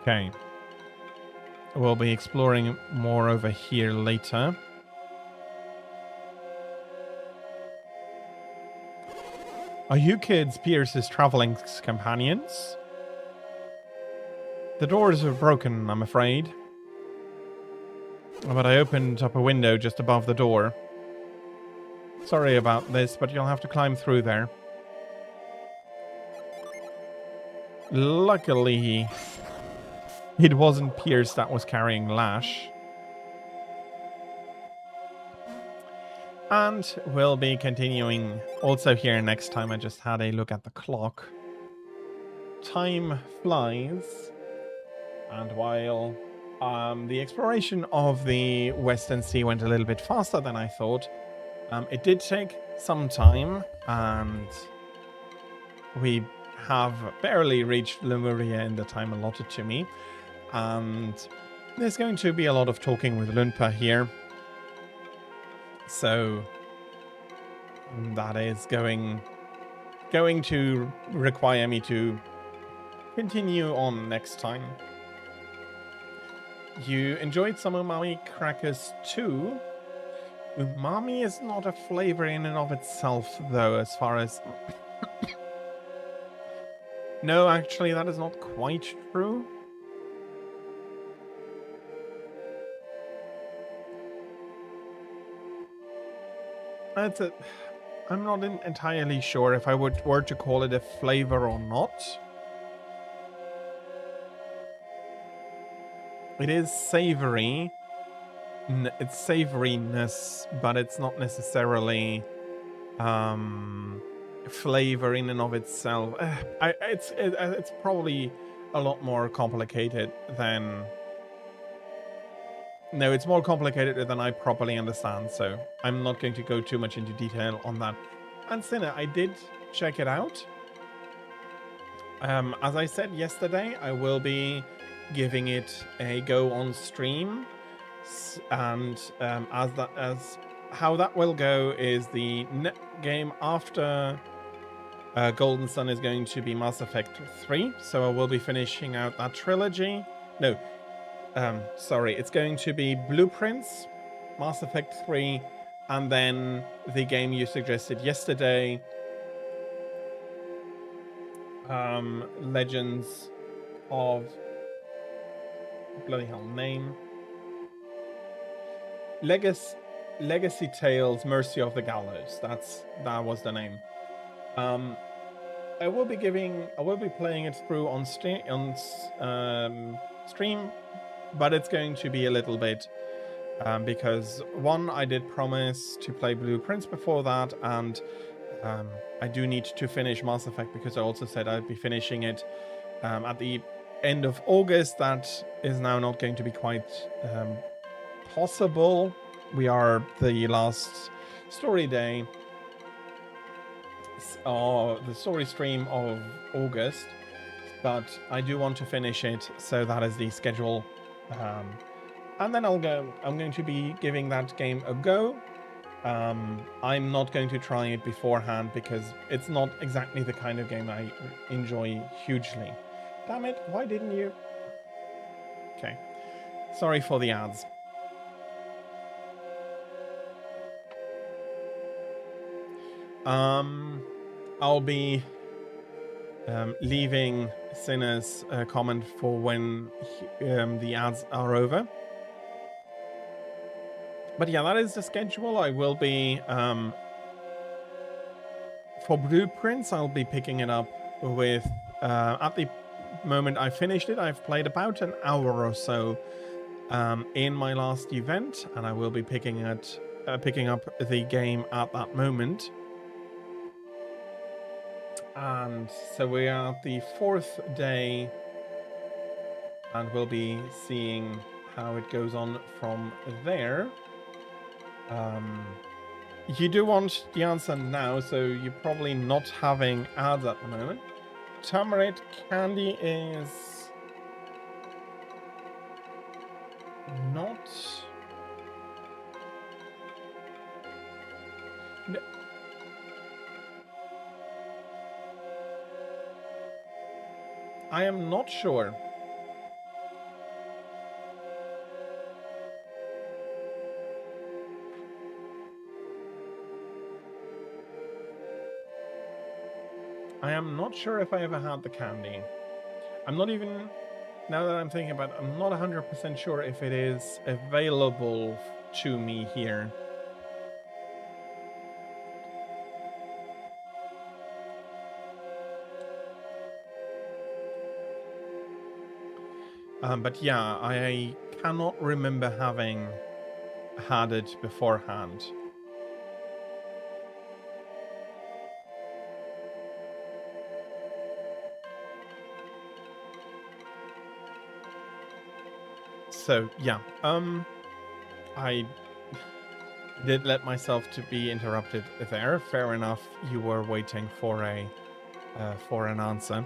Okay. We'll be exploring more over here later. Are you kids Pierce's traveling companions? The doors are broken, I'm afraid. But I opened up a window just above the door. Sorry about this, but you'll have to climb through there. Luckily, it wasn't Pierce that was carrying Lash. And we'll be continuing also here next time. I just had a look at the clock. Time flies. And while the exploration of the Western Sea went a little bit faster than I thought, it did take some time, and we have barely reached Lemuria in the time allotted to me. And there's going to be a lot of talking with Lunpa here. So that is going to require me to continue on next time. You enjoyed some umami crackers too. Umami is not a flavor in and of itself, though, as far as... No, actually, that is not quite true. I'm not entirely sure if I were to call it a flavor or not. It is savory. It's savoriness, but it's not necessarily flavor in and of itself. It's probably a lot more complicated than... No, it's more complicated than I properly understand, so I'm not going to go too much into detail on that. And Sinner, I did check it out. As I said yesterday, I will be giving it a go on stream, and as how that will go is the game after Golden Sun is going to be Mass Effect 3, so I will be finishing out that trilogy. No, sorry, it's going to be Blueprints, Mass Effect 3, and then the game you suggested yesterday, Legends of... bloody hell, name... Legacy Tales, Mercy of the Gallows. That was the name. I will be playing it through on stream, but it's going to be a little bit because one, I did promise to play Blueprints before that, and I do need to finish Mass Effect because I also said I'd be finishing it at the end of August. That is now not going to be quite possible. We are the last story day, the story stream of August, but I do want to finish it, so that is the schedule. And then I'm going to be giving that game a go. I'm not going to try it beforehand because it's not exactly the kind of game I enjoy hugely. Damn it, why didn't you? Okay. Sorry for the ads. I'll be leaving Sinner's comment for when the ads are over. But yeah, that is the schedule. I will be... for Blueprints, I'll be picking it up with... at the moment I finished it, I've played about an hour or so in my last event, and I will be picking up the game at that moment. And so we are at the 4th day, and we'll be seeing how it goes on from there. You do want the answer now, so you're probably not having ads at the moment. Tamarind candy is not... No. I am not sure. I am not sure if I ever had the candy. I'm not even, now that I'm thinking about it, I'm not 100% sure if it is available to me here. But yeah, I cannot remember having had it beforehand. So yeah, I did let myself to be interrupted there. Fair enough. You were waiting for an answer.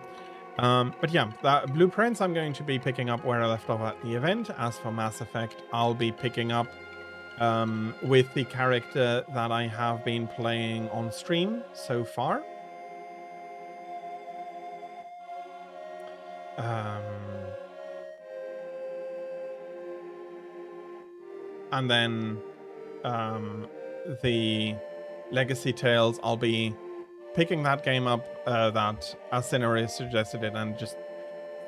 But yeah, that blueprints I'm going to be picking up where I left off at the event. As for Mass Effect, I'll be picking up with the character that I have been playing on stream so far. And then the Legacy Tales, I'll be picking that game up that Asinari suggested it, and just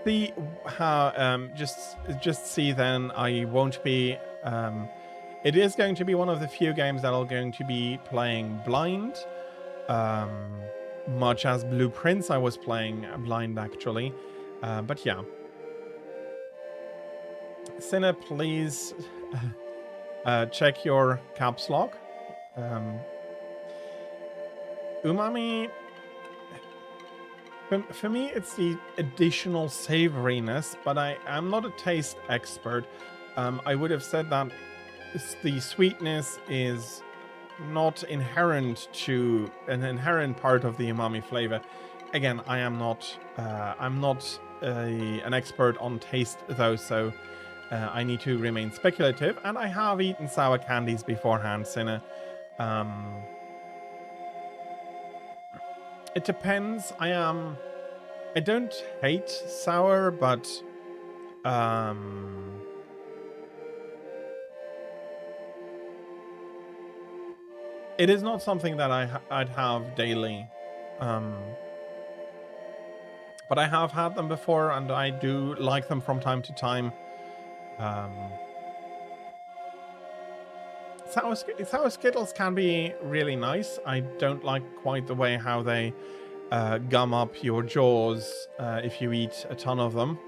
see how just see then I won't be it is going to be one of the few games that I'm going to be playing blind, much as Blueprints I was playing blind actually, but yeah. Sinner, please check your caps lock. Umami, for me, it's the additional savoriness, but I am not a taste expert. I would have said that the sweetness is not inherent to an inherent part of the umami flavor. Again, I'm not an expert on taste though, so I need to remain speculative. And I have eaten sour candies beforehand, Sinner. It depends. I don't hate sour, but it is not something that I'd have daily. But I have had them before, and I do like them from time to time. Sour Skittles can be really nice. I don't like quite the way how they gum up your jaws if you eat a ton of them.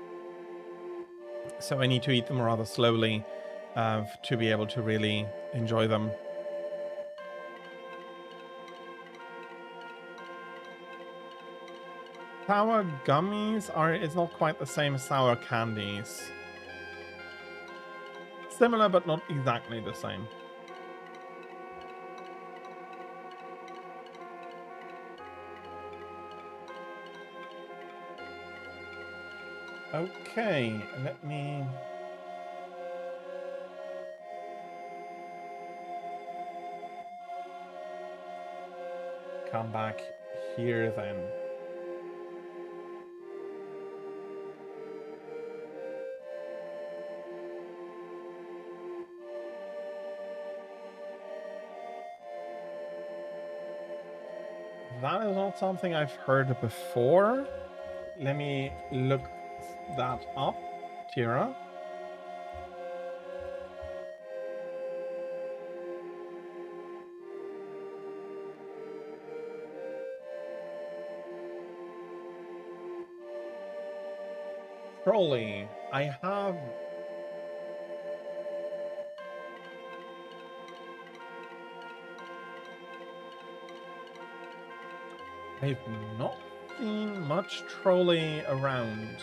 So I need to eat them rather slowly to be able to really enjoy them. Sour gummies it's not quite the same as sour candies. Similar, but not exactly the same. Okay, let me... come back here then. That is not something I've heard before. Let me look that up, Tira. Trolley, I have... I've not seen much trolley around.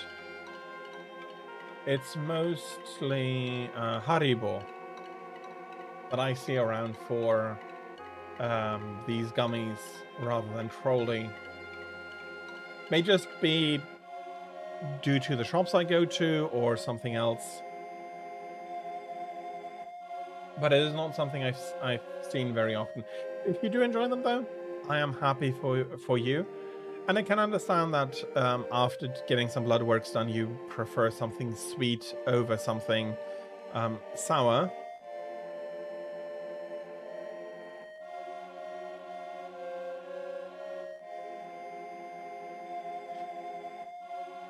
It's mostly Haribo that I see around for these gummies rather than trolley. May just be due to the shops I go to or something else. But it is not something I've seen very often. If you do enjoy them though, I am happy for you. And I can understand that after getting some blood works done, you prefer something sweet over something sour.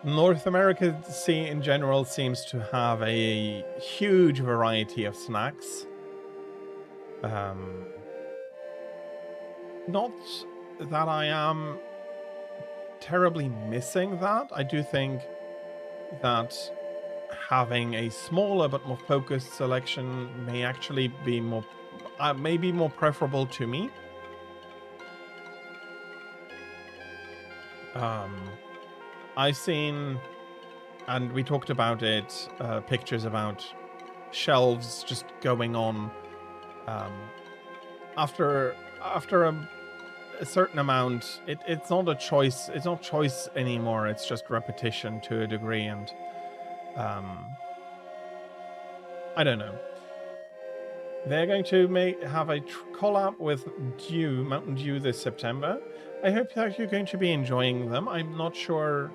North America in general seems to have a huge variety of snacks. Not that I am terribly missing that. I do think that having a smaller but more focused selection may actually be more preferable to me. I've seen, and we talked about it, pictures about shelves just going on um, after a certain amount. It's not a choice. It's not choice anymore. It's just repetition to a degree, and um, I don't know. They're going to have a collab with Mountain Dew this September. I hope that you're going to be enjoying them. I'm not sure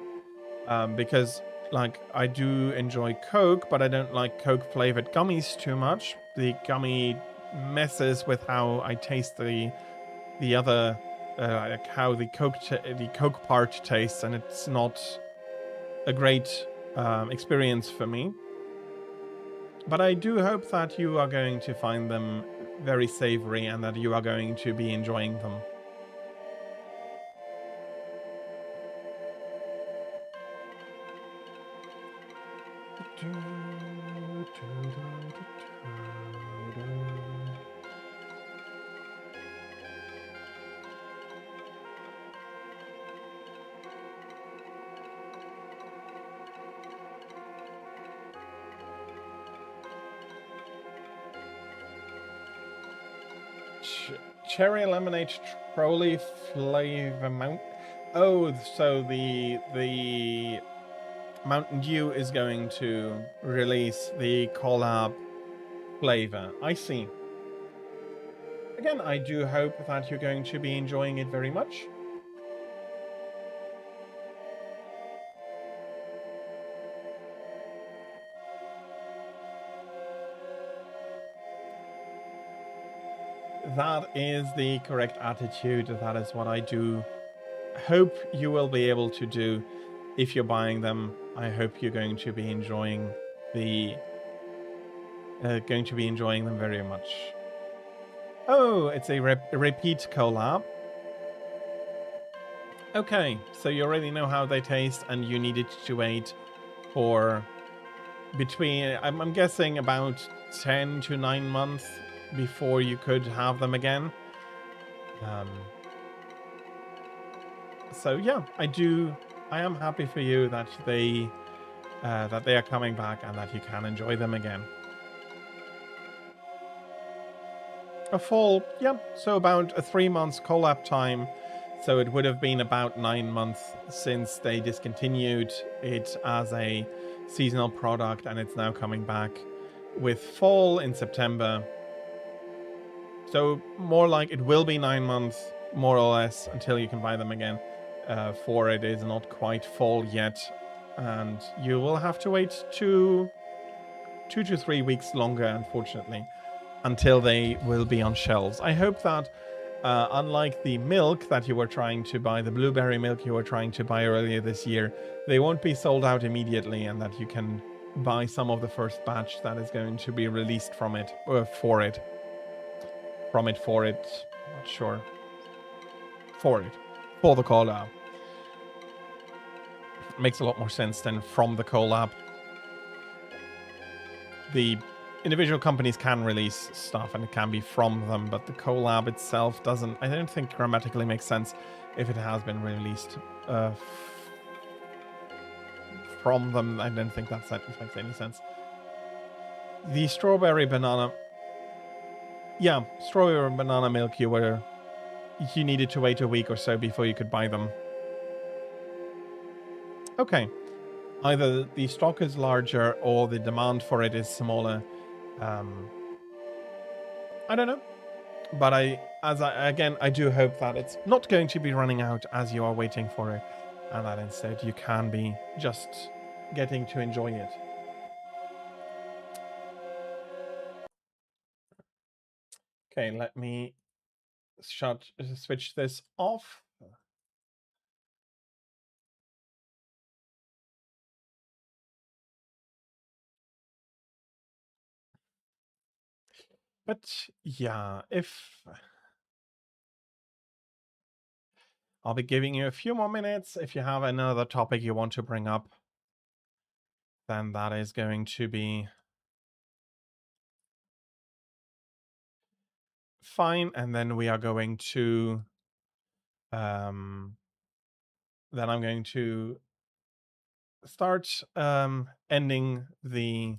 because like I do enjoy Coke, but I don't like Coke flavored gummies too much. The gummy messes with how I taste the other like how the Coke part tastes, and it's not a great experience for me. But I do hope that you are going to find them very savory and that you are going to be enjoying them. Cherry lemonade trolley flavor mount. Oh, so the Mountain Dew is going to release the collab flavor. I see. Again, I do hope that you're going to be enjoying it very much. That is the correct attitude. That is what I do hope you will be able to do if you're buying them. I hope you're going to be enjoying them very much. Oh, it's a repeat collab. Okay, so you already know how they taste, and you needed to wait for between, I'm guessing, about 10 to 9 months before you could have them again. So yeah, I am happy for you that they are coming back and that you can enjoy them again. A full, yeah, so about a 3 months collab time. So it would have been about 9 months since they discontinued it as a seasonal product, and it's now coming back with fall in September. So more like it will be 9 months, more or less, until you can buy them again. For it is not quite fall yet, and you will have to wait 2 to 3 weeks longer, unfortunately, until they will be on shelves. I hope that unlike the milk that you were trying to buy, the blueberry milk you were trying to buy earlier this year, they won't be sold out immediately, and that you can buy some of the first batch that is going to be released from it, or for it. From it, for it. Not sure. For it. For the collab. Makes a lot more sense than from the collab. The individual companies can release stuff and it can be from them, but the collab itself doesn't, I don't think grammatically makes sense if it has been released from them. I don't think that sentence makes any sense. The strawberry banana, yeah, strawberry banana milk, you needed to wait a week or so before you could buy them. Okay. Either the stock is larger or the demand for it is smaller. I don't know. But I do hope that it's not going to be running out as you are waiting for it, and that instead you can be just getting to enjoy it. Okay, let me switch this off. But yeah, if I'll be giving you a few more minutes. If you have another topic you want to bring up, then that is going to be fine. And then we are going to then I'm going to start ending the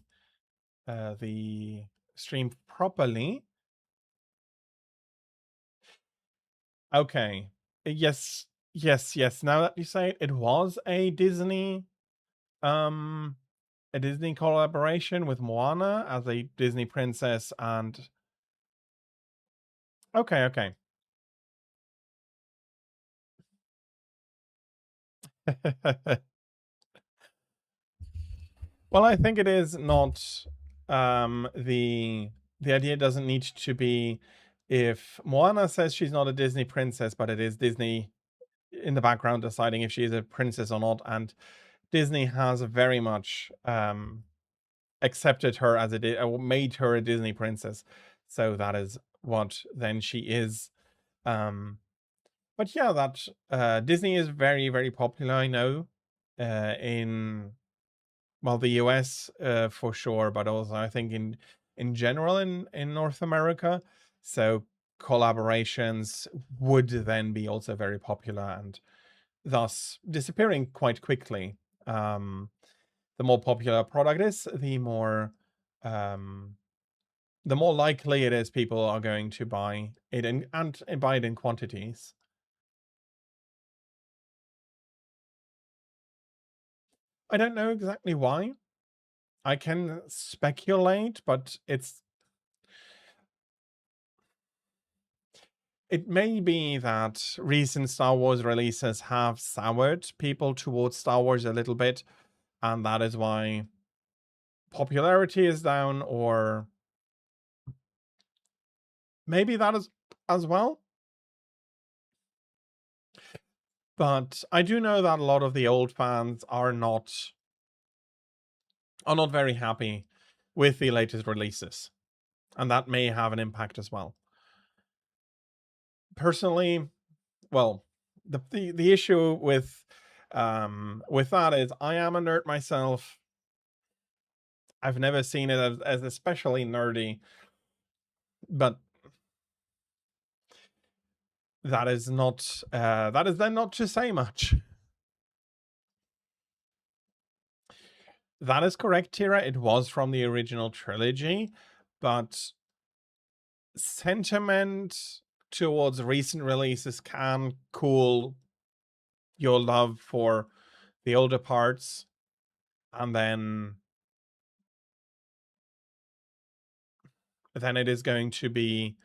the stream properly. Okay. Yes, yes. Now that you say it, it was um, a Disney collaboration with Moana as a Disney princess, and okay. Well, I think it is not the idea doesn't need to be if Moana says she's not a Disney princess, but it is Disney in the background deciding if she is a princess or not, and Disney has very much accepted her as made her a Disney princess. So that is what then she is. Um but yeah, that Disney is very, very popular, I know, in well, the US for sure, but also I think in general in North America. So collaborations would then be also very popular and thus disappearing quite quickly. Um, the more popular a product is, um, the more likely it is people are going to buy it and buy it in quantities. I don't know exactly why. I can speculate, but it may be that recent Star Wars releases have soured people towards Star Wars a little bit, and that is why popularity is down, or maybe that is as well. But I do know that a lot of the old fans are not very happy with the latest releases, and that may have an impact as well. Personally, well, the issue with that is I am a nerd myself. I've never seen it as especially nerdy, but that is then not to say much. That is correct, Tira. It was from the original trilogy, but sentiment towards recent releases can cool your love for the older parts, and then it is going to be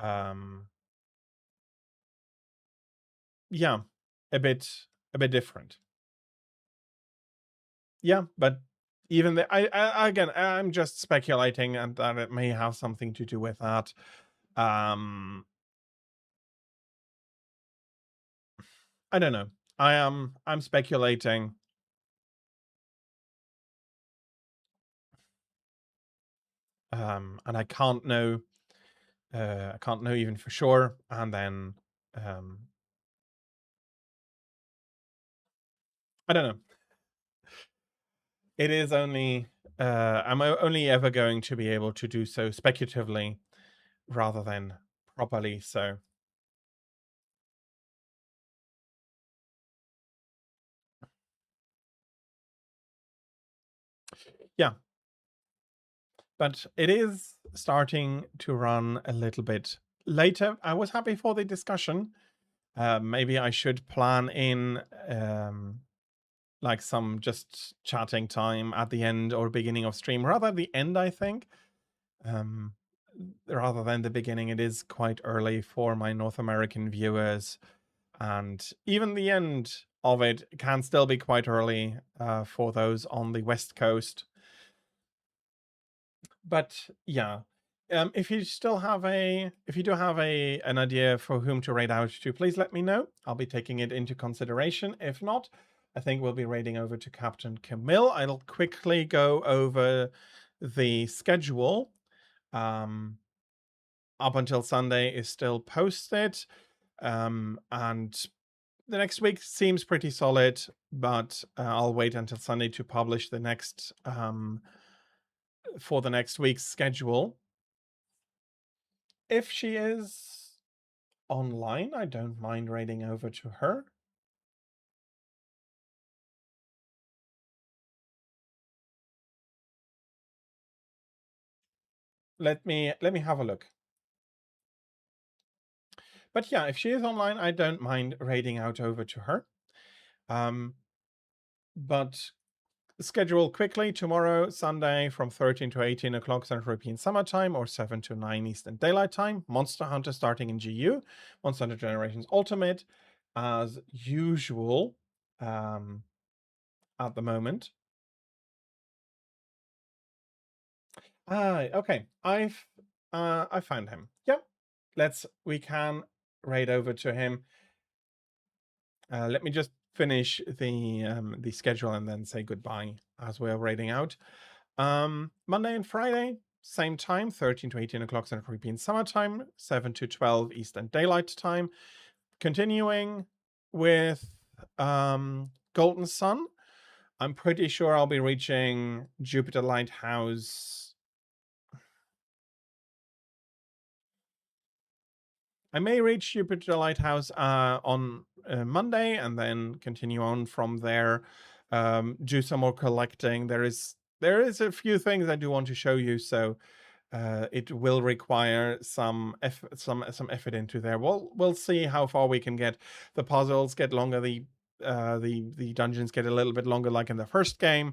um yeah, a bit different. Yeah, but even again, I'm just speculating, and that it may have something to do with that. Um, I don't know. I'm speculating, and I can't know even for sure. And then um, I don't know. It is only I'm only ever going to be able to do so speculatively rather than properly. So yeah, but it is starting to run a little bit later. I was happy for the discussion. Maybe I should plan in like some just chatting time at the end or beginning of stream, rather the end, I think. Um, rather than the beginning, it is quite early for my North American viewers, and even the end of it can still be quite early for those on the West Coast. But yeah, if you still have if you do have an idea for whom to raid out to, please let me know. I'll be taking it into consideration. If not, I think we'll be raiding over to Captain Camille. I'll quickly go over the schedule. Up until Sunday is still posted, and the next week seems pretty solid. But I'll wait until Sunday to publish the next for the next week's schedule. If she is online, I don't mind raiding over to her. let me have a look. But yeah, if she is online, I don't mind raiding out over to her. But schedule quickly tomorrow, Sunday, from 13 to 18 o'clock Central European Summer Time or 7 to 9 Eastern Daylight Time. Monster Hunter starting in GU. Monster Hunter Generations Ultimate, as usual, at the moment. Okay. I found him. Yep. We can raid over to him. Let me just finish the schedule and then say goodbye as we're raiding out. Monday and Friday, same time, 13 to 18 o'clock Central European Summer Time, 7 to 12 Eastern Daylight Time. Continuing with Golden Sun, I'm pretty sure I'll be reaching Jupiter Lighthouse. I may reach Jupiter Lighthouse on Monday and then continue on from there. Do some more collecting. There is a few things I do want to show you, so it will require some effort into there. We'll see how far we can get. The puzzles get longer. The dungeons get a little bit longer, like in the first game.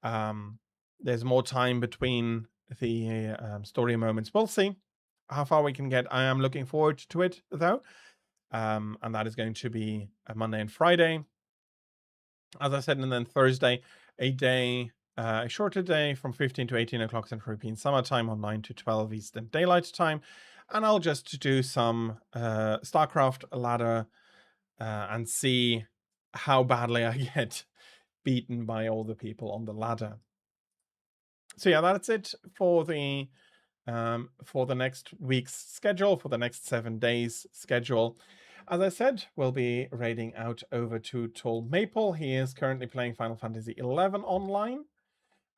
There's more time between the story moments. We'll see how far we can get. I am looking forward to it, though. And that is going to be a Monday and Friday, as I said, and then Thursday, a shorter day from 15 to 18 o'clock Central European Summer Time on 9 to 12 Eastern Daylight Time. And I'll just do some StarCraft ladder and see how badly I get beaten by all the people on the ladder. So yeah, that's it for the next week's schedule, for the next 7 days schedule. As I said, we'll be raiding out over to Tall Maple. He is currently playing Final Fantasy XI online.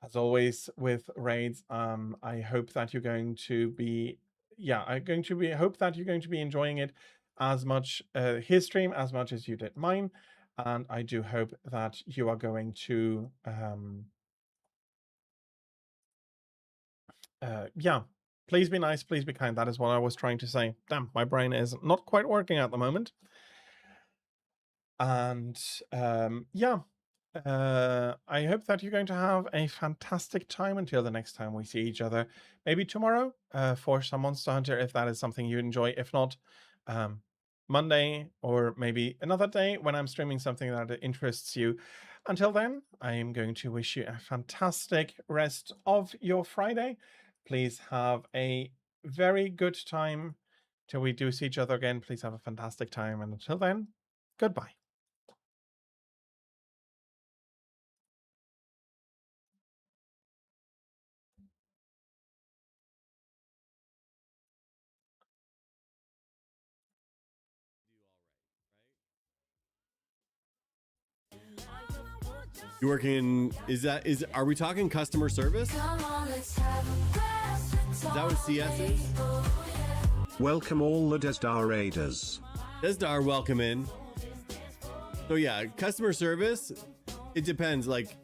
As always with raids, I hope that you're going to be, hope that you're going to be enjoying it as much, his stream as much as you did mine. And I do hope that you are going to, please be nice, please be kind. That is what I was trying to say. Damn, my brain is not quite working at the moment. And I hope that you're going to have a fantastic time until the next time we see each other. Maybe tomorrow for some Monster Hunter, if that is something you enjoy. If not, Monday or maybe another day when I'm streaming something that interests you. Until then, I am going to wish you a fantastic rest of your Friday. Please have a very good time till we do see each other again. Please have a fantastic time. And until then, goodbye. You working? Are we talking customer service? Is that what CS is? Welcome all the Desdar Raiders. Desdar, welcome in. So yeah, customer service, it depends. Like,